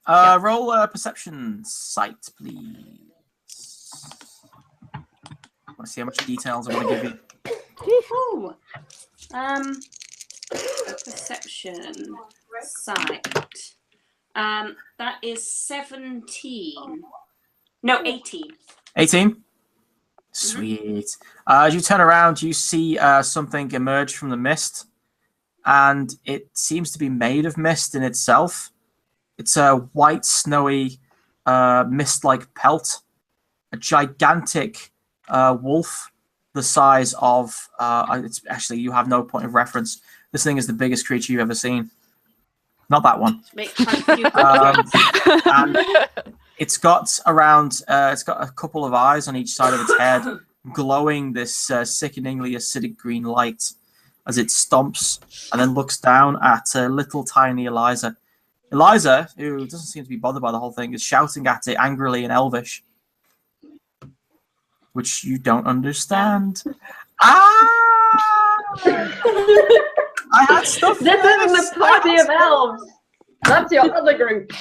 Speaker 2: Roll a perception sight, please. I want to see how much details I want to give you.
Speaker 1: Woohoo! Perception sight. That is 17. No, 18.
Speaker 2: 18? Sweet. As you turn around, you see something emerge from the mist, and it seems to be made of mist in itself. It's a white, snowy, mist-like pelt. A gigantic wolf, the size of... it's actually, you have no point of reference. This thing is the biggest creature you've ever seen. Not that one. And it's got it's got a couple of eyes on each side of its head, glowing this sickeningly acidic green light as it stomps and then looks down at little tiny Eliza. Eliza, who doesn't seem to be bothered by the whole thing, is shouting at it angrily in Elvish, which you don't understand. I had stuff.
Speaker 5: This isn't the party of elves. That's your other group.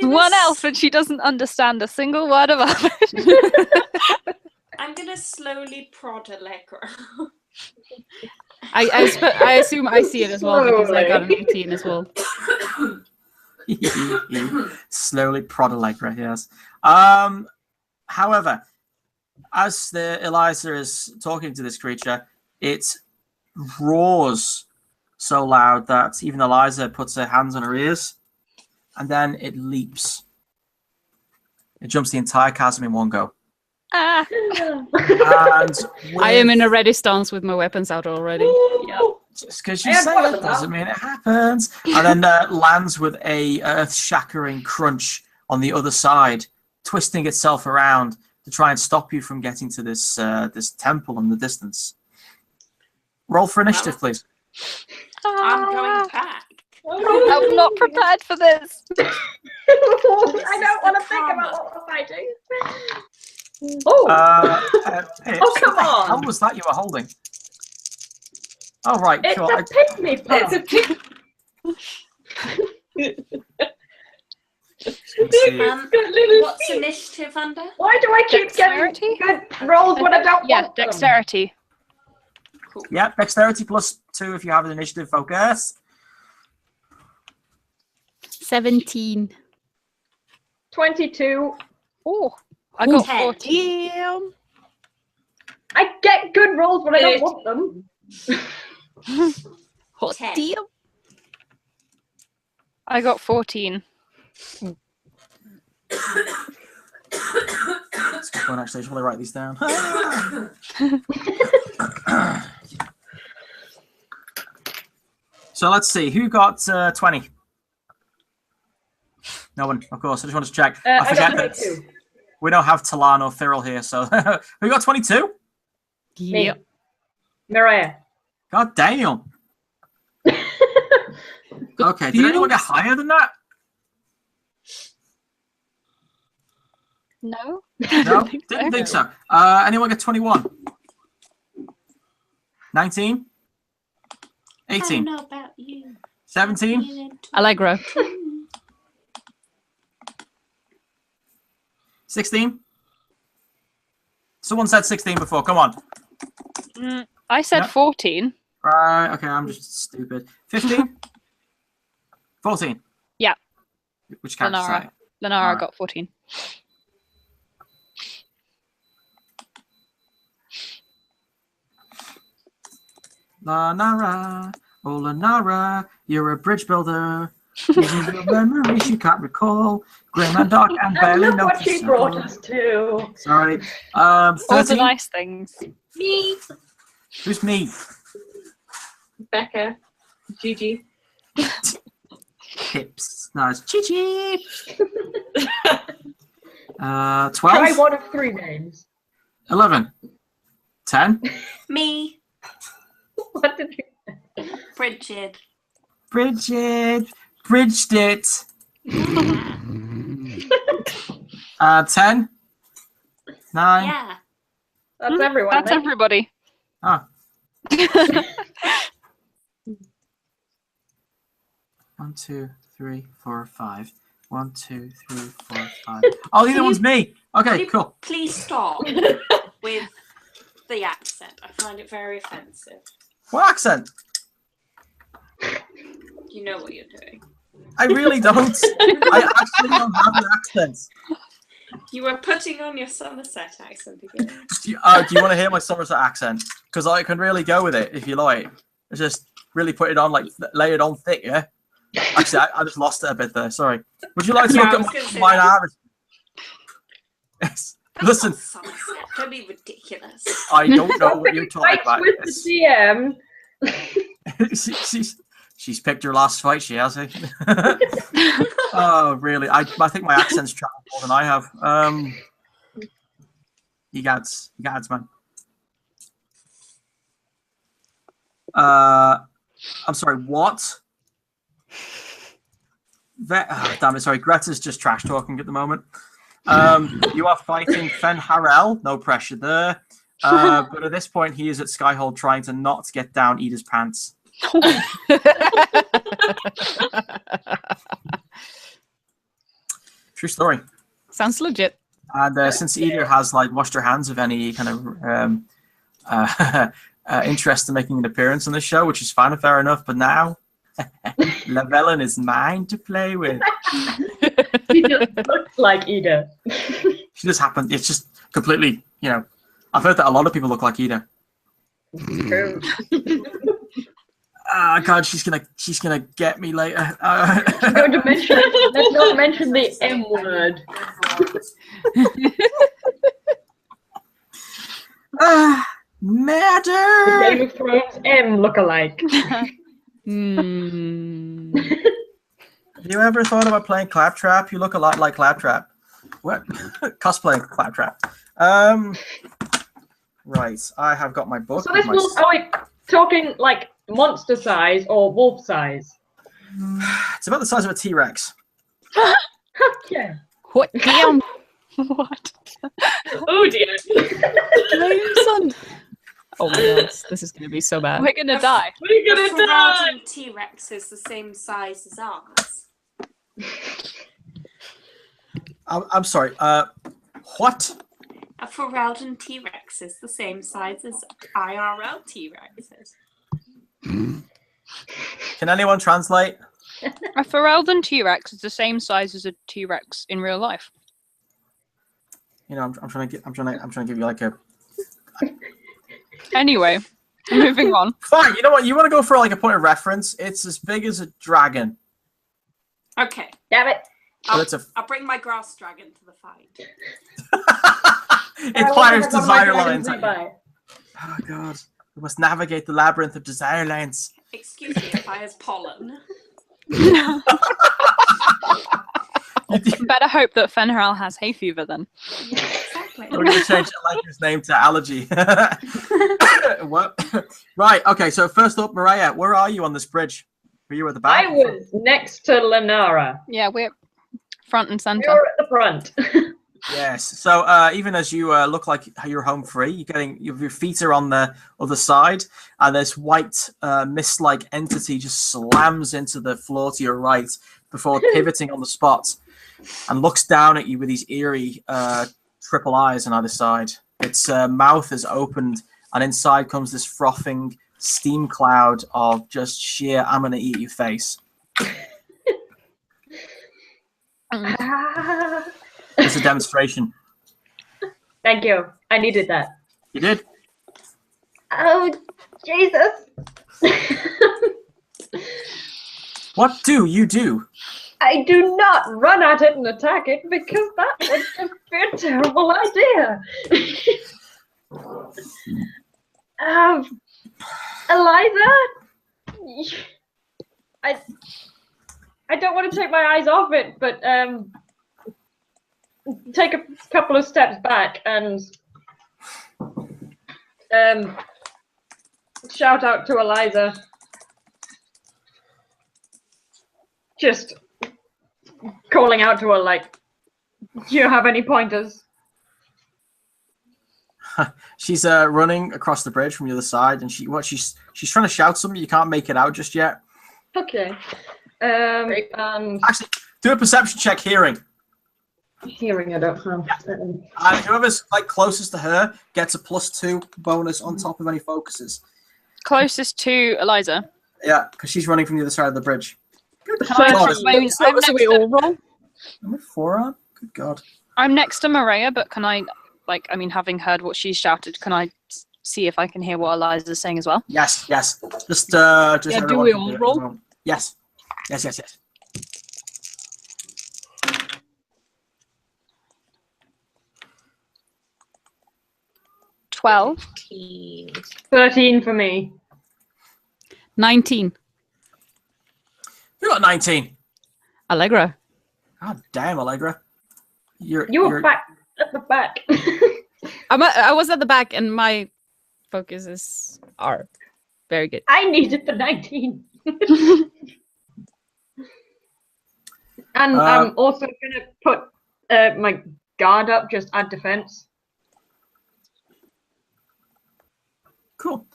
Speaker 6: One elf, but she doesn't understand a single word of Elvish.
Speaker 1: I'm gonna slowly prod Allegra.
Speaker 8: I assume I see it as well because I got an 18 as well.
Speaker 2: Slowly prod Allegra, yes. However, as the Eliza is talking to this creature, it roars so loud that even Eliza puts her hands on her ears, and then it leaps. It jumps the entire chasm in one go.
Speaker 6: Ah.
Speaker 2: And
Speaker 8: I am in a ready stance with my weapons out already.
Speaker 2: Yep. Just because you say it doesn't mean it happens. And then lands with a earth-shattering crunch on the other side, twisting itself around to try and stop you from getting to this this temple in the distance. Roll for initiative, please.
Speaker 1: I'm going back.
Speaker 6: I'm not prepared for this.
Speaker 5: I don't want to think about what we're fighting.
Speaker 2: Pips,
Speaker 5: come
Speaker 2: what the
Speaker 5: on.
Speaker 2: hell was that you were holding? Oh, right.
Speaker 5: It's
Speaker 2: Cool.
Speaker 5: a pygmy pup.
Speaker 7: It's a pig.
Speaker 1: What's initiative under?
Speaker 5: Why do I keep
Speaker 6: Dexterity?
Speaker 5: getting good rolls when I don't
Speaker 6: Yeah,
Speaker 5: want them?
Speaker 6: dexterity.
Speaker 1: Cool.
Speaker 2: Yeah, dexterity +2 if you have an initiative focus.
Speaker 8: 17.
Speaker 5: 22.
Speaker 6: Oh, I got
Speaker 1: 10.
Speaker 6: 14.
Speaker 8: Damn.
Speaker 5: I get good rolls when I don't want them.
Speaker 8: Hot
Speaker 1: 10.
Speaker 8: damn.
Speaker 6: I got 14.
Speaker 2: That's a good one, actually. I should probably write these down. So let's see. Who got 20? No one, of course. I just wanted to check. I
Speaker 5: I
Speaker 2: forget
Speaker 5: got
Speaker 2: that
Speaker 5: 22.
Speaker 2: we don't have Talan or Thyril here. So who got 22?
Speaker 5: Me.
Speaker 8: Yep.
Speaker 5: Mariah.
Speaker 2: God damn. Okay, did anyone get higher than that?
Speaker 6: No?
Speaker 2: No, didn't think so. Anyone get 21? 19?
Speaker 1: I
Speaker 2: 18?
Speaker 1: don't know about you.
Speaker 2: 17?
Speaker 8: Allegra.
Speaker 2: 16? Someone said 16 before. Come on.
Speaker 6: I said
Speaker 2: Yep.
Speaker 6: 14.
Speaker 2: Right, okay, I'm just stupid. 15? 14?
Speaker 6: Yeah.
Speaker 2: Which character
Speaker 6: Lenara.
Speaker 2: say?
Speaker 6: Lenara
Speaker 2: Alright.
Speaker 6: got 14.
Speaker 2: Lenara, oh Lenara, you're a bridge builder. Using your memories you can't recall. Grim and dark and
Speaker 5: And
Speaker 2: barely
Speaker 5: look what she brought
Speaker 2: noticeable.
Speaker 5: us to.
Speaker 2: Sorry.
Speaker 6: All the
Speaker 2: 13?
Speaker 6: nice things.
Speaker 7: Me.
Speaker 2: Who's me?
Speaker 7: Becca. Gigi.
Speaker 2: Pips. No, it's Chi-Chi. 12?
Speaker 5: Try one of 3 names.
Speaker 2: 11? 10?
Speaker 1: Me,
Speaker 5: What did you
Speaker 1: Bridget.
Speaker 2: Bridget. Bridged it. 10? 9?
Speaker 1: Yeah.
Speaker 5: That's everyone.
Speaker 6: That's
Speaker 5: then.
Speaker 6: everybody.
Speaker 2: Oh. 1, 2, 3, 4, 5. 1, 2, 3, 4, 5. Oh, the other one's me. Okay, cool.
Speaker 1: Please stop with the accent. I find it very offensive.
Speaker 2: What accent?
Speaker 1: You know what you're doing.
Speaker 2: I really don't. I actually don't have an accent.
Speaker 1: You were putting on your Somerset accent again.
Speaker 2: Do you want to hear my Somerset accent? Because I can really go with it if you like. Just really put it on, like lay it on thick, yeah. Actually, I just lost it a bit there. Sorry. Would you like to
Speaker 1: Yeah, I
Speaker 2: look
Speaker 1: was
Speaker 2: at
Speaker 1: gonna say
Speaker 2: my
Speaker 1: that.
Speaker 2: iris? Yes.
Speaker 1: That's
Speaker 2: Listen,
Speaker 1: not sunset. Don't be ridiculous.
Speaker 2: I don't know what you're talking
Speaker 5: Fights
Speaker 2: about.
Speaker 5: with the DM.
Speaker 2: She's picked her last fight. She has it. Oh, really? I think my accent's traveled more than I have. You gads, man. I'm sorry. What? Damn it! Sorry, Greta's just trash talking at the moment. You are fighting Fen Harel. No pressure there. But at this point, he is at Skyhold trying to not get down Ida's pants. True story.
Speaker 8: Sounds legit.
Speaker 2: And since Ida has like washed her hands of any kind of interest in making an appearance on this show, which is fine and fair enough, but now Lavellin is mine to play with.
Speaker 5: She just looks like Ida.
Speaker 2: She just happened. It's just completely, I've heard that a lot of people look like Ida.
Speaker 5: True.
Speaker 2: God, she's gonna get me later.
Speaker 5: I'm going to mention. Let's not mention the M word.
Speaker 2: Matter.
Speaker 5: The Game of Thrones M lookalike.
Speaker 2: Have you ever thought about playing Claptrap? You look a lot like Claptrap. What? Cosplaying Claptrap. Right, I have got my book.
Speaker 5: So this wolf. Oh wait, talking like monster size or wolf size?
Speaker 2: It's about the size of a T-Rex.
Speaker 5: Yeah.
Speaker 8: What? Damn.
Speaker 6: What?
Speaker 7: Oh dear.
Speaker 8: Son. Oh my god, this is going to be so bad.
Speaker 6: We're gonna die.
Speaker 7: We're
Speaker 1: The
Speaker 7: gonna die.
Speaker 1: Ferelden T-Rex is the same size as ours.
Speaker 2: I'm sorry. What?
Speaker 1: A Ferelden T-Rex is the same size as IRL T-Rexes.
Speaker 2: Can anyone translate?
Speaker 6: A Ferelden T-Rex is the same size as a T-Rex in real life.
Speaker 2: I'm trying to give you like a.
Speaker 6: Anyway, moving on.
Speaker 2: Fine. You know what? You want to go for like a point of reference? It's as big as a dragon.
Speaker 1: Okay,
Speaker 5: Damn it.
Speaker 1: I'll bring my grass dragon to the fight.
Speaker 2: It fires desire lines.
Speaker 5: Nearby.
Speaker 2: Oh god. We must navigate the labyrinth of desire lines.
Speaker 1: Excuse me, it fires pollen.
Speaker 6: Better hope that Fenrir has hay fever then.
Speaker 1: Exactly.
Speaker 2: We're going to change Elijah's name to Allergy. What? Right, okay, so first up, Mariah, where are you on this bridge? Were you at the back?
Speaker 5: I was next to Lenara.
Speaker 6: Yeah, we're front and center.
Speaker 5: You're at the front.
Speaker 2: Yes. So even as you look like you're home free, your feet are on the other side, and this white mist-like entity just slams into the floor to your right before pivoting on the spot and looks down at you with these eerie triple eyes on either side. Its mouth is opened, and inside comes this frothing steam cloud of just sheer "I'm gonna eat your face." It's a demonstration.
Speaker 5: Thank you. I needed that.
Speaker 2: You did?
Speaker 5: Oh, Jesus.
Speaker 2: What do you do?
Speaker 5: I do not run at it and attack it because that would just be a terrible idea. Eliza? I don't want to take my eyes off it, but take a couple of steps back and shout out to Eliza. Just calling out to her like, do you have any pointers?
Speaker 2: She's running across the bridge from the other side, and she's trying to shout something. You can't make it out just yet.
Speaker 5: Okay.
Speaker 2: Actually, do a perception check. Hearing.
Speaker 5: Hearing, I don't have.
Speaker 2: And whoever's like closest to her gets a +2 bonus on top of any focuses.
Speaker 6: Closest to Eliza.
Speaker 2: Yeah, because she's running from the other side of the bridge. Good
Speaker 6: God.
Speaker 8: So we all roll?
Speaker 2: I'm at 4 on. Good God.
Speaker 6: I'm next to Maria, but can I, having heard what she shouted, can I see if I can hear what Eliza's saying as well?
Speaker 2: Yes. Just
Speaker 8: do we all roll?
Speaker 2: Yes. Yes, yes, yes.
Speaker 6: $12.
Speaker 5: 13 for me.
Speaker 3: 19.
Speaker 2: You got 19.
Speaker 3: Allegra.
Speaker 2: God damn, Allegra.
Speaker 5: You were back at the back.
Speaker 3: I was at the back, and my focus are very good.
Speaker 5: I needed the 19. And I'm also gonna put my guard up, just add defense.
Speaker 2: Cool.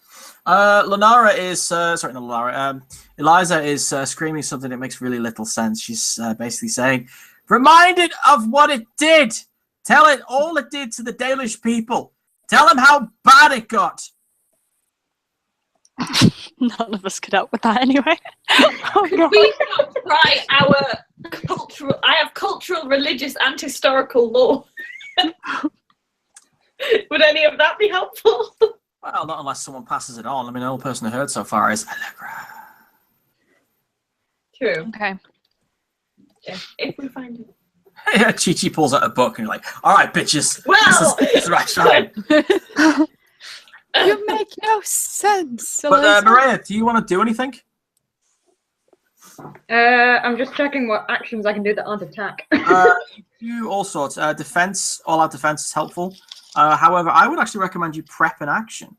Speaker 2: Lenara is sorry, not Lenara. Eliza is screaming something that makes really little sense. She's basically saying, "Reminded of what it did. Tell it all it did to the Dalish people. Tell them how bad it got."
Speaker 6: None of us could help with that anyway. Oh, God.
Speaker 7: We not try our cultural. I have cultural, religious, and historical law. Would any of that be helpful?
Speaker 2: Well, not unless someone passes it on. I mean, the only person I heard so far is Allegra.
Speaker 7: True.
Speaker 6: Okay.
Speaker 7: Yeah, if we find it.
Speaker 2: Yeah, Chi-Chi pulls out a book and you're like, "All right, bitches.
Speaker 7: Well,
Speaker 2: this is the right time."
Speaker 3: You make no sense.
Speaker 2: But Maria, do you want to do anything?
Speaker 5: I'm just checking what actions I can do that aren't attack.
Speaker 2: Do all sorts. Defense, all-out defense is helpful. However, I would actually recommend you prep an action.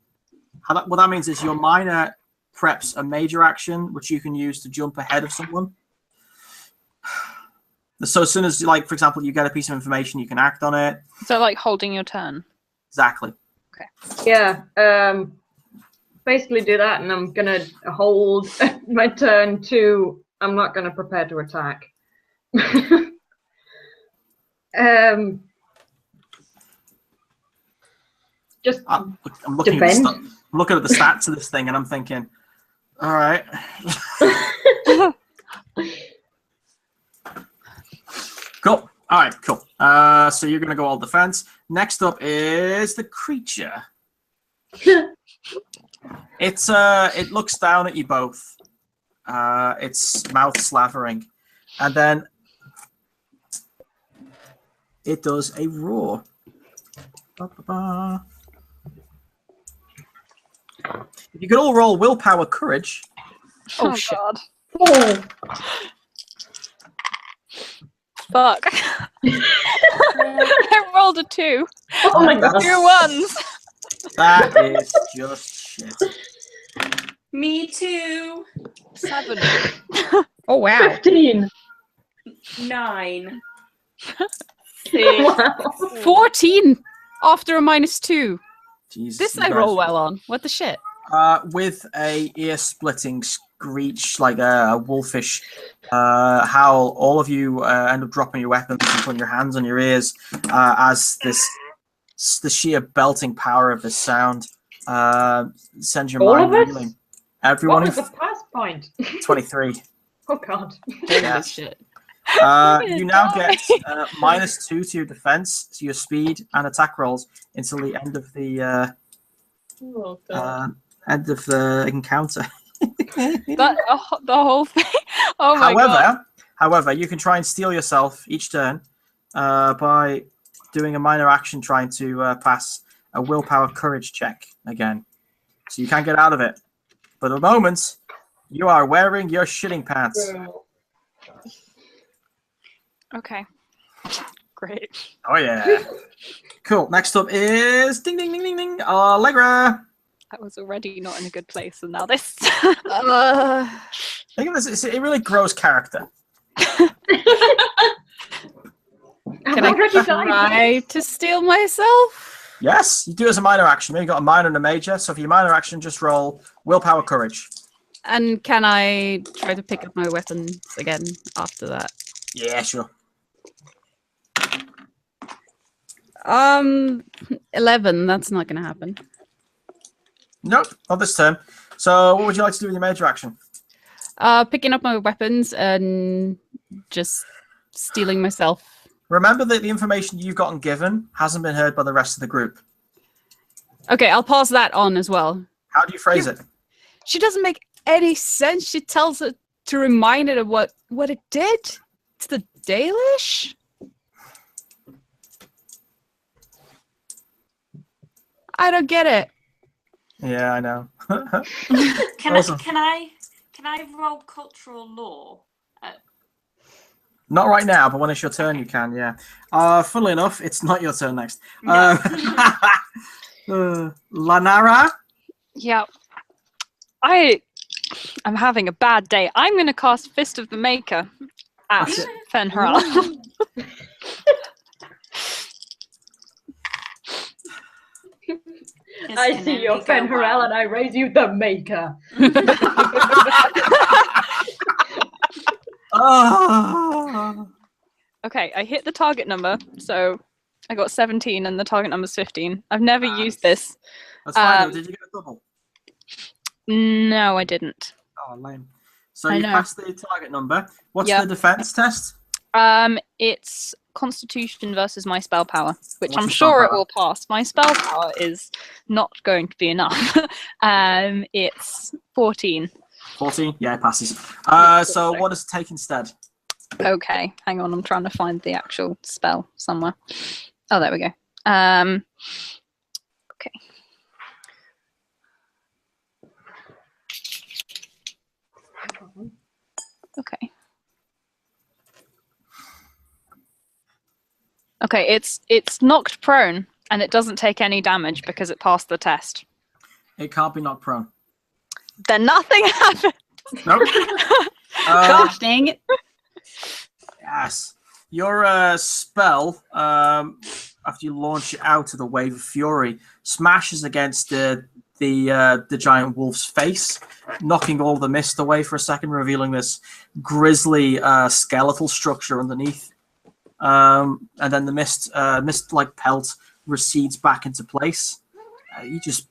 Speaker 2: What that means is your minor preps a major action, which you can use to jump ahead of someone. So as soon as, like, for example, you get a piece of information, you can act on it.
Speaker 6: So like holding your turn.
Speaker 2: Exactly.
Speaker 5: Yeah. Basically do that, and I'm gonna hold my turn to. I'm not gonna prepare to attack. Just
Speaker 2: I'm looking at I'm looking at the stats of this thing, and I'm thinking, all right. Cool. All right, cool. So you're gonna go all defense. Next up is the creature. It looks down at you both. Its mouth slavering, and then it does a roar. Ba-ba-ba. If you could all roll willpower courage.
Speaker 6: Oh shit. God.
Speaker 5: oh.
Speaker 6: Fuck. I rolled a 2.
Speaker 5: Oh my god.
Speaker 6: 2 1s.
Speaker 2: That is just shit.
Speaker 1: Me too.
Speaker 6: 7.
Speaker 3: Oh wow.
Speaker 5: 15.
Speaker 1: 9.
Speaker 5: Wow.
Speaker 3: 14 after a -2.
Speaker 2: Jesus,
Speaker 3: This
Speaker 2: you
Speaker 3: I
Speaker 2: guys-
Speaker 3: roll well on. What the shit?
Speaker 2: With a ear-splitting screech, like a wolfish howl, all of you end up dropping your weapons and putting your hands on your ears as the sheer belting power of this sound sends your
Speaker 5: All
Speaker 2: mind
Speaker 5: of us?
Speaker 2: reeling. Everyone
Speaker 5: What
Speaker 2: in
Speaker 5: was the pass point?
Speaker 2: 23.
Speaker 5: Oh god.
Speaker 2: Yeah.
Speaker 3: This shit.
Speaker 2: You now get -2 to your defense, to your speed and attack rolls until the end of the encounter.
Speaker 6: The whole thing. Oh my god.
Speaker 2: However, you can try and steal yourself each turn by doing a minor action trying to pass a willpower courage check again. So you can't get out of it. But at the moment, you are wearing your shitting pants.
Speaker 6: Okay. Great.
Speaker 2: Oh yeah. Cool. Next up is ding ding ding ding ding. Allegra.
Speaker 6: I was already not in a good place, and now this.
Speaker 2: Think of this. It really grows character.
Speaker 3: Can I try to steal myself?
Speaker 2: Yes, you do as a minor action. Maybe you got a minor and a major. So for your minor action, just roll willpower courage.
Speaker 3: And can I try to pick up my weapons again after that?
Speaker 2: Yeah, sure.
Speaker 3: 11. That's not gonna happen.
Speaker 2: Nope, not this turn. So what would you like to do with your major action?
Speaker 3: Picking up my weapons and just stealing myself.
Speaker 2: Remember that the information you've gotten given hasn't been heard by the rest of the group.
Speaker 3: Okay, I'll pass that on as well.
Speaker 2: How do you phrase it?
Speaker 3: She doesn't make any sense. She tells her
Speaker 8: to remind it of what it did. It's the Dalish. I don't get it.
Speaker 2: Yeah, I know.
Speaker 1: Can I roll cultural law?
Speaker 2: Not right now, but when it's your turn, you can. Yeah. Funnily enough, it's not your turn next.
Speaker 1: No.
Speaker 2: Lanara.
Speaker 6: Yeah. I'm having a bad day. I'm going to cast Fist of the Maker at Fenharal.
Speaker 5: I see your Fenharal and I raise you the Maker.
Speaker 6: Okay, I hit the target number, so I got 17 and the target number's 15. I've never used this.
Speaker 2: That's fine. Though. Did you get a double?
Speaker 6: No, I didn't.
Speaker 2: Oh, lame. So you passed the target number. What's the defense test?
Speaker 6: It's Constitution versus my spell power, which
Speaker 2: What's
Speaker 6: I'm
Speaker 2: your spell
Speaker 6: sure it
Speaker 2: power?
Speaker 6: will pass. My spell power is not going to be enough. It's 14.
Speaker 2: 14? Yeah, it passes. So what does it take instead?
Speaker 6: Okay, hang on. I'm trying to find the actual spell somewhere. Oh, there we go. Okay. Okay. Okay, it's knocked prone and it doesn't take any damage because it passed the test.
Speaker 2: It can't be knocked prone.
Speaker 6: Then nothing happened.
Speaker 2: Nope.
Speaker 8: Gosh dang it.
Speaker 2: Yes. Your spell, after you launch it out of the wave of fury, smashes against the giant wolf's face, knocking all the mist away for a second, revealing this grisly skeletal structure underneath. And then the mist like pelt recedes back into place. You just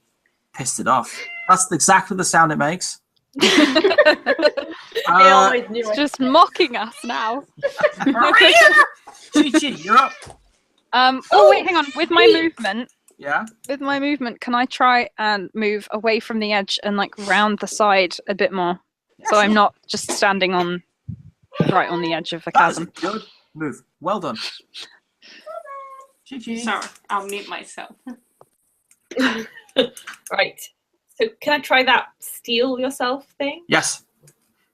Speaker 2: pissed it off. That's exactly the sound it makes.
Speaker 6: It's just mocking us now.
Speaker 2: Chi, you're up.
Speaker 6: Oh wait, hang on. With my movement,
Speaker 2: Yeah.
Speaker 6: with my movement, can I try and move away from the edge and like round the side a bit more, so I'm not just standing right on the edge of the
Speaker 2: That is a
Speaker 6: chasm?
Speaker 2: good move. Well done. Chi.
Speaker 1: Sorry, I'll mute myself.
Speaker 7: Right. So can I try that steal yourself thing?
Speaker 2: Yes.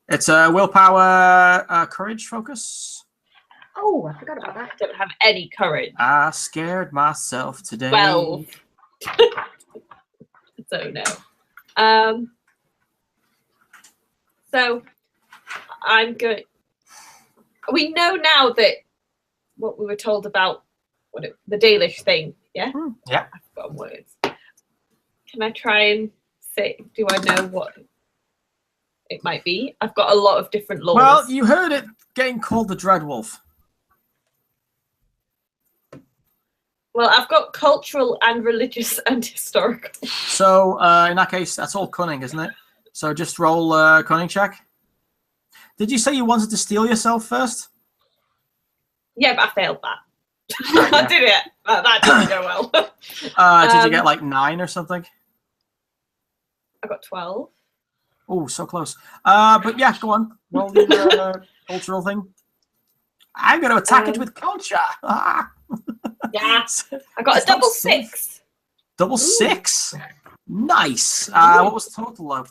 Speaker 2: It's a willpower, courage focus.
Speaker 5: Oh, I forgot about that.
Speaker 7: I don't have any courage.
Speaker 2: I scared myself today.
Speaker 7: 12. So no. So I'm good. We know now that what we were told about the Dalish thing. Yeah.
Speaker 2: Yeah.
Speaker 7: I've forgotten words. Can I try and say? Do I know what it might be? I've got a lot of different laws.
Speaker 2: Well, you heard it getting called the Dreadwolf.
Speaker 7: Well, I've got cultural and religious and historical.
Speaker 2: So in that case, that's all cunning, isn't it? So just roll a cunning check. Did you say you wanted to steal yourself first?
Speaker 7: Yeah, but I failed that. I did it. That didn't go well.
Speaker 2: Did you get like 9 or something?
Speaker 7: I got 12.
Speaker 2: Oh, so close. But yeah, go on. Roll the cultural thing. I'm going to attack it with culture. Ah.
Speaker 7: Yeah, I got a double 6.
Speaker 2: Double 6. Nice. What was the total though?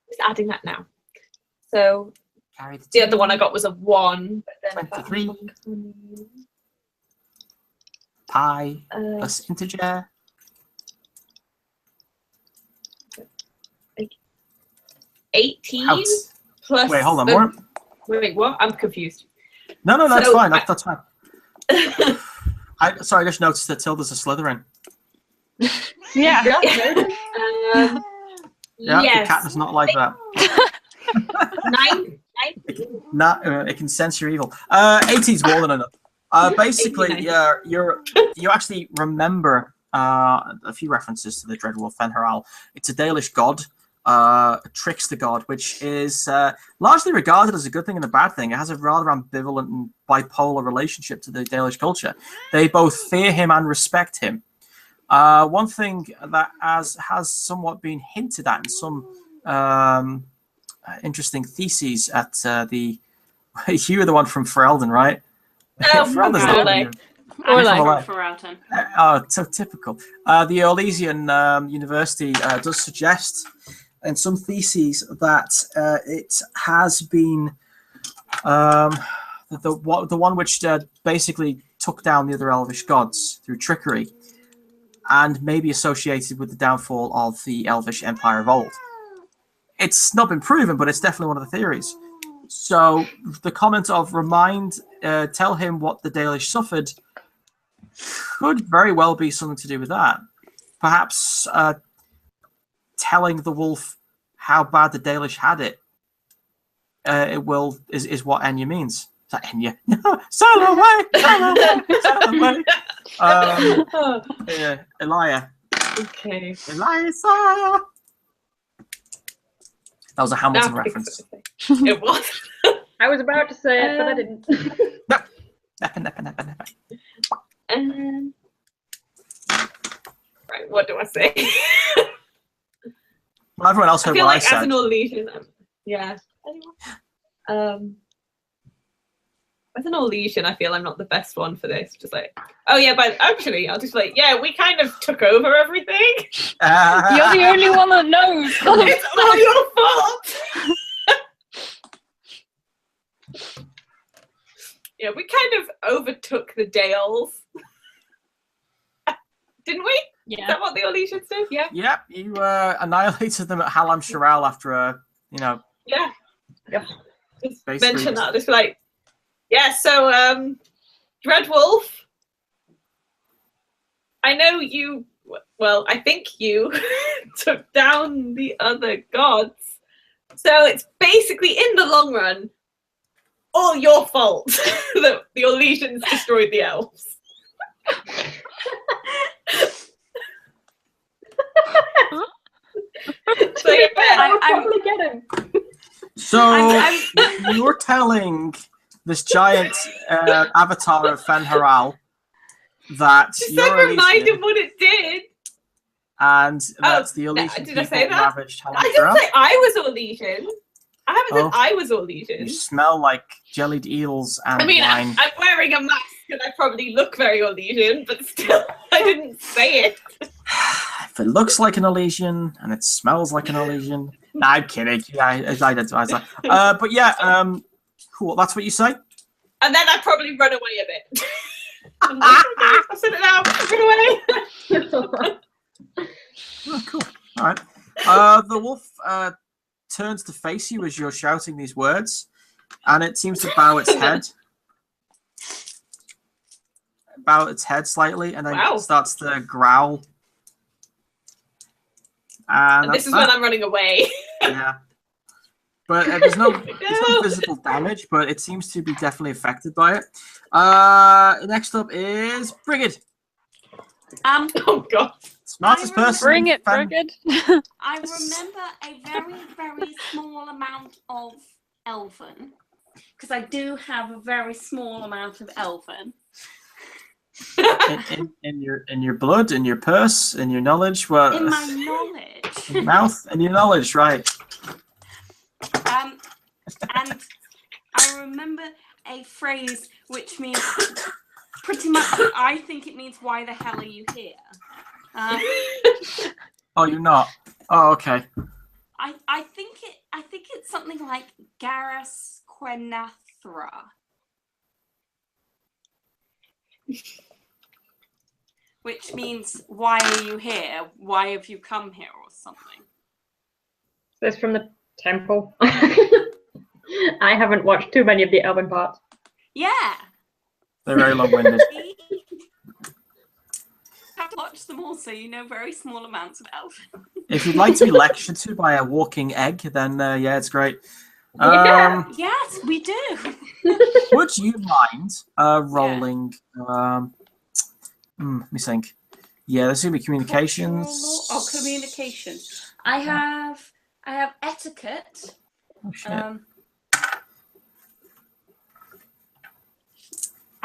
Speaker 7: Just adding that now. So
Speaker 2: Carry
Speaker 7: the other one I got was a 1. But then
Speaker 2: 23. Pi plus integer.
Speaker 7: 18
Speaker 2: Out.
Speaker 7: plus.
Speaker 2: Wait, hold on. More?
Speaker 7: Wait, what? I'm confused.
Speaker 2: No, that's
Speaker 7: So
Speaker 2: fine. That's fine. Sorry, I just noticed that Tilda's a Slytherin.
Speaker 6: Yeah.
Speaker 2: Yeah,
Speaker 7: yes.
Speaker 2: the cat does not like that.
Speaker 7: 9.
Speaker 2: It can sense your evil. 18's more than enough. Basically, you actually remember a few references to the Dreadwolf Fenharal. It's a Dalish god, a trickster god, which is largely regarded as a good thing and a bad thing. It has a rather ambivalent and bipolar relationship to the Dalish culture. They both fear him and respect him. One thing that has somewhat been hinted at in some interesting theses at the. You were the one from Ferelden, right?
Speaker 7: Oh,
Speaker 2: Ferelden's not
Speaker 7: Orlais.
Speaker 2: you.
Speaker 1: I'm
Speaker 2: Orlais.
Speaker 1: from Ferelden.
Speaker 2: Oh, so typical. The Orlesian University does suggest in some theses that it has been the one which basically took down the other Elvish gods through trickery, and maybe associated with the downfall of the Elvish Empire of old. It's not been proven, but it's definitely one of the theories. So the comment of tell him what the Dalish suffered could very well be something to do with that. Perhaps telling the wolf how bad the Dalish had it is what Enya means. Is that Enya? No, sail away, sail away. Elia.
Speaker 7: Okay.
Speaker 2: Eliasa. That was a Hamilton reference.
Speaker 7: It was.
Speaker 5: I was about to say it, but I didn't.
Speaker 2: Never.
Speaker 7: Right, what do I say?
Speaker 2: Well, everyone else
Speaker 7: I
Speaker 2: heard
Speaker 7: feel
Speaker 2: what
Speaker 7: like
Speaker 2: I said.
Speaker 7: as an Orlesian, yeah. As an Orlesian, I feel I'm not the best one for this. Just like, oh yeah, but actually, I'll just like, yeah, we kind of took over everything.
Speaker 6: You're the only one that knows.
Speaker 7: It's all your fault. Yeah, we kind of overtook the Dales. Didn't we?
Speaker 6: Yeah.
Speaker 7: Is that what the Orlesians did? Yeah.
Speaker 2: Yep, you annihilated them at Halam Shiral after
Speaker 7: Yeah. Just
Speaker 2: Basically,
Speaker 7: mention that. Just like, yeah. So, Dreadwolf. I know you. Well, I think you took down the other gods. So it's basically in the long run all your fault that the Orlesians destroyed the elves. So yeah,
Speaker 5: I probably get him.
Speaker 2: So you're telling this giant avatar of Fenharal that
Speaker 7: just
Speaker 2: you're
Speaker 7: don't remind
Speaker 2: Elysian,
Speaker 7: him what it did.
Speaker 2: and that's the Elysian
Speaker 7: did I
Speaker 2: people
Speaker 7: say that?
Speaker 2: ravaged
Speaker 7: I
Speaker 2: Halam
Speaker 7: didn't
Speaker 2: Shiral.
Speaker 7: say I was Orlesian. I haven't said I was Orlesian.
Speaker 2: You smell like jellied eels and
Speaker 7: I mean,
Speaker 2: wine.
Speaker 7: I'm wearing a mask and I probably look very Orlesian, but still, I didn't say it.
Speaker 2: If it looks like an Elysian and it smells like an Elysian, nah, I'm kidding. Yeah, I identify that. But yeah, cool. That's what you say.
Speaker 7: And then I probably run away a bit. I'm like, okay, I've said it now. Run away.
Speaker 2: Oh, cool. All right. The wolf turns to face you as you're shouting these words, and it seems to bow its head. Bow its head slightly, and then starts to growl.
Speaker 7: And this is when I'm running away.
Speaker 2: Yeah. But there's no visible damage, but it seems to be definitely affected by it. Next up is Brigid.
Speaker 7: Oh god.
Speaker 2: Smartest person.
Speaker 6: Bring it, Brigid.
Speaker 1: I remember a very, very small amount of Elven, because I do have a very small amount of Elven.
Speaker 2: in your blood, in your purse, in your knowledge. Well,
Speaker 1: in my knowledge.
Speaker 2: In your mouth and your knowledge, right?
Speaker 1: And I remember a phrase which means pretty much. I think it means, "Why the hell are you here?"
Speaker 2: Oh, you're not. Oh, okay.
Speaker 1: I think it's something like Garrus Quenathra. Which means, why are you here? Why have you come here, or something?
Speaker 5: This from the temple. I haven't watched too many of the Elven parts.
Speaker 1: Yeah.
Speaker 2: They're very long-winded.
Speaker 1: You have to watch them all, so you know very small amounts of Elven.
Speaker 2: If you'd like to be lectured to by a walking egg, then yeah, it's great.
Speaker 1: Yes, we do.
Speaker 2: Would you mind rolling? Let me think. Yeah, there's gonna be communications.
Speaker 1: Oh, communication. I have etiquette.
Speaker 2: Oh shit.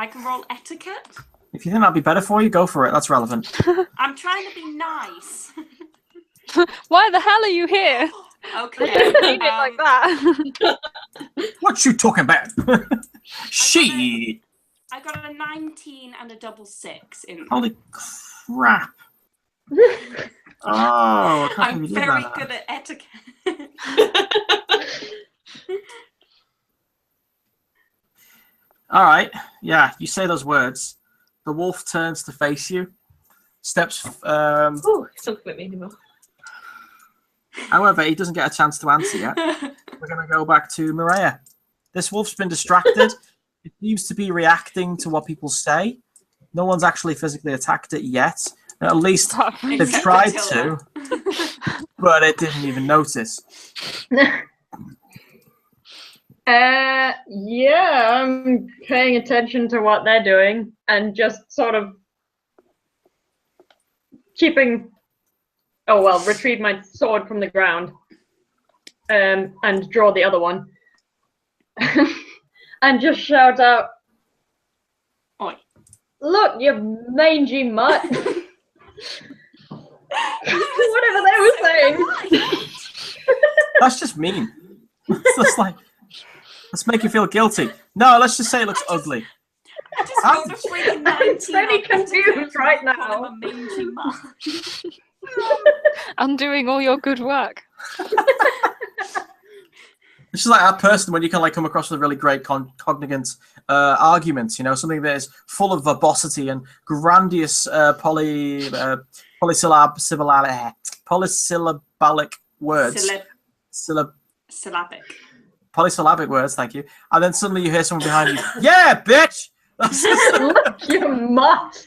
Speaker 1: I can roll etiquette.
Speaker 2: If you think that'd be better for you, go for it. That's relevant.
Speaker 1: I'm trying to be nice.
Speaker 6: Why the hell are you here?
Speaker 1: Okay.
Speaker 6: didn't mean it like that.
Speaker 2: What you talking about? She.
Speaker 1: I got a 19 and a double 6 in.
Speaker 2: Holy crap! Oh, I can't
Speaker 1: I'm
Speaker 2: believe you did
Speaker 1: very
Speaker 2: that.
Speaker 1: good at etiquette.
Speaker 2: All right, yeah, you say those words. The wolf turns to face you, steps.
Speaker 7: Ooh, it's not quite me anymore.
Speaker 2: However, he doesn't get a chance to answer yet. We're going to go back to Maria. This wolf's been distracted. It seems to be reacting to what people say. No one's actually physically attacked it yet. At least they've
Speaker 1: Except
Speaker 2: tried
Speaker 1: Attila.
Speaker 2: to, but it didn't even notice.
Speaker 5: Yeah, I'm paying attention to what they're doing and just sort of keeping. Oh well, retrieve my sword from the ground, and draw the other one, and just shout out,
Speaker 1: Oi.
Speaker 5: "Look, you mangy mutt!" Whatever they were saying.
Speaker 2: That's just mean. It's just like, let's make you feel guilty. No, let's just say it looks ugly.
Speaker 1: I just rolled a freaking 19.
Speaker 5: Very confused right
Speaker 1: Call him
Speaker 5: now.
Speaker 1: a mangy mutt.
Speaker 6: Undoing all your good work.
Speaker 2: It's just like that person when you can like come across with a really great cognate argument, you know, something that is full of verbosity and grandiose polysyllabic words.
Speaker 1: Syllabic.
Speaker 2: Polysyllabic words, thank you. And then suddenly you hear someone behind you, yeah, bitch!
Speaker 5: Look, you mutt!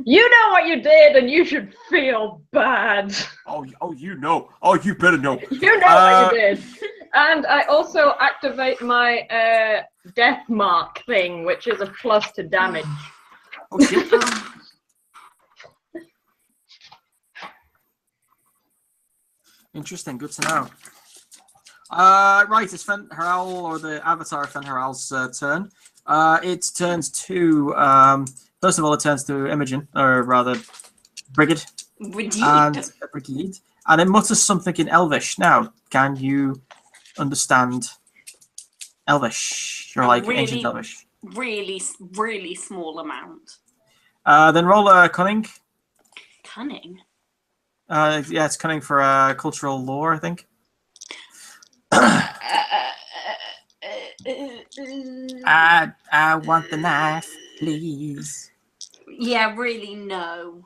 Speaker 5: You know what you did, and you should feel bad.
Speaker 2: Oh, you know. Oh, you better know.
Speaker 5: You know what you did. And I also activate my death mark thing, which is a plus to damage.
Speaker 2: Oh, shit. Interesting. Good to know. Right, it's Fenharal, or the avatar of Fenharal's turn. It turns to, first of all, it turns to Imogen, or rather, Brigid. And Brigid. And it mutters something in Elvish. Now, can you understand Elvish? You're like
Speaker 1: really,
Speaker 2: ancient Elvish.
Speaker 1: Really, really small amount.
Speaker 2: Then roll a cunning.
Speaker 1: Cunning?
Speaker 2: Yeah, it's cunning for cultural lore, I think. I want the knife, please.
Speaker 1: Yeah, really, no.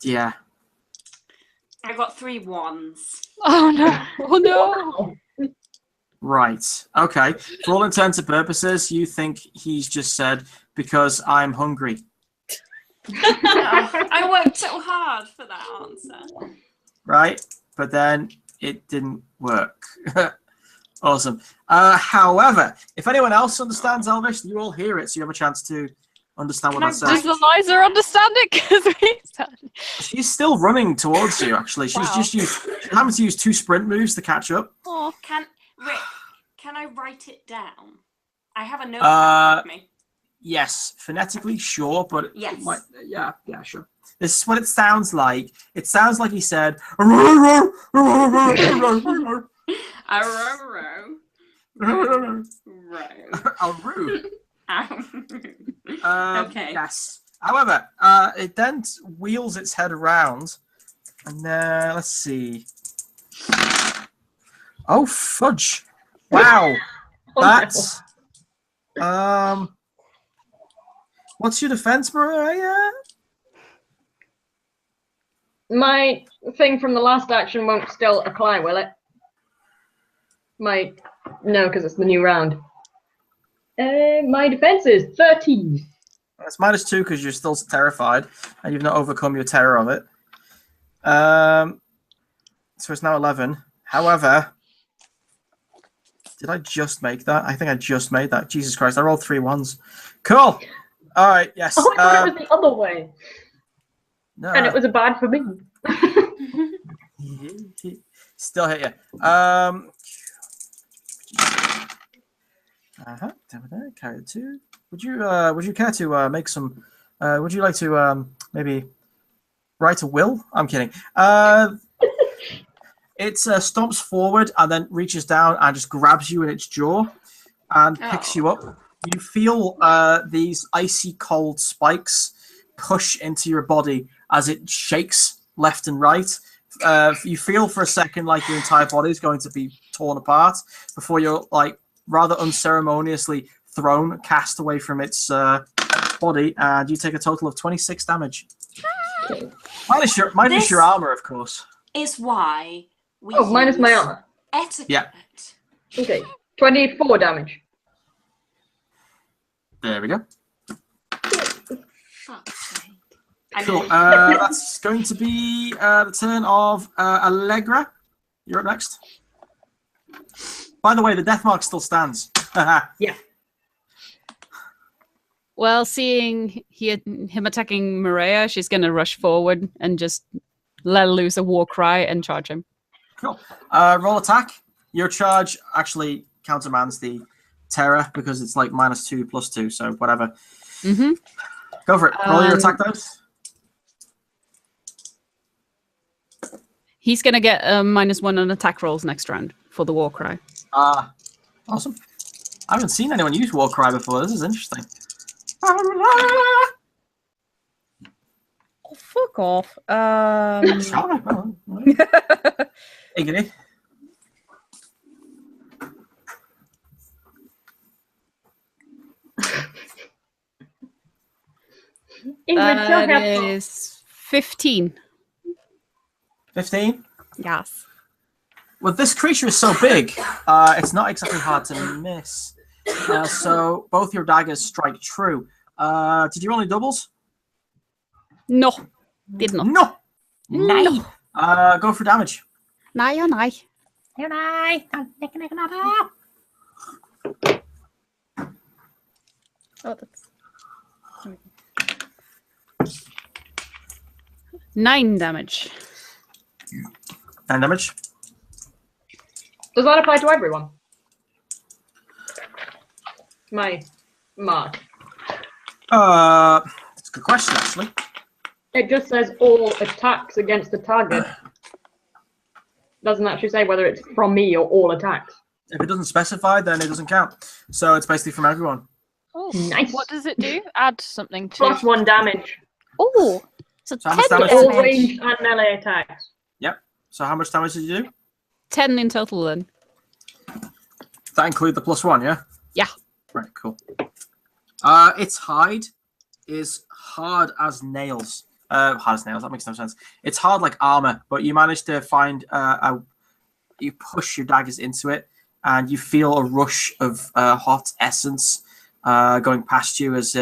Speaker 2: Yeah.
Speaker 1: I got 3 1s.
Speaker 6: Oh no! Oh no!
Speaker 2: Right. Okay. For all intents and purposes, you think he's just said, because I'm hungry.
Speaker 1: I worked so hard for that answer.
Speaker 2: Right? But then it didn't work. Awesome. However, if anyone else understands Elvish, you all hear it, so you have a chance to understand what that
Speaker 6: Does
Speaker 2: says.
Speaker 6: Eliza understand it? 'Cause
Speaker 2: She's still running towards you, actually. She's just used, she happens to use 2 sprint moves to catch up.
Speaker 1: Oh, can I write it down? I have a notepad with me.
Speaker 2: Yes, phonetically, sure, but
Speaker 1: Yes.
Speaker 2: it might, yeah, sure. This is what it sounds like. It sounds like he said,
Speaker 1: Okay.
Speaker 2: Yes. However, it then wheels its head around, and let's see. Oh fudge! Wow, that's What's your defense, Mariah?
Speaker 5: My thing from the last action won't still apply, will it? No, because it's the new round. My defense is 13.
Speaker 2: It's -2 because you're still terrified and you've not overcome your terror of it. So it's now 11. However, did I just make that? I think I just made that. Jesus Christ, I rolled 3 1s. Cool. All right, yes.
Speaker 5: Oh, I thought it was the other way.
Speaker 2: No.
Speaker 5: And it was a bad for me.
Speaker 2: Still hit you. Carry 2. Would you care to make some? Would you like to maybe write a will? I'm kidding. It stomps forward and then reaches down and just grabs you in its jaw and picks you up. You feel these icy cold spikes push into your body as it shakes left and right. You feel for a second like your entire body is going to be torn apart before you're like rather unceremoniously cast away from its body, and you take a total of 26 damage. Minus your armor, of course.
Speaker 1: Is why we
Speaker 5: minus my
Speaker 1: use
Speaker 5: armor.
Speaker 1: etiquette.
Speaker 2: Yeah.
Speaker 5: Okay, 24 damage.
Speaker 2: There we go.
Speaker 1: Fuck's sake.
Speaker 2: Cool. That's going to be the turn of Allegra. You're up next. By the way, the death mark still stands.
Speaker 5: Yeah.
Speaker 8: Well, seeing him attacking Maria, she's going to rush forward and just let loose a war cry and charge him.
Speaker 2: Cool. Roll attack. Your charge actually countermands the terror because it's like -2 +2, so whatever.
Speaker 8: Mm-hmm.
Speaker 2: Go for it. Roll your attack dice.
Speaker 8: He's going to get a -1 on attack rolls next round for the war cry.
Speaker 2: Awesome. I haven't seen anyone use war cry before. This is interesting.
Speaker 6: Oh, fuck off.
Speaker 2: Iggy.
Speaker 8: That is 15.
Speaker 2: 15?
Speaker 8: Yes.
Speaker 2: Well, this creature is so big, it's not exactly hard to miss. So both your daggers strike true. Did you roll any doubles?
Speaker 8: No. Did not.
Speaker 2: No.
Speaker 8: No.
Speaker 2: Go for damage.
Speaker 8: Nej og nej.
Speaker 6: Oh, that's...
Speaker 8: 9 damage.
Speaker 2: 9 damage.
Speaker 5: Does that apply to everyone? My mark.
Speaker 2: That's a good question, actually.
Speaker 5: It just says all attacks against the target. Doesn't actually say whether it's from me or all attacks.
Speaker 2: If it doesn't specify, then it doesn't count. So it's basically from everyone.
Speaker 6: Oh,
Speaker 5: Nice.
Speaker 6: What does it do? Add something to...
Speaker 5: +1 damage.
Speaker 6: Oh, so
Speaker 2: So how much
Speaker 6: 10
Speaker 2: damage
Speaker 5: All
Speaker 6: damage.
Speaker 5: ranged and melee attacks.
Speaker 2: Yep. So how much damage did you do?
Speaker 8: 10 in total then.
Speaker 2: That include the +1, yeah?
Speaker 8: Yeah.
Speaker 2: Right, cool. Its hide is hard as nails. Hard as nails, that makes no sense. It's hard like armor, but you manage to find you push your daggers into it, and you feel a rush of hot essence going past you as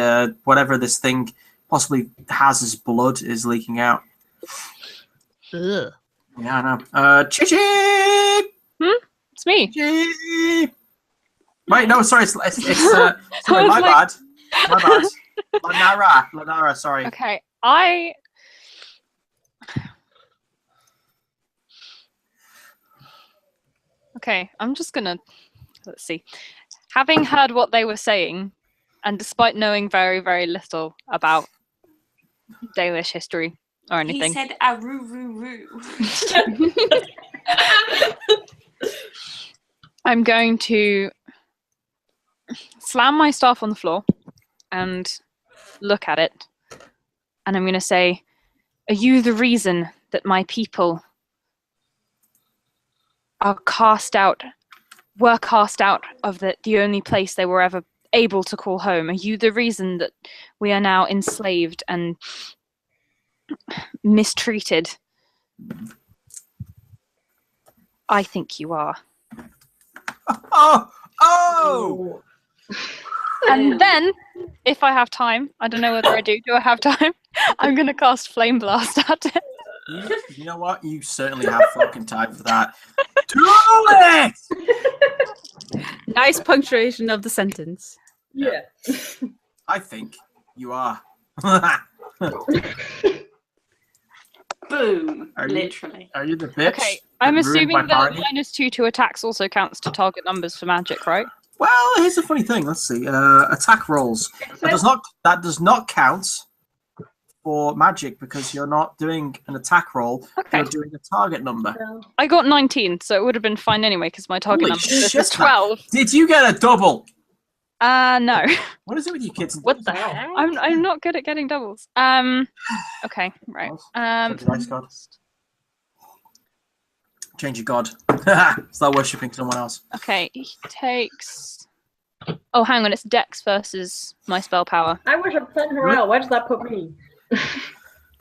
Speaker 2: whatever this thing possibly has as blood is leaking out.
Speaker 8: Ugh.
Speaker 2: Yeah, I know. Chi-chi!
Speaker 6: It's me.
Speaker 2: Chi! Wait, no, sorry, sorry, my bad. My bad. Lanara, sorry.
Speaker 6: Okay, Okay, I'm just gonna... Let's see. Having heard what they were saying, and despite knowing very, very little about Dalish history or anything...
Speaker 1: He said aroo-roo-roo.
Speaker 6: I'm going to slam my staff on the floor and look at it. And I'm going to say, are you the reason that my people were cast out of the only place they were ever able to call home? Are you the reason that we are now enslaved and mistreated? I think you are.
Speaker 2: Oh!
Speaker 6: And then, if I have time, I don't know whether I do. Do I have time? I'm going to cast Flame Blast at it.
Speaker 2: You know what? You certainly have fucking time for that. Do it!
Speaker 8: Nice punctuation of the sentence.
Speaker 5: Yeah.
Speaker 2: I think you are.
Speaker 1: Boom.
Speaker 2: Are you-
Speaker 1: Literally.
Speaker 2: Are you the bitch?
Speaker 6: Okay, I'm
Speaker 2: that ruined
Speaker 6: assuming
Speaker 2: my
Speaker 6: that
Speaker 2: party?
Speaker 6: -2 to attacks also counts to target numbers for magic, right?
Speaker 2: Well, here's the funny thing. Let's see. Attack rolls. That does not count for magic because you're not doing an attack roll.
Speaker 6: Okay.
Speaker 2: You're doing a target number.
Speaker 6: I got 19, so it would have been fine anyway because my target
Speaker 2: Holy
Speaker 6: number
Speaker 2: shit,
Speaker 6: is 12.
Speaker 2: Did you get a double?
Speaker 6: No.
Speaker 2: What is it with you kids?
Speaker 6: What the hell? I'm not good at getting doubles. Okay, right.
Speaker 2: Change your dice god. Change your god. Start worshipping someone else.
Speaker 6: Okay, he takes. Oh, hang on, it's Dex versus my spell power.
Speaker 5: I wish I'd sent her out. Where does that put me?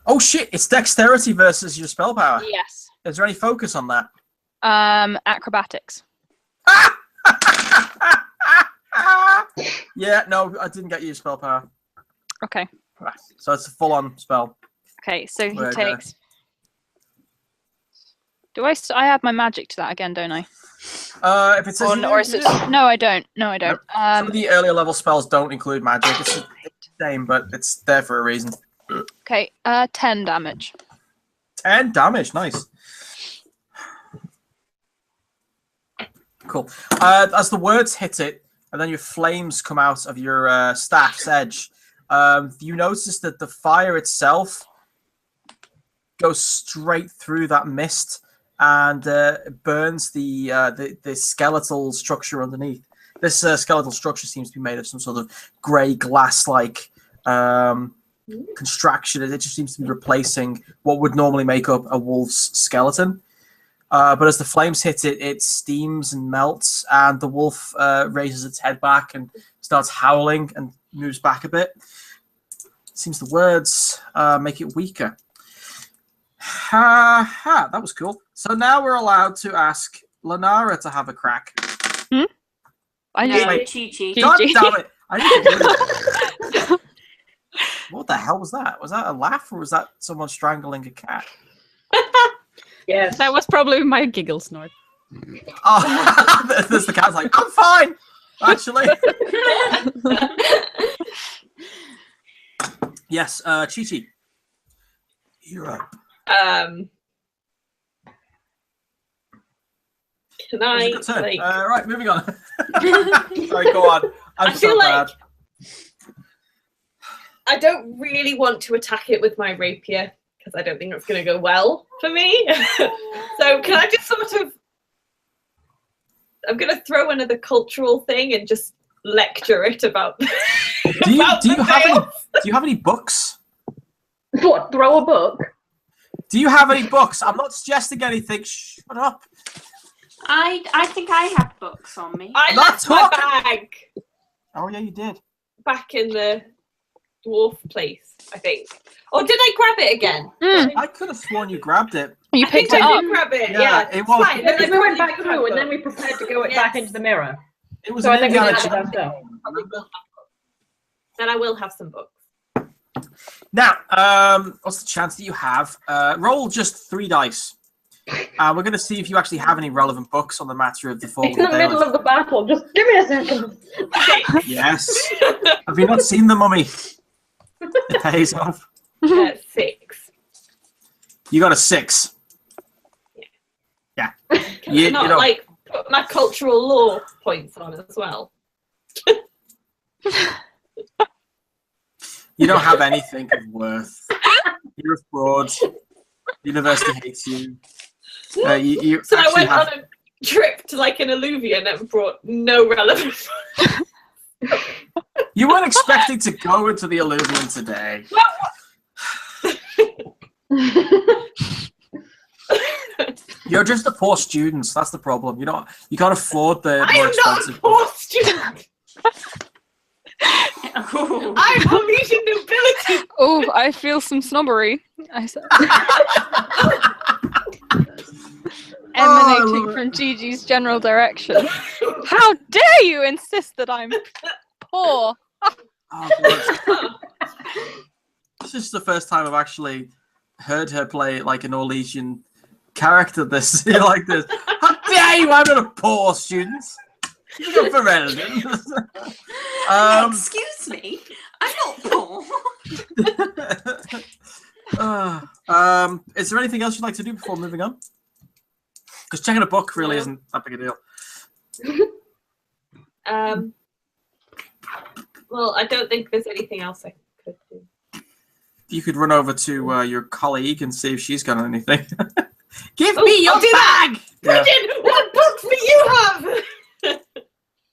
Speaker 2: Oh shit! It's dexterity versus your spell power.
Speaker 6: Yes.
Speaker 2: Is there any focus on that?
Speaker 6: Acrobatics.
Speaker 2: Yeah, no, I didn't get you spell power.
Speaker 6: Okay.
Speaker 2: Right. So it's a full-on spell.
Speaker 6: Okay, so he
Speaker 2: There you go.
Speaker 6: takes. Do I? I add my magic to that again, don't I?
Speaker 2: If it says
Speaker 6: Or is it? No, I don't. No, I don't.
Speaker 2: Some of the earlier level spells don't include magic. It's the same, but it's there for a reason.
Speaker 6: Okay. 10 damage.
Speaker 2: 10 damage, nice. Cool. As the words hit it, and then your flames come out of your staff's edge, you notice that the fire itself goes straight through that mist and burns the skeletal structure underneath. This skeletal structure seems to be made of some sort of grey glass-like construction. It just seems to be replacing what would normally make up a wolf's skeleton. But as the flames hit it, it steams and melts, and the wolf raises its head back and starts howling and moves back a bit. Seems the words make it weaker. That was cool. So now we're allowed to ask Lenara to have a crack.
Speaker 6: I
Speaker 1: No,
Speaker 2: Wait.
Speaker 1: Chi-Chi.
Speaker 2: God damn it! I need to do that. What the hell was that? Was that a laugh or was that someone strangling a cat?
Speaker 5: Yes.
Speaker 8: That was probably my giggle snort.
Speaker 2: Oh, there's the cat's like, I'm fine, actually. Yes, Chi-Chi. You're up.
Speaker 7: Can
Speaker 2: It was a
Speaker 7: I
Speaker 2: good turn.
Speaker 7: like?
Speaker 2: Right, moving on. Sorry, go on. I'm
Speaker 7: I feel
Speaker 2: so
Speaker 7: like
Speaker 2: bad.
Speaker 7: I don't really want to attack it with my rapier because I don't think that's going to go well for me. So can I just sort of? I'm going to throw another cultural thing and just lecture it about.
Speaker 2: Do you have any books?
Speaker 5: What? Throw a book?
Speaker 2: Do you have any books? I'm not suggesting anything. Shut up.
Speaker 1: I think I have books on me.
Speaker 7: I
Speaker 2: Not
Speaker 7: left my
Speaker 2: talking.
Speaker 7: bag
Speaker 2: Oh yeah, you did.
Speaker 7: back in the dwarf place, I think. Or did I grab it again?
Speaker 2: I could have sworn you grabbed it.
Speaker 6: You
Speaker 7: I think
Speaker 6: picked it
Speaker 7: I
Speaker 6: up.
Speaker 7: did grab it.
Speaker 2: Yeah,
Speaker 7: Yeah,
Speaker 2: it
Speaker 7: it's
Speaker 2: was-
Speaker 7: fine.
Speaker 5: Then
Speaker 7: Then
Speaker 5: we
Speaker 7: I
Speaker 5: went
Speaker 7: probably
Speaker 5: back
Speaker 7: do
Speaker 5: through,
Speaker 7: have
Speaker 5: and then we
Speaker 7: books.
Speaker 5: prepared to go back
Speaker 7: Yes.
Speaker 5: into the mirror.
Speaker 2: It was
Speaker 5: So
Speaker 2: an
Speaker 5: I think we
Speaker 2: Indiana
Speaker 5: had
Speaker 2: Jones.
Speaker 5: that stuff.
Speaker 7: Then I will have some books.
Speaker 2: Now, what's the chance that you have? Roll just 3 dice. We're going to see if you actually have any relevant books on the matter of the
Speaker 5: In the
Speaker 2: Forgotten
Speaker 5: middle
Speaker 2: Tales.
Speaker 5: of the battle. Just give me a second.
Speaker 2: Yes. Have you not seen The Mummy? It pays off.
Speaker 7: 6.
Speaker 2: You got a 6. Yeah. You
Speaker 7: Not
Speaker 2: know,
Speaker 7: like put my cultural law points on as well.
Speaker 2: you don't have anything of worth. You're a fraud. The university hates you. You
Speaker 7: So I
Speaker 2: actually
Speaker 7: went
Speaker 2: have...
Speaker 7: on a trip to like an alluvion and brought no relevance.
Speaker 2: You weren't expecting to go into the alluvion today. You're just a poor student. That's the problem. You can't afford the
Speaker 7: I
Speaker 2: more
Speaker 7: am not a
Speaker 2: expensive.
Speaker 7: poor student. I'm Polynesian nobility.
Speaker 6: Oh, I feel some snobbery. I said. Emanating from Gigi's general direction. How dare you insist that I'm poor?
Speaker 2: Oh, God. This is the first time I've actually heard her play like an Orlesian character this like this. How dare you? I'm not a poor student. You're for relevant.
Speaker 1: Excuse me, I'm not poor.
Speaker 2: Is there anything else you'd like to do before moving on? Because checking a book really isn't that big a deal.
Speaker 7: Well, I don't think there's anything else I could do.
Speaker 2: you could run over to your colleague and see if she's got anything. Give
Speaker 7: Oh,
Speaker 2: me your
Speaker 7: I'll do that.
Speaker 2: bag. Yeah.
Speaker 7: Bridget, what books do you have?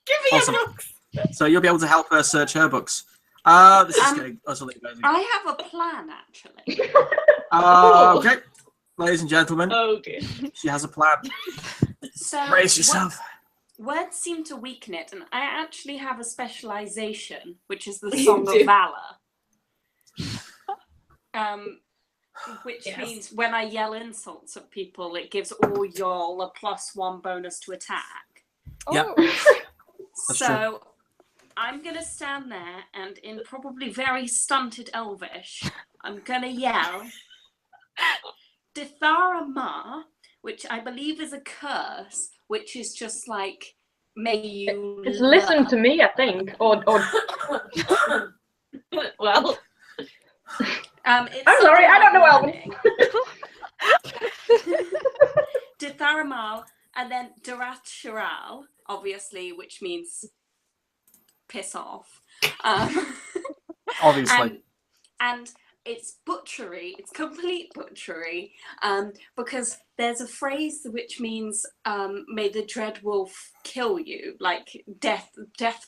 Speaker 7: Give me
Speaker 2: Awesome.
Speaker 7: your books.
Speaker 2: So you'll be able to help her search her books. This is getting utterly amazing.
Speaker 1: I have a plan, actually.
Speaker 2: Okay, ladies and gentlemen,
Speaker 7: Oh dear.
Speaker 2: she has a plan.
Speaker 1: So
Speaker 2: Brace yourself.
Speaker 1: Words seem to weaken it, and I actually have a specialization, which is the
Speaker 7: You
Speaker 1: Song
Speaker 7: do.
Speaker 1: of Valor. Which
Speaker 7: Yes.
Speaker 1: means when I yell insults at people, it gives all y'all a +1 bonus to attack.
Speaker 2: Yep.
Speaker 6: Oh.
Speaker 2: That's
Speaker 1: So I'm gonna stand there and in probably very stunted Elvish, I'm gonna yell Dithara Ma, which I believe is a curse, which is just like may you
Speaker 5: It's listen
Speaker 1: learn.
Speaker 5: to me, I think. Or
Speaker 7: Well,
Speaker 1: It's
Speaker 5: I'm sorry, I don't know
Speaker 1: learning.
Speaker 5: Elven.
Speaker 1: Ditharamal, and then Darat Shiral, obviously, which means piss off.
Speaker 2: Obviously.
Speaker 1: And it's butchery, it's complete butchery, because there's a phrase which means may the dread wolf kill you, like death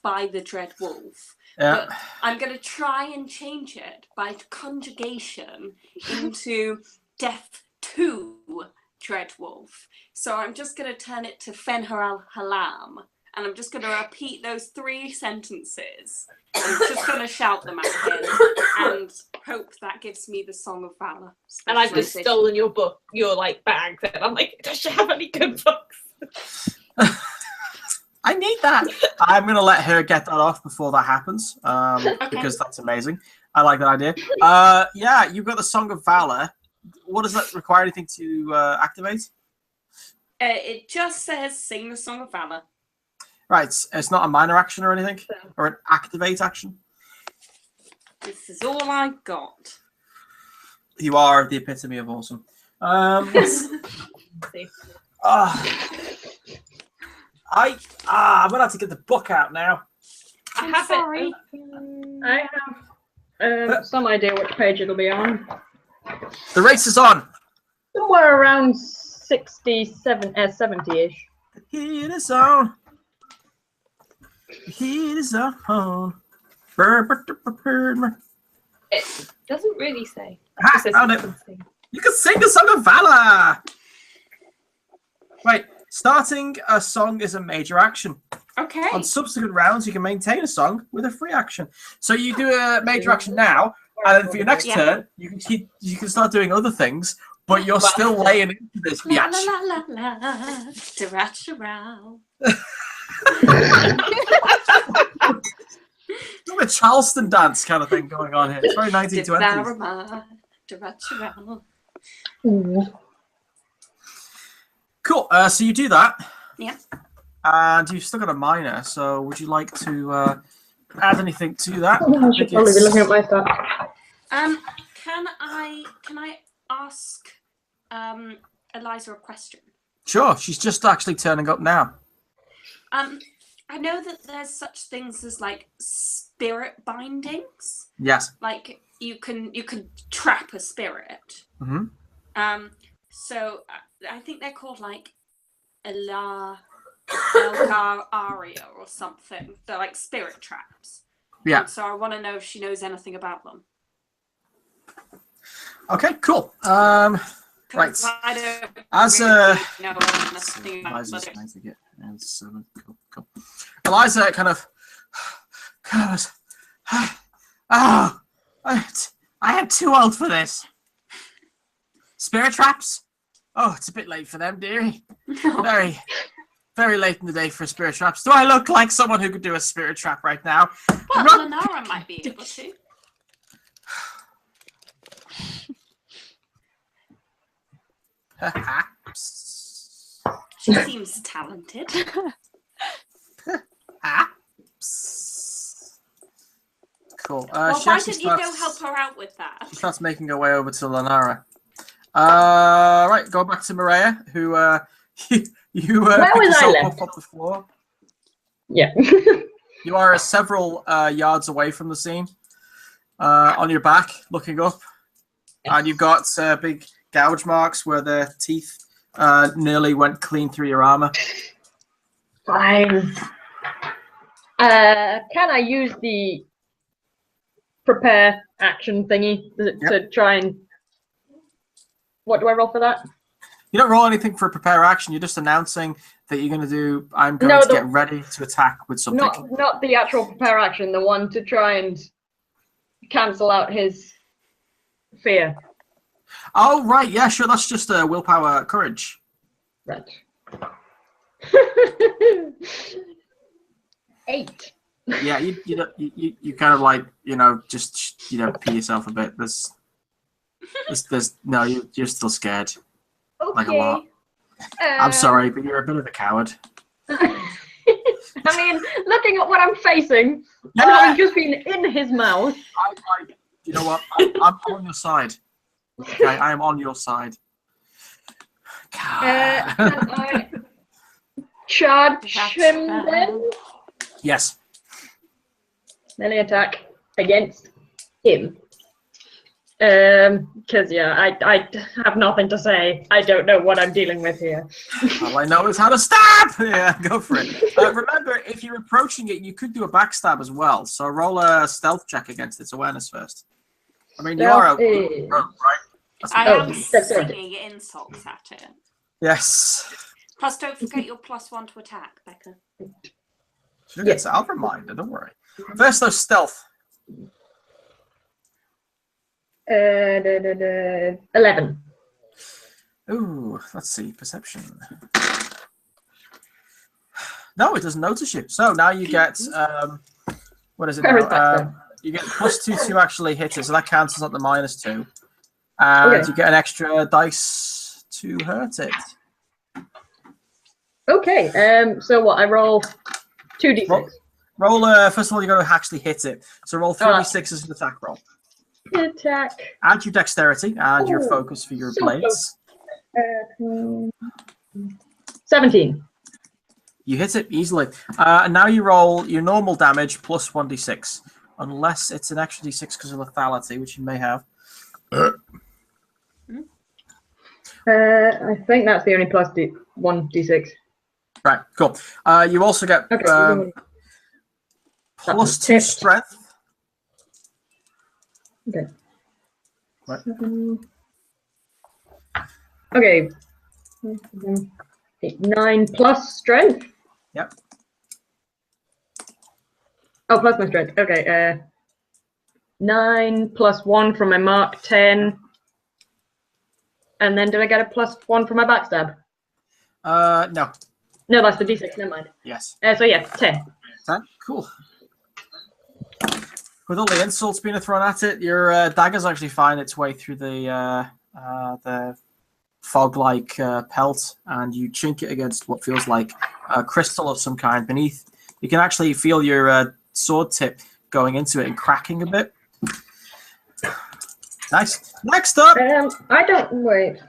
Speaker 1: by the dread wolf.
Speaker 2: Yeah.
Speaker 1: But I'm going to try and change it by conjugation into death to Dreadwolf. So I'm just going to turn it to Fenhar al-Halam, and I'm just going to repeat those 3 sentences. I'm just going to shout them at him and hope that gives me the Song of Valor.
Speaker 7: and I've just
Speaker 1: specialization.
Speaker 7: stolen your book, your like bag. And I'm like, does she have any good books?
Speaker 2: I need that. I'm going to let her get that off before that happens, because that's amazing. I like that idea. Yeah, you've got the Song of Valor. What does that require? Anything to activate?
Speaker 1: It just says sing the Song of Valor.
Speaker 2: Right, it's not a minor action or anything? Or an activate action?
Speaker 1: This is all I got.
Speaker 2: You are the epitome of awesome. I'm gonna have to get the book out now.
Speaker 7: I have
Speaker 1: sorry.
Speaker 7: it.
Speaker 5: I have some idea which page it'll be on.
Speaker 2: The race is on.
Speaker 5: Somewhere around 67, 70-ish.
Speaker 2: The heat is on. The heat is on.
Speaker 7: It doesn't really say.
Speaker 2: Ah,
Speaker 7: It says
Speaker 2: found it.
Speaker 7: something.
Speaker 2: You can sing the Song of Valor. Right, starting a song is a major action.
Speaker 1: Okay.
Speaker 2: On subsequent rounds, you can maintain a song with a free action. So you do a major action now, and then for your next turn, you can start doing other things, but you're still laying into this
Speaker 1: La
Speaker 2: biatch.
Speaker 1: la la la la. Darat
Speaker 2: Got a Charleston dance kind of thing going on here. It's very 1920s. Cool. So you do that.
Speaker 1: Yeah.
Speaker 2: And you've still got a minor. So would you like to add anything to that?
Speaker 5: I should probably be looking at my stats.
Speaker 1: Can I ask Eliza a question?
Speaker 2: Sure. She's just actually turning up now.
Speaker 1: I know that there's such things as like spirit bindings.
Speaker 2: Yes.
Speaker 1: Like you can trap a spirit.
Speaker 2: Mm-hmm.
Speaker 1: So I think they're called like Elgar Aria or something. They're like spirit traps.
Speaker 2: Yeah.
Speaker 1: So I want to know if she knows anything about them.
Speaker 2: Okay. Cool.
Speaker 1: 'Cause
Speaker 2: Right.
Speaker 1: I don't
Speaker 2: As
Speaker 1: really know anything about
Speaker 2: Eliza's
Speaker 1: them.
Speaker 2: trying to get cool. Eliza kind of goes, oh, I am too old for this. Spirit traps? Oh, it's a bit late for them, dearie. Very, very late in the day for spirit traps. Do I look like someone who could do a spirit trap right now?
Speaker 1: Well, Lenara might be able to. She seems talented.
Speaker 2: Cool.
Speaker 1: Well,
Speaker 2: She
Speaker 1: why
Speaker 2: actually
Speaker 1: didn't you go
Speaker 2: starts-
Speaker 1: help her out with that?
Speaker 2: She starts making her way over to Lenara. Right, go back to Maria, who you pick
Speaker 5: was I
Speaker 2: yourself
Speaker 5: left?
Speaker 2: up off the floor.
Speaker 5: Yeah.
Speaker 2: You are several yards away from the scene, on your back, looking up. And you've got big gouge marks where the teeth nearly went clean through your armor.
Speaker 5: Fine. Can I use the prepare action thingy to try and... What do I roll for that?
Speaker 2: You don't roll anything for prepare action. You're just announcing that you're going to do, I'm going to get ready to attack with something.
Speaker 5: Not the actual prepare action, the one to try and cancel out his fear.
Speaker 2: Oh, right. Yeah, sure. That's just willpower courage.
Speaker 5: Right. 8.
Speaker 2: Yeah, you kind of like, just, pee yourself a bit. There's no, you're still scared.
Speaker 5: Okay.
Speaker 2: Like a lot. I'm sorry, but you're a bit of a coward.
Speaker 5: I mean, looking at what I'm facing, and having just been in his mouth.
Speaker 2: You know what? I'm on your side. Okay, I am on your side.
Speaker 5: Can I charge him then?
Speaker 2: Yes.
Speaker 5: Melee attack against him. Because I have nothing to say. I don't know what I'm dealing with here.
Speaker 2: All I know is how to stab. Yeah, go for it. Remember, if you're approaching it, you could do a backstab as well. So roll a stealth check against its awareness first. I mean, you are right?
Speaker 1: I am singing insults at it.
Speaker 2: Yes.
Speaker 1: Plus, don't forget your +1 to attack, Becca.
Speaker 2: Yes, I'll remind her. Don't worry. First, though, stealth.
Speaker 5: 11.
Speaker 2: Ooh, let's see. Perception. No, it doesn't notice you. So now you get what is it now? You get +2 to actually hit it, so that cancels out the -2, and you get an extra dice to hurt it.
Speaker 5: Okay. So what? I roll 2d6.
Speaker 2: Roll. First of all, you got to actually hit it. So roll 3d6 as an attack roll.
Speaker 5: Attack.
Speaker 2: Add your dexterity and your focus for your blades.
Speaker 5: 17.
Speaker 2: You hit it easily. And now you roll your normal damage plus 1d6. Unless it's an extra d6 because of lethality, which you may have.
Speaker 5: I think that's the only plus 1d6.
Speaker 2: Right, cool. You also get +2 strength.
Speaker 5: Okay.
Speaker 2: Right.
Speaker 5: Okay. 9 plus strength.
Speaker 2: Yep.
Speaker 5: Oh, plus my strength. Okay. 9 plus 1 from my mark, 10. And then did I get a +1 for my backstab?
Speaker 2: No.
Speaker 5: No, that's the d6. Never mind.
Speaker 2: Yes.
Speaker 5: So yeah, 10.
Speaker 2: 10. Cool. With all the insults being thrown at it, your dagger's actually find its way through the fog-like pelt, and you chink it against what feels like a crystal of some kind beneath. You can actually feel your sword tip going into it and cracking a bit. Nice. Next up!
Speaker 5: Wait.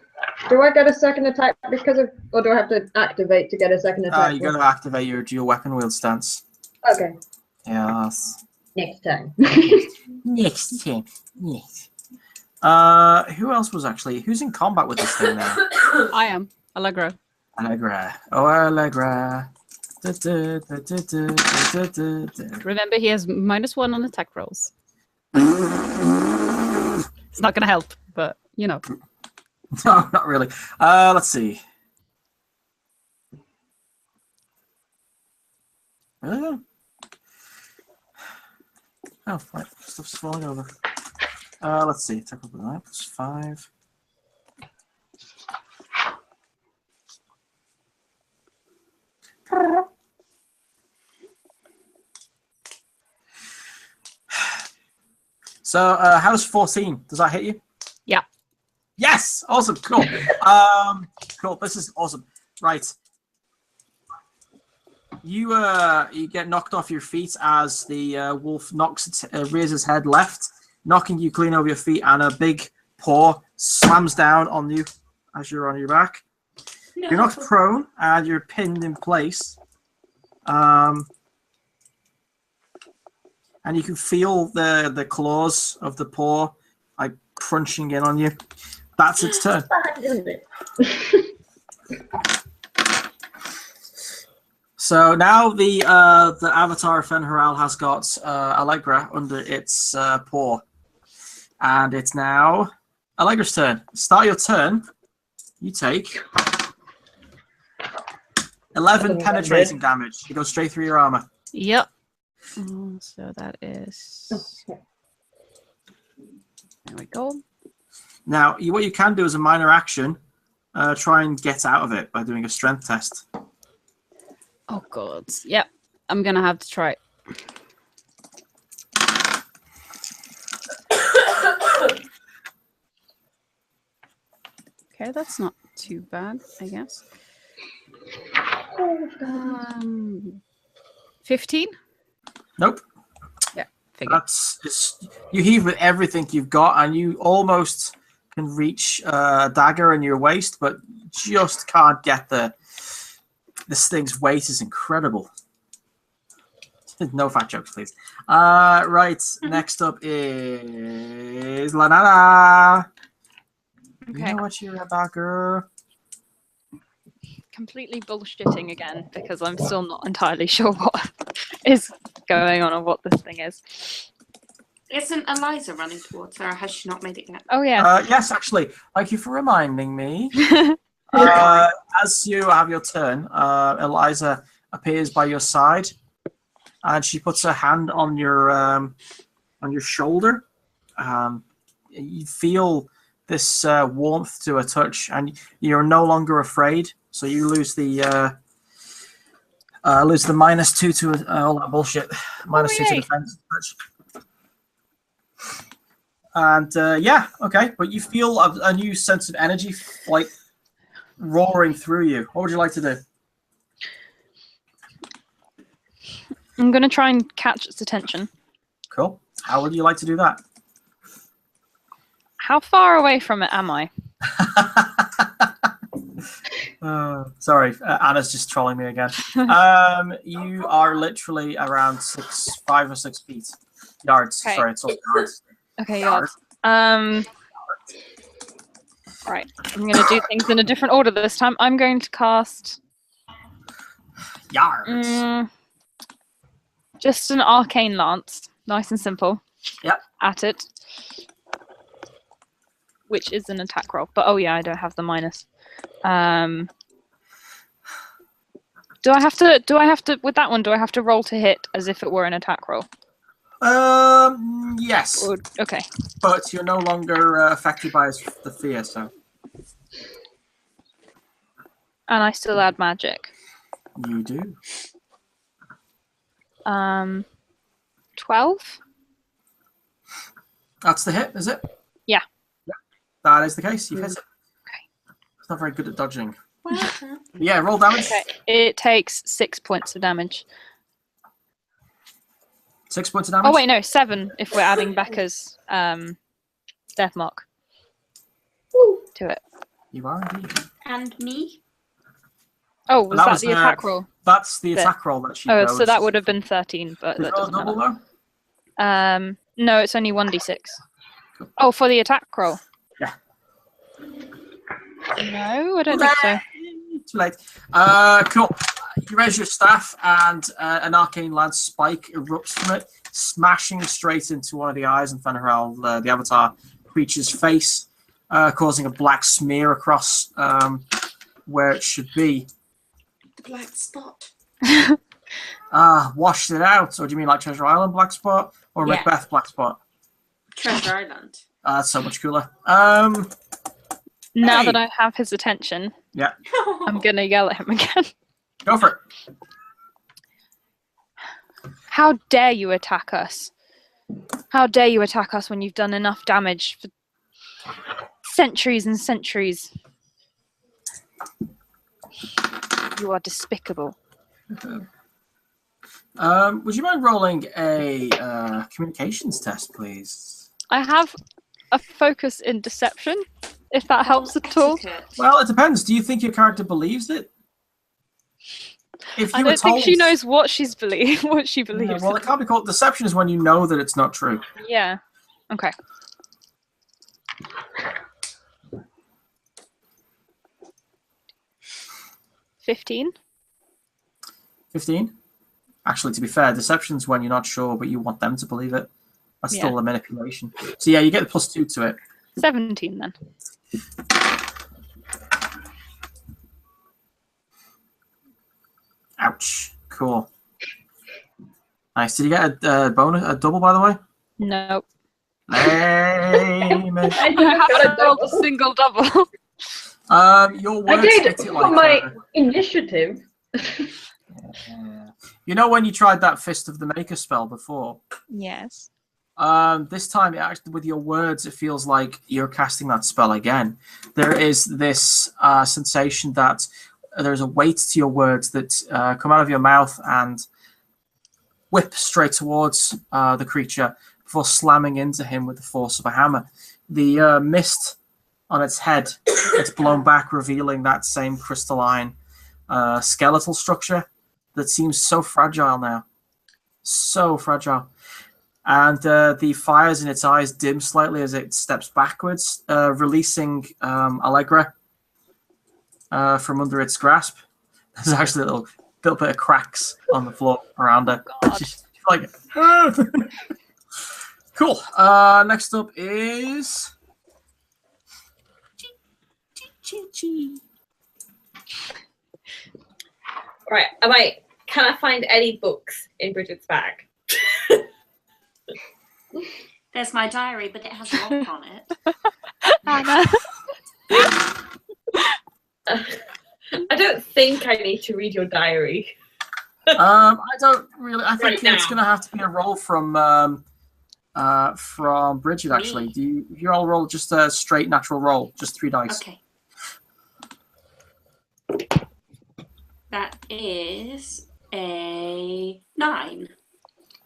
Speaker 5: Do I get a second attack because of, or do I have to activate to get a second attack?
Speaker 2: You got to activate your dual weapon wield stance.
Speaker 5: Okay.
Speaker 2: Yes.
Speaker 5: Next time.
Speaker 2: Next time. Yes. Who else was actually? Who's in combat with this thing now?
Speaker 8: I am. Allegra.
Speaker 2: Allegra. Oh, Allegra.
Speaker 8: Remember, he has -1 on attack rolls. It's not going to help, but you know.
Speaker 2: No, not really. Let's see. Oh, right. Stuff's falling over. Let's see. Attack with that. That's 5. So, how's 14? Does that hit you?
Speaker 8: Yeah.
Speaker 2: Yes! Awesome. Cool. Cool. This is awesome. Right. You get knocked off your feet as the wolf rears his head left, knocking you clean over your feet, and a big paw slams down on you as you're on your back. No. You're knocked prone and you're pinned in place. And you can feel the claws of the paw like crunching in on you. That's its turn. So now the avatar of Fenharal has got Allegra under its paw. And it's now Allegra's turn. Start your turn. You take 11 penetrating damage. You go straight through your armor.
Speaker 8: Yep. So that is. There we go.
Speaker 2: Now, what you can do as a minor action, try and get out of it by doing a strength test.
Speaker 8: Oh god. Yep. I'm gonna have to try. Okay, that's not too bad, I guess. 15?
Speaker 2: Nope.
Speaker 8: Yeah, figure.
Speaker 2: You heave with everything you've got, and you almost can reach a dagger in your waist, but just can't get there. This thing's weight is incredible. No fat jokes, please. Right, next up is Lanana.
Speaker 6: Okay.
Speaker 2: You know what you're about, girl?
Speaker 6: Completely bullshitting again because I'm still not entirely sure what is going on or what this thing is.
Speaker 1: Isn't Eliza running towards her, or has she not made it yet?
Speaker 6: Oh yeah.
Speaker 2: Yes, actually. Thank you for reminding me. As you have your turn, Eliza appears by your side, and she puts her hand on your shoulder. You feel this warmth to her touch, and you're no longer afraid. So you lose the -2 to all that bullshit. -2 to defense touch. And yeah, okay, but you feel a new sense of energy, like roaring through you. What would you like to do?
Speaker 6: I'm going to try and catch its attention.
Speaker 2: Cool. How would you like to do that?
Speaker 6: How far away from it am I?
Speaker 2: Sorry, Anna's just trolling me again. You are literally around 5 or 6 feet. Yards.
Speaker 6: Okay.
Speaker 2: Sorry, it's all yards.
Speaker 6: Okay, yards. Right. I'm going to do things in a different order this time. I'm going to cast
Speaker 2: Yards.
Speaker 6: just an arcane lance, nice and simple.
Speaker 2: Yep.
Speaker 6: At it, which is an attack roll. But oh yeah, I don't have the minus. Do I have to with that one? Do I have to roll to hit as if it were an attack roll?
Speaker 2: Yes.
Speaker 6: Okay.
Speaker 2: But you're no longer affected by the fear, so.
Speaker 6: And I still add magic.
Speaker 2: You do.
Speaker 6: 12.
Speaker 2: That's the hit, is it?
Speaker 6: Yeah.
Speaker 2: That is the case. You've hit it.
Speaker 6: Okay.
Speaker 2: It's not very good at dodging. Yeah, roll damage.
Speaker 6: Okay. It takes 6 points of damage.
Speaker 2: 6 points of damage?
Speaker 6: Oh wait, no, 7 if we're adding Becca's death mark to it.
Speaker 2: You are indeed.
Speaker 1: And me?
Speaker 6: Oh, was that the attack roll?
Speaker 2: That's the attack roll that she
Speaker 6: Oh,
Speaker 2: goes.
Speaker 6: so that would have been 13, but
Speaker 2: Is
Speaker 6: that
Speaker 2: it
Speaker 6: doesn't
Speaker 2: double
Speaker 6: matter.
Speaker 2: though?
Speaker 6: No, it's only 1d6. Oh, for the attack roll?
Speaker 2: Yeah.
Speaker 6: No, I don't think so.
Speaker 2: Too late. Cool. You raise your staff, and an arcane lance spike erupts from it, smashing straight into one of the eyes in Fenharal, the avatar creature's face, causing a black smear across where it should be.
Speaker 1: Black spot.
Speaker 2: Washed it out. Or do you mean like Treasure Island black spot or
Speaker 1: Yeah.
Speaker 2: Macbeth black spot?
Speaker 1: Treasure Island.
Speaker 2: That's so much cooler.
Speaker 6: Now
Speaker 2: Hey.
Speaker 6: that I have his attention,
Speaker 2: Yeah,
Speaker 6: I'm gonna yell at him again.
Speaker 2: go for it.
Speaker 6: How dare you attack us? How dare you attack us when you've done enough damage for centuries and centuries? You are despicable.
Speaker 2: Would you mind rolling a communications test, please?
Speaker 6: I have a focus in deception, if that helps at all.
Speaker 2: Well, it depends. Do you think your character believes it? If
Speaker 6: I
Speaker 2: you were
Speaker 6: don't think
Speaker 2: told-
Speaker 6: she knows what she believes.
Speaker 2: Yeah, well, it can't be called deception. Is when you know that it's not true.
Speaker 6: Yeah. Okay. 15.
Speaker 2: 15? Actually, to be fair, deception's when you're not sure, but you want them to believe it. That's still a manipulation. So yeah, you get the +2 to it.
Speaker 6: 17 then.
Speaker 2: Ouch. Cool. Nice. Did you get a double, by the way?
Speaker 6: Nope.
Speaker 2: Lame.
Speaker 5: I
Speaker 6: haven't rolled a single double.
Speaker 2: Your words
Speaker 5: I did
Speaker 2: hit it
Speaker 5: for
Speaker 2: like
Speaker 5: my initiative.
Speaker 2: You know when you tried that Fist of the Maker spell before?
Speaker 6: Yes.
Speaker 2: This time, with your words, it feels like you're casting that spell again. There is this sensation that there's a weight to your words that come out of your mouth and whip straight towards the creature before slamming into him with the force of a hammer. The mist on its head, it's blown back, revealing that same crystalline skeletal structure that seems so fragile now. So fragile. And the fires in its eyes dim slightly as it steps backwards, releasing Allegra from under its grasp. There's actually a little bit of cracks on the floor around her. She's like, cool. Next up is...
Speaker 7: Right, can I find any books in Bridget's bag?
Speaker 1: There's my diary, but it has a lock on it.
Speaker 6: Anna.
Speaker 7: I don't think I need to read your diary.
Speaker 2: I don't really. I think
Speaker 7: Right
Speaker 2: it's
Speaker 7: now.
Speaker 2: going to have to be a roll from Bridget. Actually, do you all roll just a straight natural roll, just 3 dice?
Speaker 1: Okay. That is a 9.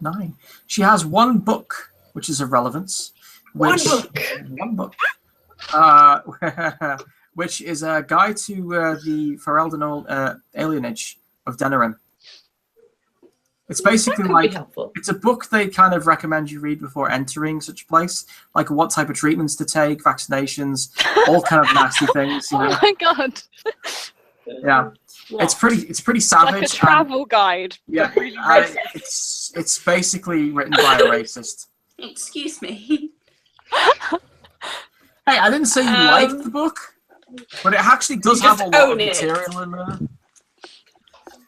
Speaker 2: 9. She has 1 book, which is of relevance.
Speaker 7: One
Speaker 2: book. Which is a guide to the Fereldenol alienage of Denerim. It's basically like it's a book they kind of recommend you read before entering such a place, like what type of treatments to take, vaccinations, all kind of nasty things. You know?
Speaker 6: Oh my god!
Speaker 2: Yeah, it's pretty savage.
Speaker 6: Like a travel guide.
Speaker 2: Yeah,
Speaker 6: Really
Speaker 2: it's basically written by a racist.
Speaker 1: Excuse me.
Speaker 2: Hey, I didn't say you liked the book, but it actually does have a lot of material in there.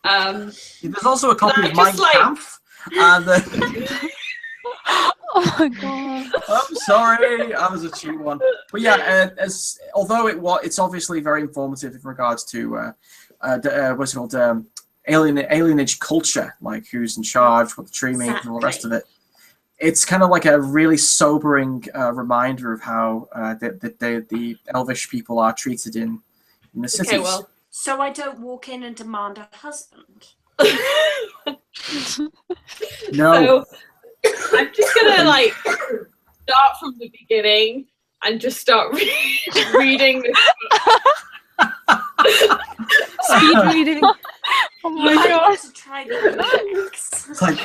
Speaker 2: There's also a copy of Mein Kampf. And,
Speaker 6: oh my god!
Speaker 2: I'm sorry, I was a cheap one. But yeah, although it's obviously very informative in regards to what's it called, alienage culture, like who's in charge, what the tree means, and all the rest of it. It's kind of like a really sobering reminder of how the Elvish people are treated in the cities.
Speaker 1: Okay, well, so I don't walk in and demand a husband.
Speaker 2: No.
Speaker 7: So, I'm just gonna start from the beginning and just start reading this book.
Speaker 6: Speed reading. Oh my
Speaker 1: I
Speaker 6: god!
Speaker 1: want to try the next.
Speaker 2: It's like,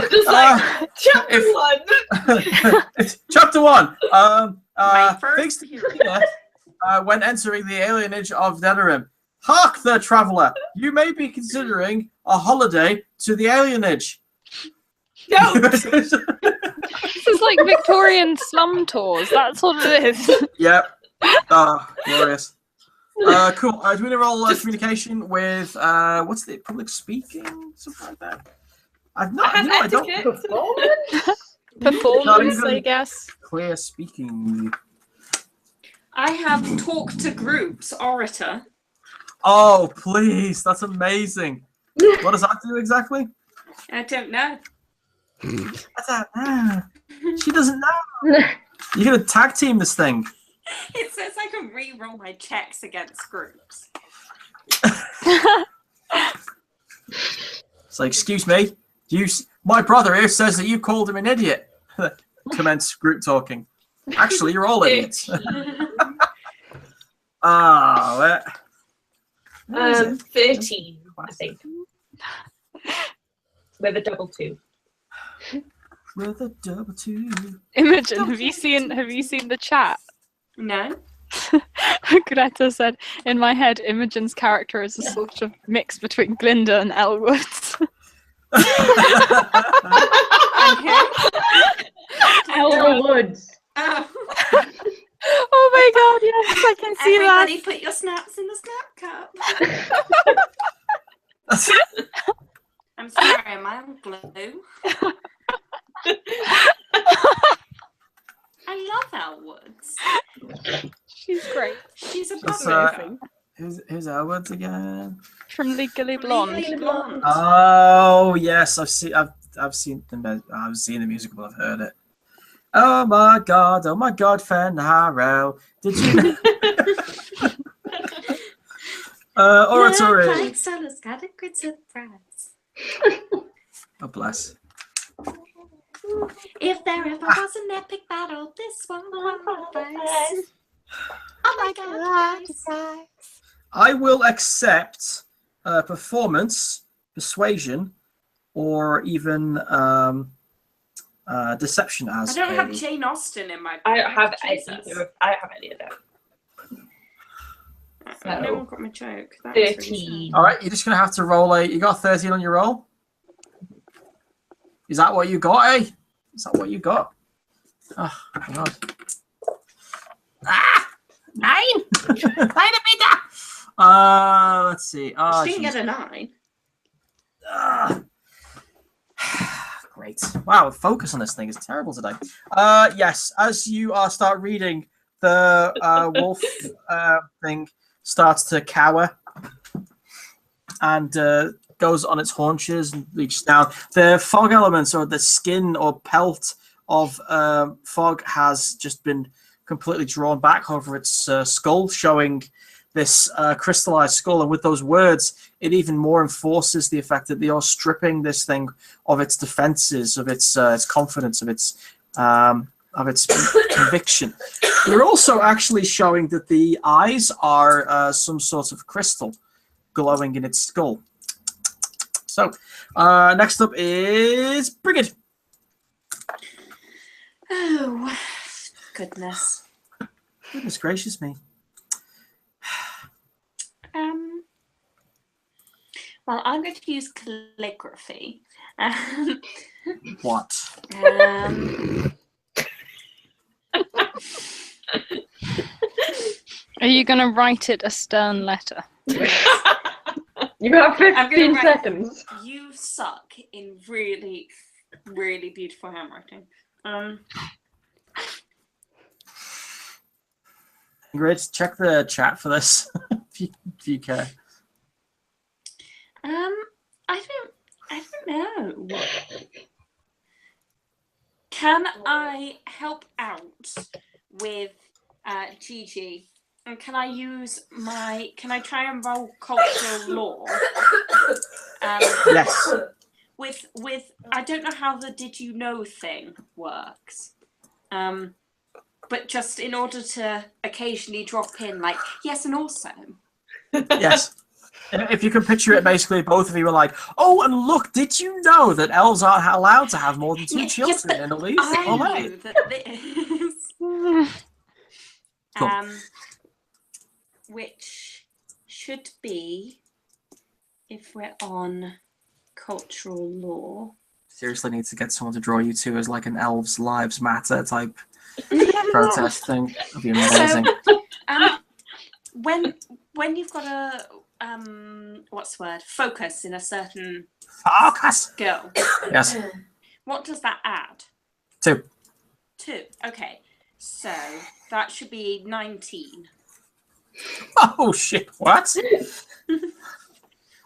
Speaker 7: chapter 1.
Speaker 2: Chapter 1.
Speaker 1: My first
Speaker 2: Thanks to Kira, when entering the alienage of Denerim. Hark there, traveller! You may be considering a holiday to the alienage.
Speaker 7: No!
Speaker 6: This is like Victorian slum tours. That's what it is.
Speaker 2: Yep. Glorious. Cool. Do we want to roll communication with what's the public speaking? Something like that. I don't.
Speaker 8: Performance, I guess.
Speaker 2: Clear speaking.
Speaker 1: I have talk to groups orator.
Speaker 2: Oh, please. That's amazing. What does that do exactly?
Speaker 1: I don't know.
Speaker 2: She doesn't know. You're going to tag team this thing.
Speaker 1: It says I can re-roll my checks against groups.
Speaker 2: It's like, excuse me. My brother here says that you called him an idiot. Commence group talking. Actually, you're all idiots.
Speaker 7: 13, I think. With a double 2.
Speaker 2: With a double 2.
Speaker 6: Imogen, have you seen the chat?
Speaker 1: No.
Speaker 6: Greta said, in my head, Imogen's character is a sort of mix between Glinda and Elwood.
Speaker 5: Elwoods.
Speaker 1: Oh.
Speaker 6: Oh my god, yes, I can see
Speaker 1: Everybody
Speaker 6: that.
Speaker 1: put your snaps in the snap cup. I'm sorry, am I on glue? I love Elwoods.
Speaker 6: She's great.
Speaker 1: She's a
Speaker 2: That's,
Speaker 1: amazing.
Speaker 2: Who's Elwood again?
Speaker 6: From Legally Blonde.
Speaker 1: Legally Blonde.
Speaker 2: Oh yes, I've seen the musical, I've heard it. Oh my god, Fenaro. Did you oratory.
Speaker 1: Like Solo's got a good surprise.
Speaker 2: Oh bless.
Speaker 1: If there ever was an epic battle, this one qualifies. Oh my god,
Speaker 2: I will accept performance, persuasion, or even deception as
Speaker 1: I don't have
Speaker 2: a...
Speaker 1: Jane Austen in my.
Speaker 7: I don't have
Speaker 1: Jesus.
Speaker 7: any of them.
Speaker 1: No one got my joke. That was really
Speaker 7: 13.
Speaker 2: All right, you're just gonna have to roll a. You got 13 on your roll. Is that what you got, eh? Is that what you got? Oh my god. 9. 9 a bigger. Let's see. Oh,
Speaker 1: She didn't
Speaker 2: geez.
Speaker 1: get a 9.
Speaker 2: Great. Wow, focus on this thing is terrible today. Yes, as you start reading, the wolf thing starts to cower and goes on its haunches and reaches down. The fog elements, or the skin or pelt of fog, has just been completely drawn back over its skull, showing this crystallized skull. And with those words, it even more enforces the effect that they are stripping this thing of its defenses, of its confidence, of its conviction. They're also actually showing that the eyes are some sort of crystal glowing in its skull. So, next up is Brigid.
Speaker 1: Oh, goodness.
Speaker 2: Goodness gracious me.
Speaker 1: Well, I'm going to use calligraphy.
Speaker 2: What?
Speaker 6: Are you going to write it a stern letter?
Speaker 5: You have
Speaker 1: I'm
Speaker 5: 15
Speaker 1: gonna write,
Speaker 5: seconds.
Speaker 1: You suck in really, really beautiful handwriting.
Speaker 2: Great. Check the chat for this if you care.
Speaker 1: I don't know. Can I help out with Gigi? And can I try and roll cultural law?
Speaker 2: Yes.
Speaker 1: With I don't know how the did you know thing works. But just in order to occasionally drop in like, yes, and also.
Speaker 2: Yes. If you can picture it, basically, both of you are like, oh, and look, did you know that elves aren't allowed to have more than 2 children in a leaf?
Speaker 1: I knew that this,
Speaker 2: Cool.
Speaker 1: which should be, if we're on cultural law.
Speaker 2: Seriously need to get someone to draw you two as like an elves lives matter type protest thing. That'd be amazing.
Speaker 1: So, when you've got a what's the word? Focus in a certain skill.
Speaker 2: Yes.
Speaker 1: What does that add?
Speaker 2: 2.
Speaker 1: 2. Okay. So that should be 19.
Speaker 2: Oh shit! What?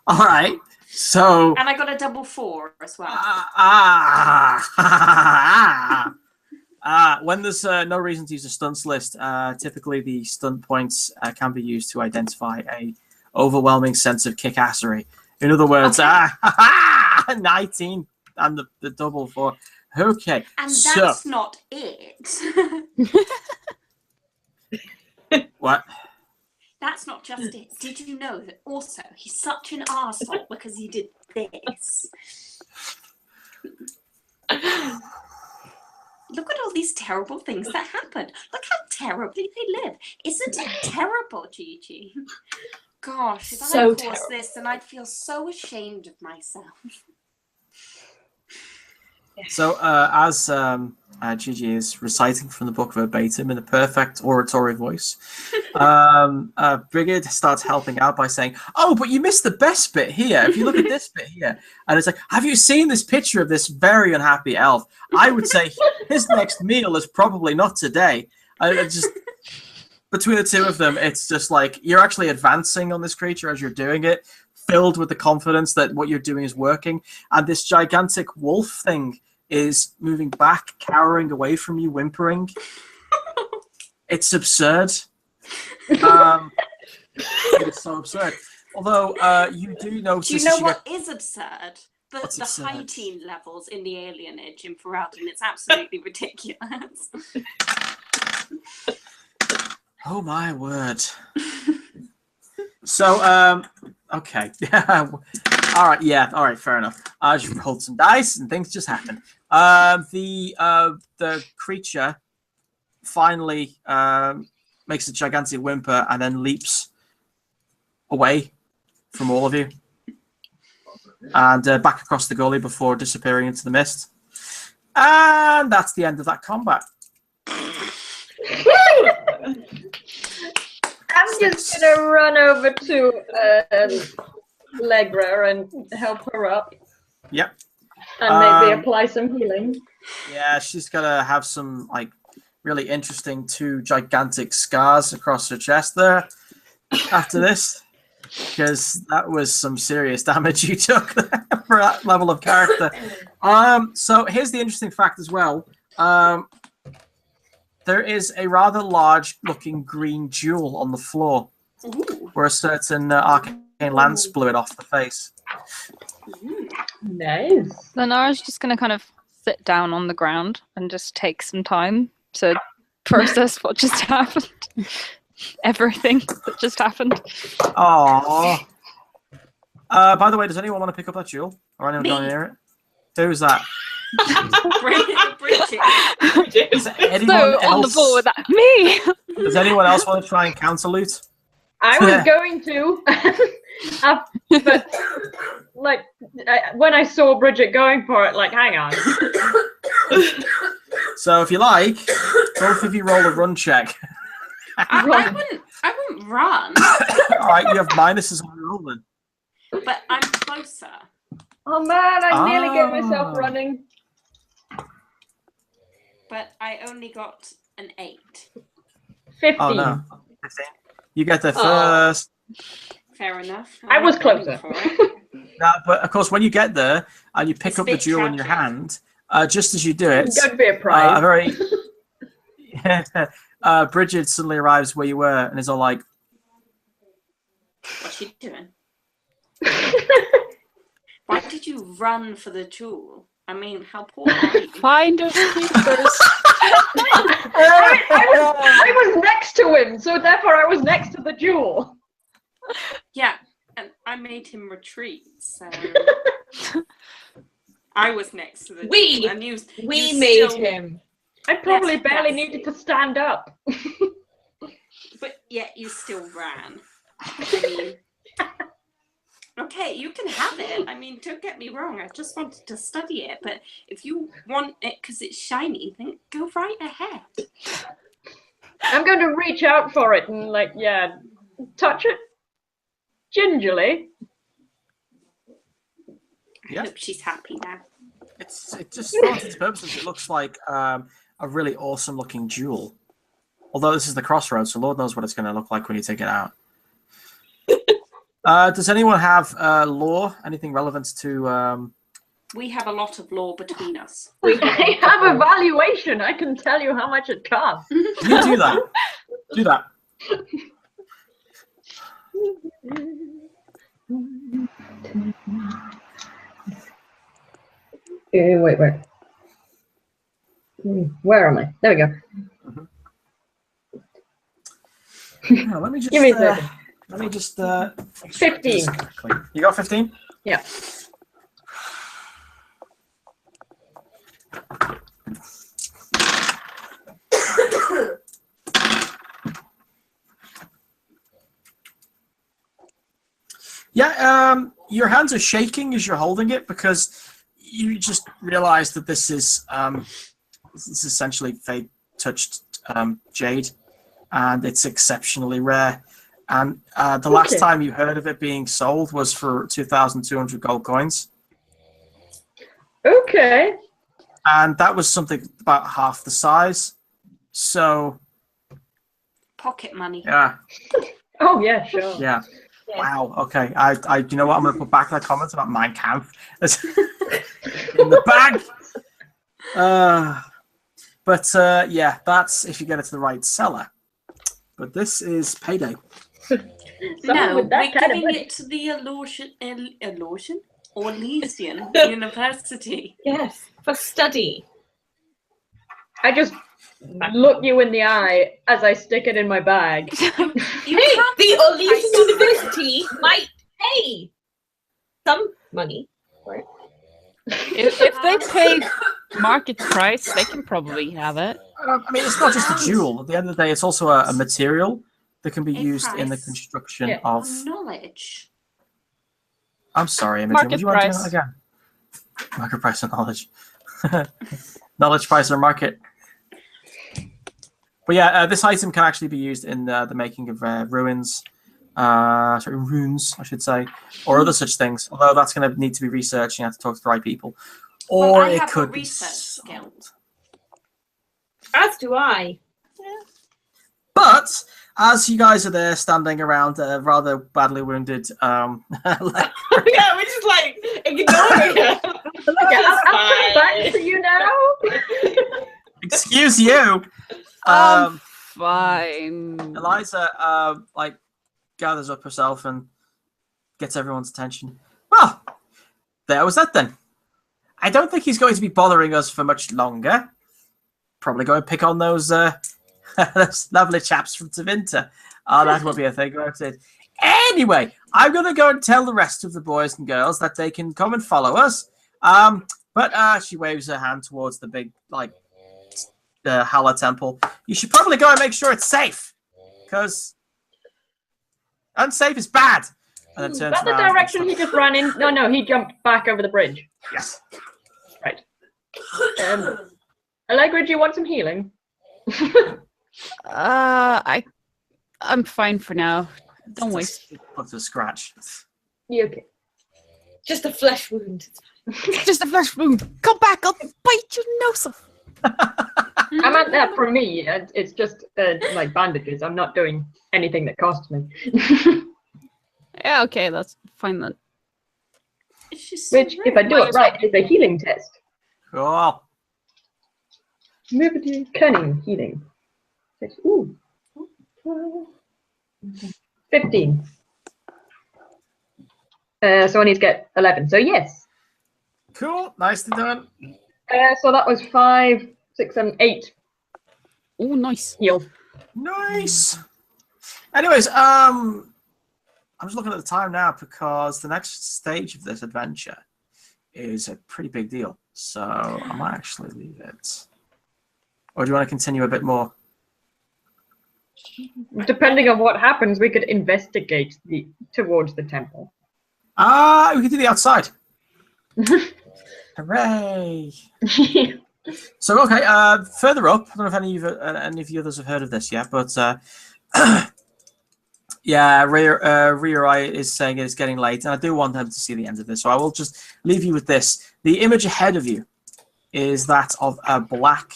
Speaker 2: All right. So.
Speaker 1: And I got a double 4 as well.
Speaker 2: When there's no reason to use a stunts list, typically the stunt points can be used to identify a overwhelming sense of kickassery. In other words, 19 and the double 4. Okay.
Speaker 1: And
Speaker 2: so,
Speaker 1: that's not it.
Speaker 2: What?
Speaker 1: That's not just it. Did you know that also he's such an arsehole because he did this? Look at all these terrible things that happened. Look how terribly they live. Isn't it terrible, Gigi? Gosh, if
Speaker 7: So
Speaker 1: I caused
Speaker 7: terrible.
Speaker 1: this, then I'd feel so ashamed of myself.
Speaker 2: So, as Gigi is reciting from the book verbatim in a perfect oratory voice, Brigid starts helping out by saying, "Oh, but you missed the best bit here. If you look at this bit here," and it's like, "Have you seen this picture of this very unhappy elf? I would say his next meal is probably not today." Just between the two of them, it's just like you're actually advancing on this creature as you're doing it, filled with the confidence that what you're doing is working, and this gigantic wolf thing is moving back, cowering away from you, whimpering. It's absurd. It is so absurd. Although you do notice.
Speaker 1: Do you know what is absurd?
Speaker 2: What's
Speaker 1: The
Speaker 2: absurd?
Speaker 1: hygiene levels in the alienage in Ferelden. It's absolutely ridiculous.
Speaker 2: Oh my word. So, okay. All right, yeah, all right, fair enough. I just rolled some dice and things just happened. The creature finally makes a gigantic whimper and then leaps away from all of you and back across the gully before disappearing into the mist. And that's the end of that combat.
Speaker 5: I'm just gonna run over to Legra and help her up.
Speaker 2: Yep.
Speaker 5: And maybe apply some healing.
Speaker 2: Yeah, she's gonna have some like really interesting 2 gigantic scars across her chest there after this, because that was some serious damage you took for that level of character. So here's the interesting fact as well. There is a rather large-looking green jewel on the floor, where a certain arcane lance blew it off the face.
Speaker 5: Nice.
Speaker 6: Lenara's just going to kind of sit down on the ground and just take some time to process what just happened. Everything that just happened.
Speaker 2: Aww. By the way, does anyone want to pick up that jewel? Or anyone going near it? Who's that?
Speaker 1: Bridget.
Speaker 2: Is anyone
Speaker 6: So
Speaker 2: else,
Speaker 6: on the ball with that. Me!
Speaker 2: Does anyone else want to try and counter loot?
Speaker 5: I was going to, but like when I saw Bridget going for it, like, hang on.
Speaker 2: So if you like, both of you roll a run check.
Speaker 1: I wouldn't run,
Speaker 2: All right, you have minuses on your roll then.
Speaker 1: but I'm closer.
Speaker 5: Oh man, I nearly gave myself running.
Speaker 1: But I only got an 8.
Speaker 5: 15.
Speaker 2: Oh no. You get there first.
Speaker 1: Fair enough.
Speaker 5: I was
Speaker 1: I'm not
Speaker 5: closer.
Speaker 1: going for it.
Speaker 2: No, but of course, when you get there and you pick
Speaker 1: It's a
Speaker 2: up the
Speaker 1: bit
Speaker 2: jewel in your
Speaker 1: tragic.
Speaker 2: hand, just as you do it,
Speaker 5: It's going to be a prize.
Speaker 2: a very Bridget suddenly arrives where you were and is all like,
Speaker 1: What's she doing? Why did you run for the jewel? I mean, how poor are you?
Speaker 8: Find us creepers.
Speaker 5: I was next to him, so therefore I was next to the jewel.
Speaker 1: Yeah, and I made him retreat, so I was next to the
Speaker 7: We-
Speaker 1: jewel. And
Speaker 7: We
Speaker 1: you
Speaker 7: made
Speaker 1: still-
Speaker 7: him.
Speaker 5: I probably
Speaker 1: Yes,
Speaker 5: barely
Speaker 1: yes.
Speaker 5: needed to stand up.
Speaker 1: But yet you still ran. I mean, okay, you can have it. I mean, don't get me wrong. I just wanted to study it. But if you want it because it's shiny, then go right ahead.
Speaker 5: I'm going to reach out for it and, like, yeah, touch it gingerly.
Speaker 2: Yeah.
Speaker 1: I hope she's happy now.
Speaker 2: it just for its purposes, it looks like a really awesome looking jewel. Although this is the Crossroads, so Lord knows what it's going to look like when you take it out. Does anyone have lore? Anything relevant to?
Speaker 1: We have a lot of lore between us.
Speaker 5: I have a valuation. I can tell you how much it costs.
Speaker 2: You do that. Do that.
Speaker 5: Wait. Where am I? There we go.
Speaker 2: Yeah, let me just.
Speaker 5: Give me a second.
Speaker 2: Let me just.
Speaker 5: 15.
Speaker 2: You got 15?
Speaker 5: Yeah.
Speaker 2: Yeah, your hands are shaking as you're holding it because you just realize that this is essentially fate touched jade, and it's exceptionally rare. And the last time you heard of it being sold was for 2,200 gold coins.
Speaker 5: Okay.
Speaker 2: And that was something about half the size. So,
Speaker 1: Pocket money.
Speaker 2: yeah.
Speaker 5: Oh yeah, sure.
Speaker 2: Yeah. Wow. Okay. I. You know what? I'm going to put back that comment about Mein Kampf in the bag. But yeah, that's if you get it to the right seller. But this is payday.
Speaker 1: No,
Speaker 5: with that
Speaker 1: we're
Speaker 5: kind of
Speaker 1: giving
Speaker 5: money.
Speaker 1: it to the Elysian University.
Speaker 7: Yes, for study.
Speaker 5: I just look you in the eye as I stick it in my bag.
Speaker 1: You
Speaker 7: Hey,
Speaker 1: can't
Speaker 7: the
Speaker 1: put
Speaker 7: Elysian
Speaker 1: prices-
Speaker 7: University might pay some money.
Speaker 8: If they pay market price, they can probably have it.
Speaker 2: I mean, it's not just a jewel. At the end of the day, it's also a material that can be
Speaker 1: A
Speaker 2: used in the
Speaker 1: price.
Speaker 2: construction
Speaker 5: Yeah.
Speaker 2: of.
Speaker 1: knowledge.
Speaker 2: I'm sorry, Imogen.
Speaker 8: Market
Speaker 2: Would you want to do
Speaker 8: price.
Speaker 2: that again? Market price and knowledge. Knowledge price or market. But yeah, this item can actually be used in the making of ruins. Runes, I should say, or other such things. Although that's going to need to be researched. You have to talk to the right people, or
Speaker 1: Well, I
Speaker 2: it
Speaker 1: have a
Speaker 2: could be
Speaker 1: research
Speaker 2: sold.
Speaker 1: skill.
Speaker 7: As do I.
Speaker 2: But as you guys are there standing around a rather badly wounded, like,
Speaker 7: Yeah, we're just like ignoring it.
Speaker 5: I'm back for you now.
Speaker 2: excuse you,
Speaker 8: Fine.
Speaker 2: Eliza like gathers up herself and gets everyone's attention. Well, there was that then. I don't think he's going to be bothering us for much longer. Probably go and pick on those those lovely chaps from Tevinten. Oh, that will be a thing, won't it? Anyway, I'm going to go and tell the rest of the boys and girls that they can come and follow us. But she waves her hand towards the big, like, Hala temple. You should probably go and make sure it's safe, because unsafe is bad. And then turns
Speaker 5: That's the
Speaker 2: around and
Speaker 5: direction he just ran in. No, he jumped back over the bridge.
Speaker 2: Yes.
Speaker 5: Right. Allegra, do you want some healing?
Speaker 8: I'm fine for now. Don't waste.
Speaker 2: Up to scratch.
Speaker 5: You okay?
Speaker 7: Just a flesh wound.
Speaker 8: Just a flesh wound. Come back, I'll bite your nose off.
Speaker 5: I meant that for me. It's just like bandages. I'm not doing anything that costs me.
Speaker 8: Yeah, okay, that's fine then.
Speaker 1: It's just so
Speaker 5: Which, if I do it right, is a healing test.
Speaker 2: Cool.
Speaker 5: Movity, cunning, healing. Ooh. 15. So I need to get 11. So yes.
Speaker 2: Cool. Nicely done.
Speaker 5: So that was 5, 6, 7, 8
Speaker 8: Oh, nice.
Speaker 5: heal.
Speaker 2: Nice. Anyways, I'm just looking at the time now because the next stage of this adventure is a pretty big deal. So I might actually leave it. Or do you want to continue a bit more?
Speaker 5: Depending on what happens, we could investigate towards the temple.
Speaker 2: We could do the outside. Hooray! So okay, further up. I don't know if any of you others have heard of this yet, but yeah, Rai is saying it's getting late, and I do want them to see the end of this. So I will just leave you with this. The image ahead of you is that of a black.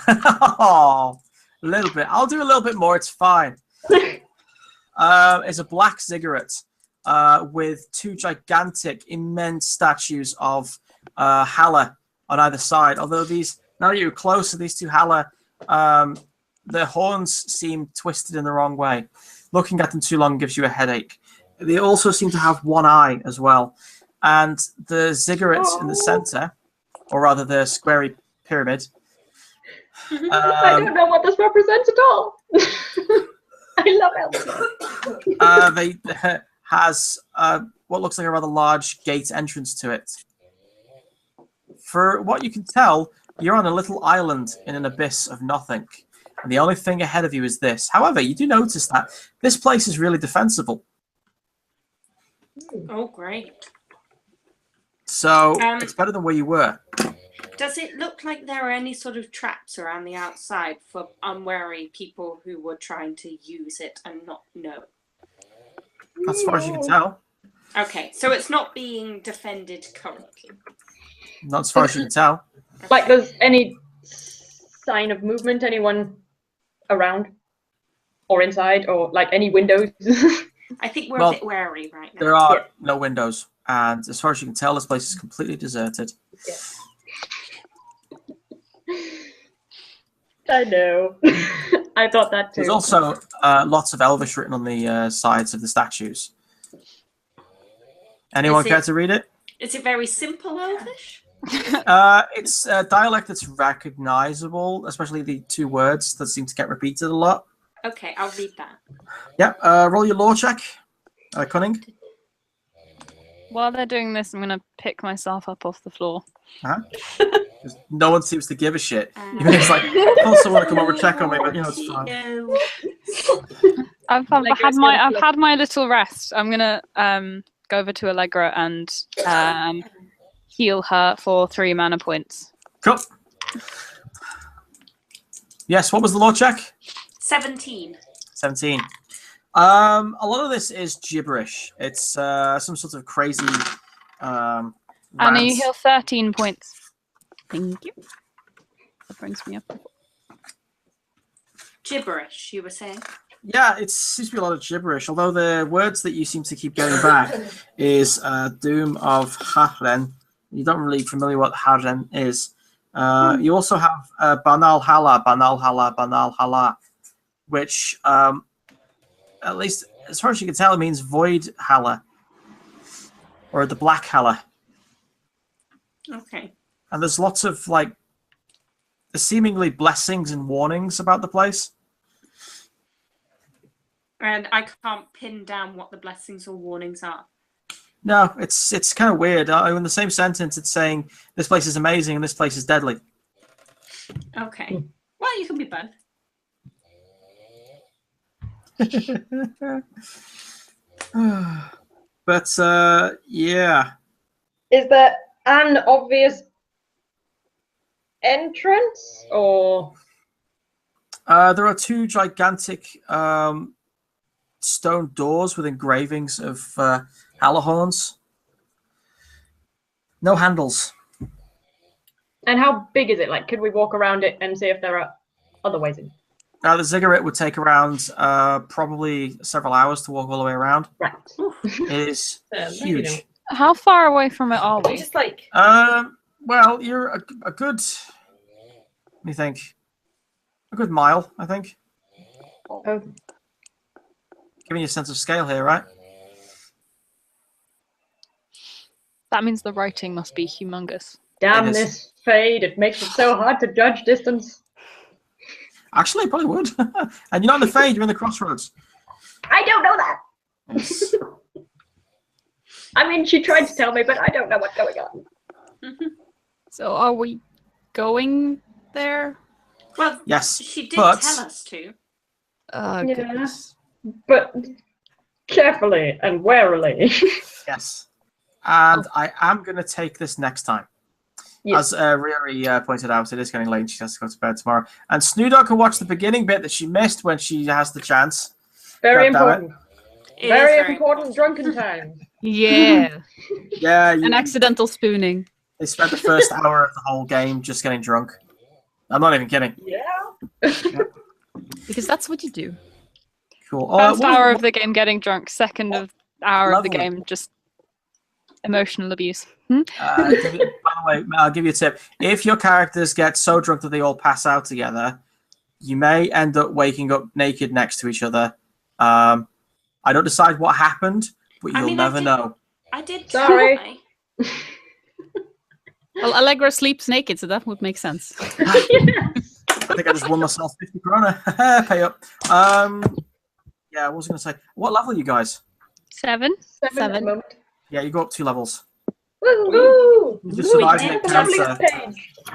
Speaker 2: Oh, a little bit. I'll do a little bit more. It's fine. It's a black ziggurat with two gigantic, immense statues of Hala on either side. Although now that you're closer, these two Hala, their horns seem twisted in the wrong way. Looking at them too long gives you a headache. They also seem to have one eye as well. And the ziggurat in the center, or rather the squarey pyramid.
Speaker 5: I don't know what this represents at all. I love elves.
Speaker 2: They has what looks like a rather large gate entrance to it. For what you can tell, you're on a little island in an abyss of nothing. And the only thing ahead of you is this. However, you do notice that this place is really defensible.
Speaker 1: Oh, great.
Speaker 2: So it's better than where you were.
Speaker 1: Does it look like there are any sort of traps around the outside for unwary people who were trying to use it and not know?
Speaker 2: As far as you can tell.
Speaker 1: Okay, so it's not being defended currently.
Speaker 2: Not as far as you can tell.
Speaker 5: Like, there's any sign of movement? Anyone around? Or inside? Or, like, any windows?
Speaker 1: I think we're a bit wary right now.
Speaker 2: There are no windows. And as far as you can tell, this place is completely deserted.
Speaker 5: Yeah. I know. I thought that too.
Speaker 2: There's also lots of Elvish written on the sides of the statues. Anyone care to read it?
Speaker 1: Is it very simple Elvish?
Speaker 2: It's a dialect that's recognizable, especially the two words that seem to get repeated a lot.
Speaker 1: Okay, I'll read that.
Speaker 2: Yep. Roll your law check. Cunning.
Speaker 6: While they're doing this, I'm going to pick myself up off the floor.
Speaker 2: Huh? No one seems to give a shit. Even it's like, I also want to come over and check on me, but you know, it's fine.
Speaker 6: I've had my little rest. I'm gonna go over to Allegra and heal her for 3 mana points.
Speaker 2: Cool. Yes. What was the law check?
Speaker 1: 17.
Speaker 2: 17. A lot of this is gibberish. It's some sort of crazy.
Speaker 6: Anna, you heal 13 points.
Speaker 8: Thank you. That brings me up.
Speaker 1: Gibberish, you were saying?
Speaker 2: Yeah, it seems to be a lot of gibberish. Although the words that you seem to keep getting back is Doom of Haren. You don't really familiar what Haren is. You also have Banal Hala, Banal Hala, Banal Hala, which, at least as far as you can tell, it means Void Hala, or the Black Hala.
Speaker 1: Okay.
Speaker 2: And there's lots of, like, seemingly blessings and warnings about the place.
Speaker 1: And I can't pin down what the blessings or warnings are.
Speaker 2: No, it's kind of weird. In the same sentence, it's saying this place is amazing and this place is deadly.
Speaker 1: Okay. Well, you can be both.
Speaker 2: But, yeah.
Speaker 5: Is there an obvious entrance, or?
Speaker 2: There are 2 gigantic stone doors with engravings of Halahorns. No handles.
Speaker 5: And how big is it? Like, could we walk around it and see if there are other ways in?
Speaker 2: Now, the ziggurat would take around probably several hours to walk all the way around.
Speaker 5: Right.
Speaker 2: It is huge.
Speaker 6: How far away from it are we?
Speaker 7: Just like.
Speaker 2: Well, you're a good. Let me think. A good mile, I think.
Speaker 5: Oh.
Speaker 2: Giving you a sense of scale here, right?
Speaker 6: That means the writing must be humongous.
Speaker 5: Damn this fade, it makes it so hard to judge distance.
Speaker 2: Actually, it probably would. And you're not in the Fade, you're in the Crossroads.
Speaker 5: I don't know that! I mean, she tried to tell me, but I don't know what's going on.
Speaker 8: So are we going there?
Speaker 1: Well,
Speaker 2: yes,
Speaker 1: she did tell us to.
Speaker 5: Yeah, but carefully and warily.
Speaker 2: Yes. And I am going to take this next time. Yes. As Riori pointed out, it is getting late. She has to go to bed tomorrow. And Snoodog can watch the beginning bit that she missed when she has the chance.
Speaker 5: Very important. Very important drunken time.
Speaker 8: Yeah.
Speaker 2: Yeah.
Speaker 8: An accidental spooning.
Speaker 2: They spent the first hour of the whole game just getting drunk. I'm not even kidding.
Speaker 5: Yeah.
Speaker 8: Because that's what you do.
Speaker 2: Cool.
Speaker 6: First hour of the game getting drunk. Second hour of the game just emotional abuse.
Speaker 2: By the way, I'll give you a tip. If your characters get so drunk that they all pass out together, you may end up waking up naked next to each other. I don't decide what happened, but you'll never know.
Speaker 1: I did.
Speaker 5: Sorry.
Speaker 8: Well, Allegra sleeps naked, so that would make sense.
Speaker 2: I think I just won myself 50 krona. Pay up. Yeah, what was I going to say? What level are you guys?
Speaker 6: 7.
Speaker 5: 7.
Speaker 2: Yeah, you go up 2 levels.
Speaker 5: Woo!
Speaker 2: You just survived an encounter.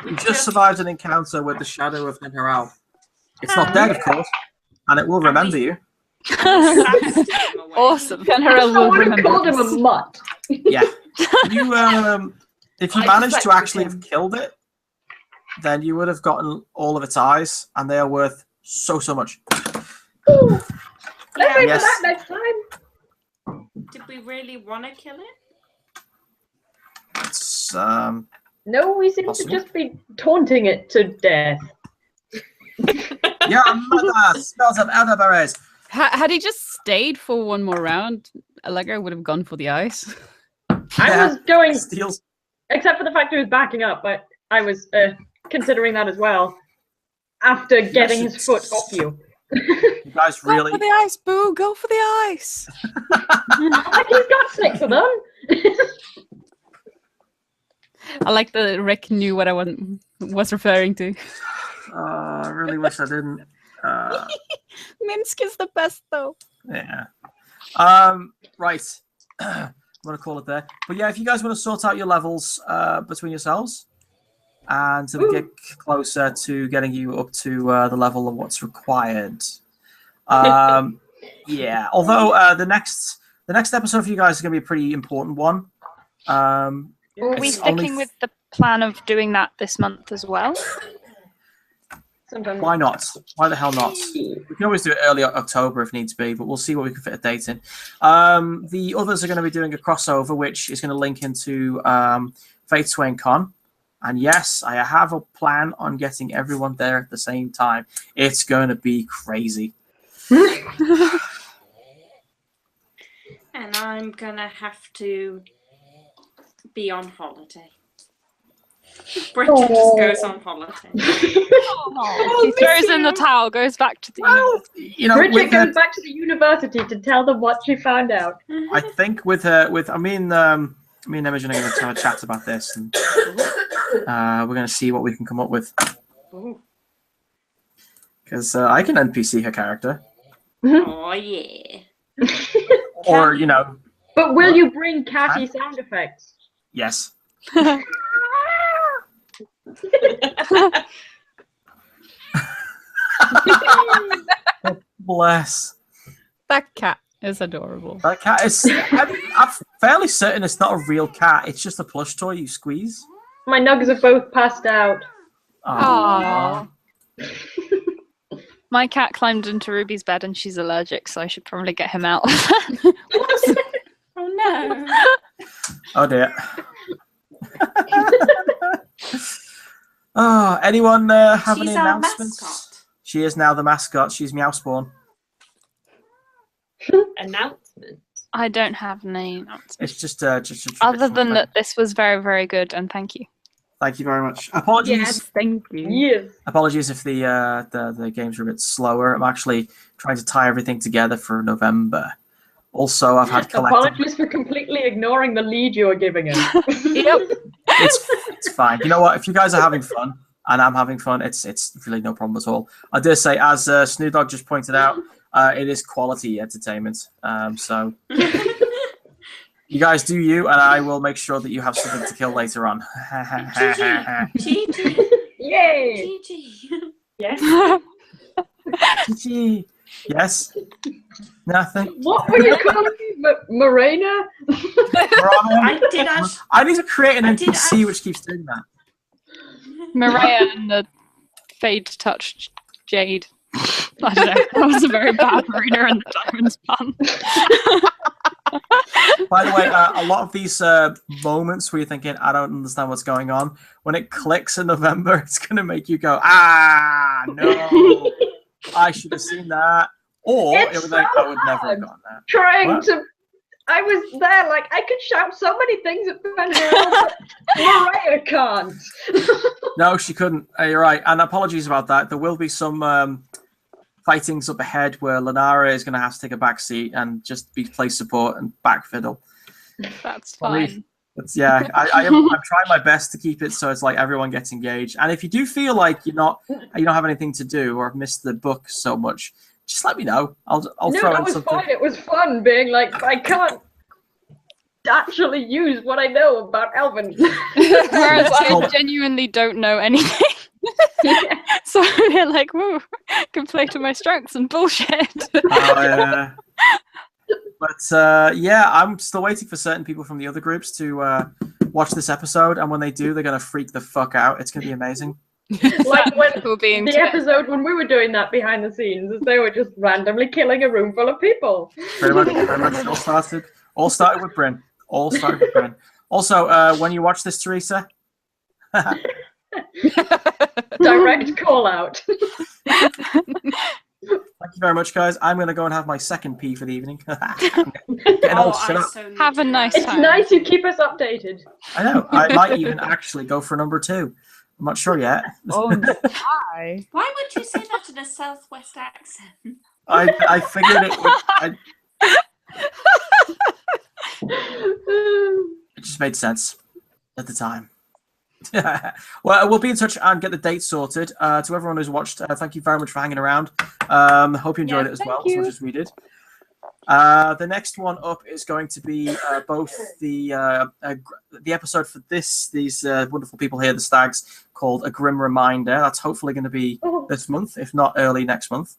Speaker 2: You just survived an encounter with the shadow of Neharal. It's not dead, of course, and it will remember you.
Speaker 6: Awesome.
Speaker 5: I
Speaker 6: will
Speaker 5: would have
Speaker 6: remember
Speaker 5: called him a
Speaker 6: this.
Speaker 5: mutt.
Speaker 2: Yeah. You if you
Speaker 7: I
Speaker 2: managed to
Speaker 7: suspected
Speaker 2: actually
Speaker 7: him.
Speaker 2: have killed it, then you would have gotten all of its eyes, and they are worth so much.
Speaker 5: Ooh, let's wait
Speaker 2: Yes.
Speaker 5: for that next time.
Speaker 1: Did we really want to kill it?
Speaker 2: It's
Speaker 5: No, we seem
Speaker 2: Possible.
Speaker 5: to just be taunting it to death.
Speaker 2: your mother smells of elderberries.
Speaker 8: Had he just stayed for one more round, Allegra would have gone for the ice.
Speaker 5: I was going,
Speaker 2: Steals.
Speaker 5: except for the fact he was backing up, but I was considering that as well. After getting his foot off you.
Speaker 2: You guys
Speaker 8: Go
Speaker 2: really.
Speaker 8: for the ice, Boo! Go for the ice!
Speaker 5: Like he's got 6 of them.
Speaker 8: I like that Rick knew what I was referring to.
Speaker 2: I really wish I didn't.
Speaker 8: Minsk is the best, though.
Speaker 2: Yeah. Right. I'm gonna call it there. But yeah, if you guys want to sort out your levels between yourselves, and so we get closer to getting you up to the level of what's required. Yeah. Although the next episode for you guys is gonna be a pretty important one.
Speaker 6: Were we
Speaker 2: It's only
Speaker 6: sticking with the plan of doing that this month as well?
Speaker 5: Sometimes.
Speaker 2: Why not? Why the hell not? We can always do it early October if needs be, but we'll see what we can fit a date in. The others are going to be doing a crossover, which is going to link into Fate Swain Con. And yes, I have a plan on getting everyone there at the same time. It's going to be crazy.
Speaker 1: And I'm gonna have to be on holiday. Bridget just goes on holiday.
Speaker 6: He throws in the towel, goes back to the university.
Speaker 2: You know,
Speaker 5: Bridget
Speaker 2: with
Speaker 5: goes back to the university to tell them what she found out.
Speaker 2: I think me and Imogen are going to have a chat about this, and we're going to see what we can come up with. Because I can NPC her character,
Speaker 1: Oh yeah.
Speaker 2: or you know,
Speaker 5: But will you bring catty sound effects?
Speaker 2: yes. Bless.
Speaker 8: That cat is adorable.
Speaker 2: That cat is. I'm fairly certain it's not a real cat. It's just a plush toy you squeeze.
Speaker 5: My nugs are both passed out.
Speaker 2: Aww.
Speaker 6: My cat climbed into Ruby's bed and she's allergic, so I should probably get him out.
Speaker 1: Oh no.
Speaker 2: Oh dear. Oh, anyone have any
Speaker 1: She's our
Speaker 2: announcements?
Speaker 1: mascot.
Speaker 2: She is now the mascot. She's Meow Spawn.
Speaker 7: Announcement.
Speaker 6: I don't have any announcements.
Speaker 2: It's just a
Speaker 6: Other than
Speaker 2: traditional
Speaker 6: that,
Speaker 2: thing.
Speaker 6: this was very, very good, and thank you.
Speaker 2: Thank you very much. Apologies.
Speaker 8: Thank you.
Speaker 5: Yes.
Speaker 2: Apologies if the games are a bit slower. I'm actually trying to tie everything together for November. Also, I've had collected.
Speaker 5: Apologies for completely ignoring the lead you were giving us.
Speaker 6: Yep.
Speaker 2: It's fine. You know what? If you guys are having fun and I'm having fun, it's really no problem at all. I dare say, as Snoop Dogg just pointed out, it is quality entertainment. So you guys do you, and I will make sure that you have something to kill later on.
Speaker 1: GG.
Speaker 5: Yay!
Speaker 1: GG.
Speaker 5: Yes.
Speaker 2: GG. Yes. Nothing.
Speaker 5: What were you calling me? Morena?
Speaker 2: I need to create an
Speaker 1: I did
Speaker 2: NPC
Speaker 1: ask-
Speaker 2: which keeps doing that.
Speaker 6: Maria and the Fade Touch Jade. I don't know. That was a very bad Marina and the Diamonds pun.
Speaker 2: By the way, a lot of these moments where you're thinking, I don't understand what's going on, when it clicks in November, it's going to make you go, no, I should have seen that. Or
Speaker 5: It's
Speaker 2: it was like,
Speaker 5: so
Speaker 2: I would never have
Speaker 5: hard.
Speaker 2: gotten that.
Speaker 5: Trying
Speaker 2: What?
Speaker 5: to. I was there, like, I could shout so many things at Venatori, but Mariah can't.
Speaker 2: No, she couldn't. You're right. And apologies about that. There will be some fightings up ahead where Lenara is going to have to take a back seat and just be play support and back fiddle.
Speaker 6: That's
Speaker 2: Sorry.
Speaker 6: fine.
Speaker 2: It's, yeah, I'm trying my best to keep it so it's like everyone gets engaged. And if you do feel like you don't have anything to do or have missed the book so much, just let me know. I'll
Speaker 5: No,
Speaker 2: throw
Speaker 5: that
Speaker 2: in
Speaker 5: was
Speaker 2: something.
Speaker 5: fine. It was fun being like, I can't actually use what I know about Elvin.
Speaker 6: Whereas I
Speaker 2: called-
Speaker 6: genuinely don't know anything. So So you're like, woo, can play to my strengths and bullshit.
Speaker 2: Yeah. But yeah, I'm still waiting for certain people from the other groups to watch this episode, and when they do, they're gonna freak the fuck out. It's gonna be amazing.
Speaker 5: Like when
Speaker 6: being
Speaker 5: the episode when we were doing that behind the scenes, as they were just randomly killing a room full of people.
Speaker 2: Very much all started with Bryn. All started with Bryn. Also, when you watch this, Teresa.
Speaker 5: Direct call out.
Speaker 2: Thank you very much, guys. I'm going to go and have my second pee for the evening.
Speaker 6: Have a nice
Speaker 5: It's
Speaker 6: time.
Speaker 5: nice you keep us updated.
Speaker 2: I know. I might even actually go for number 2. I'm not sure yet.
Speaker 8: Oh, hi.
Speaker 1: Why would you say that in a Southwest accent?
Speaker 2: I figured it would. It just made sense at the time. Well, we'll be in touch and get the date sorted. To everyone who's watched, thank you very much for hanging around. Hope you enjoyed it as well, as much as we did. The next one up is going to be both the episode for these wonderful people here, the Stags, called A Grim Reminder. That's hopefully going to be this month, if not early next month.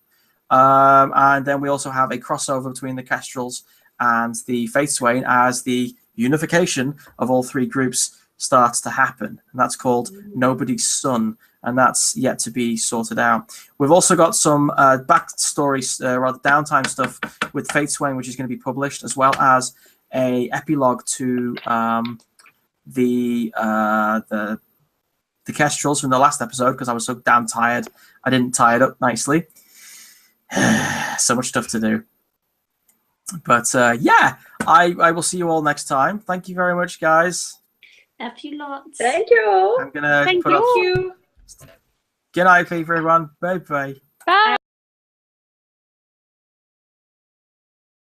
Speaker 2: And then we also have a crossover between the Kestrels and the Faithswain as the unification of all 3 groups starts to happen, and that's called Nobody's Son, and that's yet to be sorted out. We've also got some backstory, rather downtime stuff with Faithswain, which is going to be published, as well as a epilogue to the Kestrels from the last episode, because I was so damn tired I didn't tie it up nicely. So much stuff to do. But yeah, I will see you all next time. Thank you very much, guys.
Speaker 1: Love you lots.
Speaker 5: Thank you.
Speaker 2: I'm gonna
Speaker 7: Thank
Speaker 2: put up.
Speaker 7: you.
Speaker 2: Good night, everyone. Bye bye.
Speaker 6: Bye.